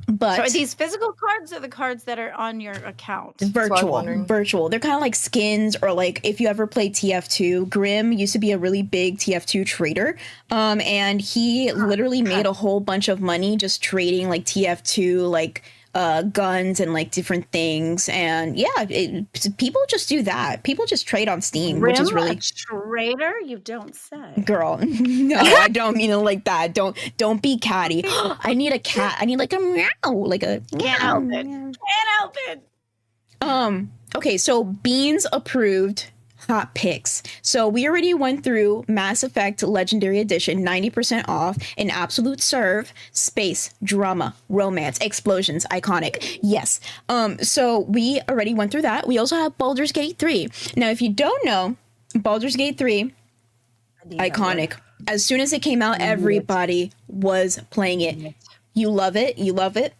But so are these physical cards or the cards that are on your account? Virtual. They're kind of like skins, or like if you ever played TF2, Grim used to be a really big TF2 trader. And he literally made a whole bunch of money just trading like TF2, like guns and like different things. And yeah, people just do that. People just trade on Steam, which is really a trader. You don't say, girl. No, I don't mean it like that. Don't be catty. I need a cat. I need like a meow, like a can't help it. Can't help it. Okay, so Beans approved hot picks. So we already went through Mass Effect Legendary Edition, 90% off, an absolute serve, space, drama, romance, explosions, iconic. Yes. So we already went through that. We also have Baldur's Gate 3. Now, if you don't know, Baldur's Gate 3, iconic. As soon as it came out, everybody was playing it. You love it. You love it.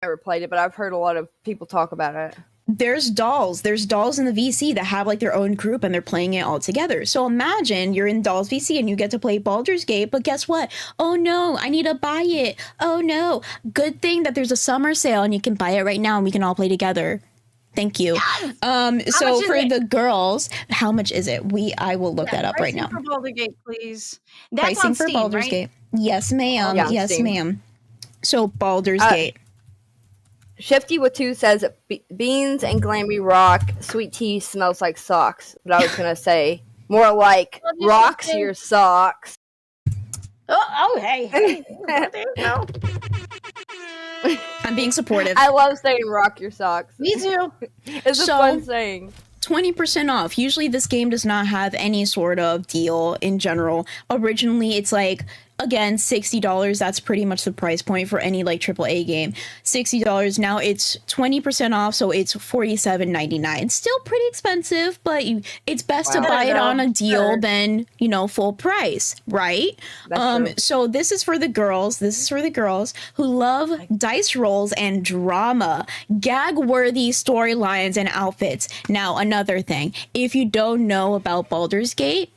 Never played it, but I've heard a lot of people talk about it. There's dolls in the VC that have like their own group and they're playing it all together. So imagine you're in Dolls VC and you get to play Baldur's Gate, but guess what? Oh no, I need to buy it. Oh no. Good thing that there's a summer sale and you can buy it right now and we can all play together. Thank you. So for the girls, how much is it? I will look that up right now. For Baldur's Gate, please. That's Pricing on for Steam, Baldur's right? Gate. Yes, ma'am. Yeah, yes, Steam. ma'am. So Baldur's Gate. Shifty with 2 says beans and glammy rock. Sweet tea smells like socks. But I was gonna say more like rocks your socks. Oh, hey. There you go. I'm being supportive. I love saying rock your socks. Me too. It's a fun saying. 20% off. Usually this game does not have any sort of deal in general. Originally, it's like, again, $60. That's pretty much the price point for any like AAA game. $60. Now it's 20% off, so it's $47.99. Still pretty expensive, but it's best to buy it on a deal than, full price, right? So this is for the girls. This is for the girls who love dice rolls and drama, gag-worthy storylines and outfits. Now, another thing, if you don't know about Baldur's Gate,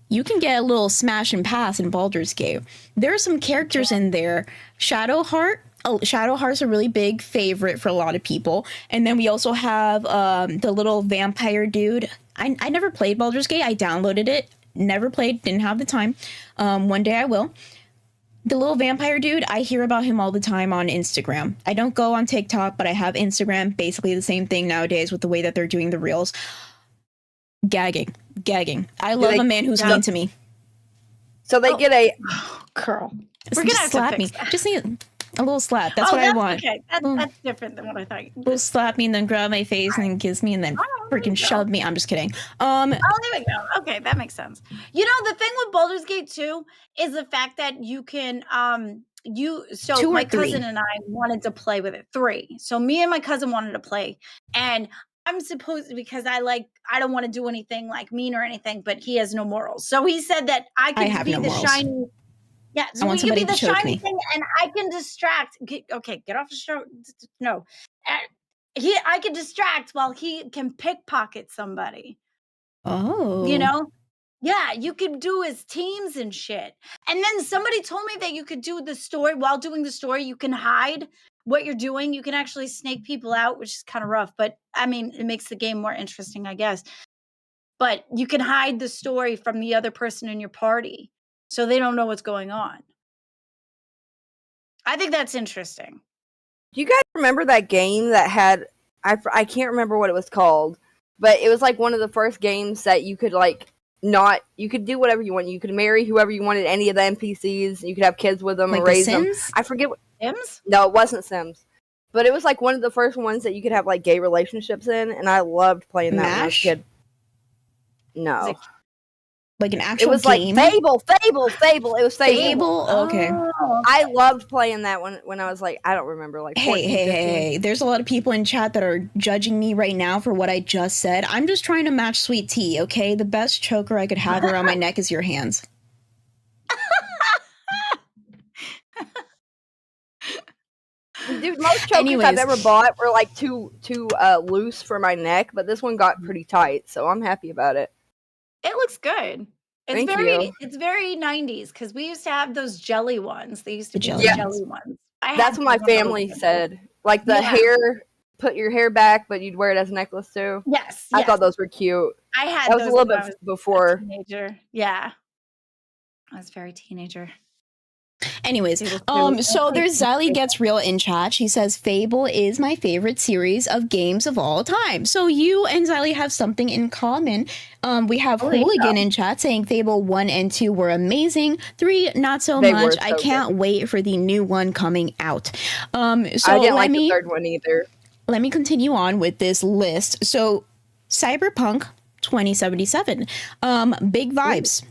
you can get a little smash and pass in Baldur's Gate. There are some characters in there. Shadowheart. Shadowheart's a really big favorite for a lot of people. And then we also have the little vampire dude. I never played Baldur's Gate. I downloaded it. Never played. Didn't have the time. One day I will. The little vampire dude, I hear about him all the time on Instagram. I don't go on TikTok, but I have Instagram. Basically the same thing nowadays with the way that they're doing the reels. Gagging. I love a man who's mean to me. So they get a girl. We're gonna just slap me. Just need a little slap. That's what I want. Okay, that's different than what I thought. Will slap me and then grab my face and then kiss me and then freaking shove me. I'm just kidding. Oh, there we go. Okay, that makes sense. The thing with Baldur's Gate 2 is the fact that you can so my cousin and I wanted to play with it. 3. So me and my cousin wanted to play, and I'm supposed to, because I don't want to do anything like mean or anything, but he has no morals. So he said that I could be the shiny. Yeah, so we could be the shiny thing, and I can distract. Get off the show. No, I can distract while he can pickpocket somebody. Oh, yeah, you could do his teams and shit. And then somebody told me that you could do the story while doing the story. You can hide what you're doing. You can actually snake people out, which is kind of rough, but I mean, it makes the game more interesting, I guess. But you can hide the story from the other person in your party, so they don't know what's going on. I think that's interesting. Do you guys remember that game that had, I can't remember what it was called, but it was like one of the first games that you could you could do whatever you want. You could marry whoever you wanted, any of the NPCs. You could have kids with them and raise them. I forget what. Sims? No, it wasn't Sims. But it was like one of the first ones that you could have like gay relationships in, and I loved playing that when I was a kid. No. Like an actual It was game? like Fable. It was Fable. Fable? Okay. I loved playing that when I was like, I don't remember, like 14, 15. Hey. There's a lot of people in chat that are judging me right now for what I just said. I'm just trying to match Sweet Tea, okay? The best choker I could have around my neck is your hands. Dude, most chokers I've ever bought were like too loose for my neck, but this one got pretty tight, so I'm happy about it. It looks good. It's very 90s, because we used to have those jelly ones. They used to be jelly ones. That's what my family said. Like the hair, put your hair back, but you'd wear it as a necklace too. Yes. I thought those were cute. I had that was those a little when bit I was before. a teenager. Yeah. I was very teenager. Anyways, so there's Xylee Gets Real in chat. She says, Fable is my favorite series of games of all time. So you and Xylee have something in common. We have Hooligan in chat saying Fable 1 and 2 were amazing. 3, not so much. I can't wait for the new one coming out. So I didn't like the third one either. Let me continue on with this list. So Cyberpunk 2077. Big vibes.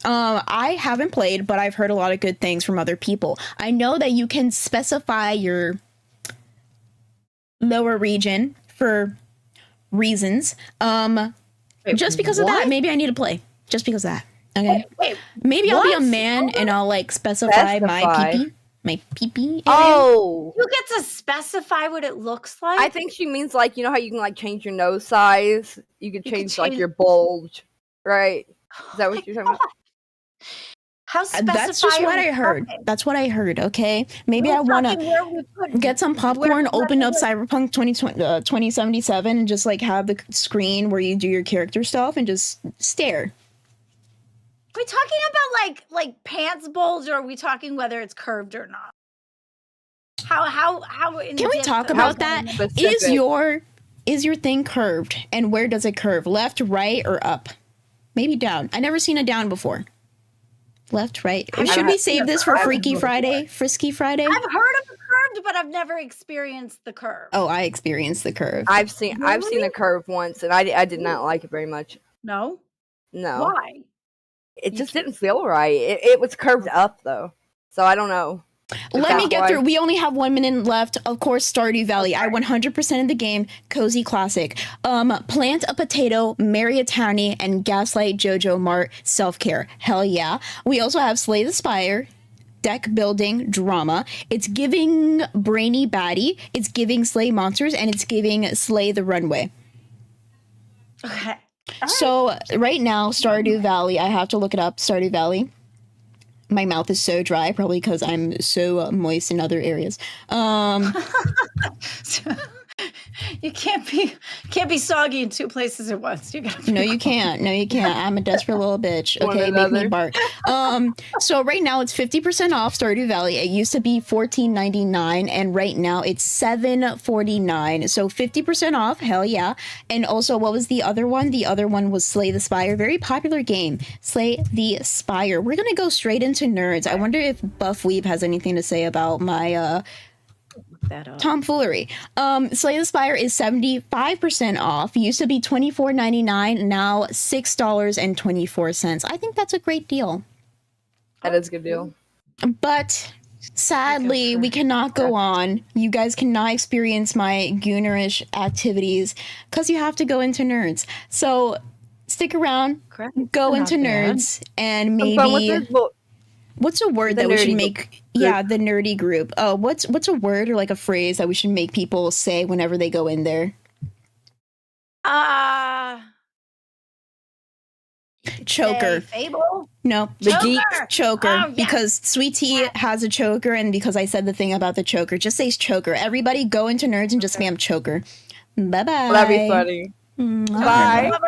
I haven't played, but I've heard a lot of good things from other people. I know that you can specify your lower region for reasons. Just because of that, maybe I need to play. Just because of that. Okay. Maybe I'll be a man and I'll like specify my pee-pee. My pee-pee. Oh, you get to specify what it looks like. I think she means like, you know how you can like change your nose size. You could change like your bulge, right? Is that what you're talking about? How specify? That's just what I heard. That's what I heard. Okay, maybe I want to get some popcorn, open up Cyberpunk 2077, and just like have the screen where you do your character stuff and just stare. Are we talking about like pants bulge, or are we talking whether it's curved or not? How can we talk about that? Is your thing curved, and where does it curve? Left, right, or up? Maybe down. I never seen a down before. Left, right. I've Should never we seen save a this for curve Freaky before. Friday? Frisky Friday? I've heard of the curved, but I've never experienced the curve. Oh, I experienced the curve. I've seen the curve once, and I did not like it very much. No? No. Why? It just didn't feel right. It was curved up though, so I don't know. Let me get through. We only have 1 minute left. Of course, Stardew Valley. I 100% of the game. Cozy classic. Plant a potato, marry a townie, and gaslight Jojo Mart. Self-care. Hell yeah. We also have Slay the Spire. Deck building drama. It's giving brainy baddie. It's giving slay monsters, and it's giving slay the runway. Okay. So right now, Stardew Valley. I have to look it up. Stardew Valley. My mouth is so dry, probably because I'm so moist in other areas. You can't be soggy in two places at once. You gotta No, you can't. No, you can't. I'm a desperate little bitch. One Okay, make me another. bark. So right now it's 50% off Stardew Valley. It used to be $14.99, and right now it's $7.49. So 50% off. Hell yeah! And also, what was the other one? The other one was Slay the Spire. Very popular game. Slay the Spire. We're gonna go straight into nerds. I wonder if Buff Weeb has anything to say about my tomfoolery. Slay the Spire is 75% off. Used to be $24.99, now $6.24. I think that's a great deal. That is a good deal. But sadly, we cannot go on. You guys cannot experience my goonerish activities because you have to go into nerds. So stick around, go into nerds, and maybe. What's a word that we should make? Yeah, the nerdy group. Oh, what's a word or like a phrase that we should make people say whenever they go in there? Choker. Fable? No, The choker. geeks. Choker. Oh, yeah. Because Sweet Tea has a choker, and because I said the thing about the choker, just say choker. Everybody go into nerds and just spam choker. Bye bye. That'd be funny. Mwah. Bye.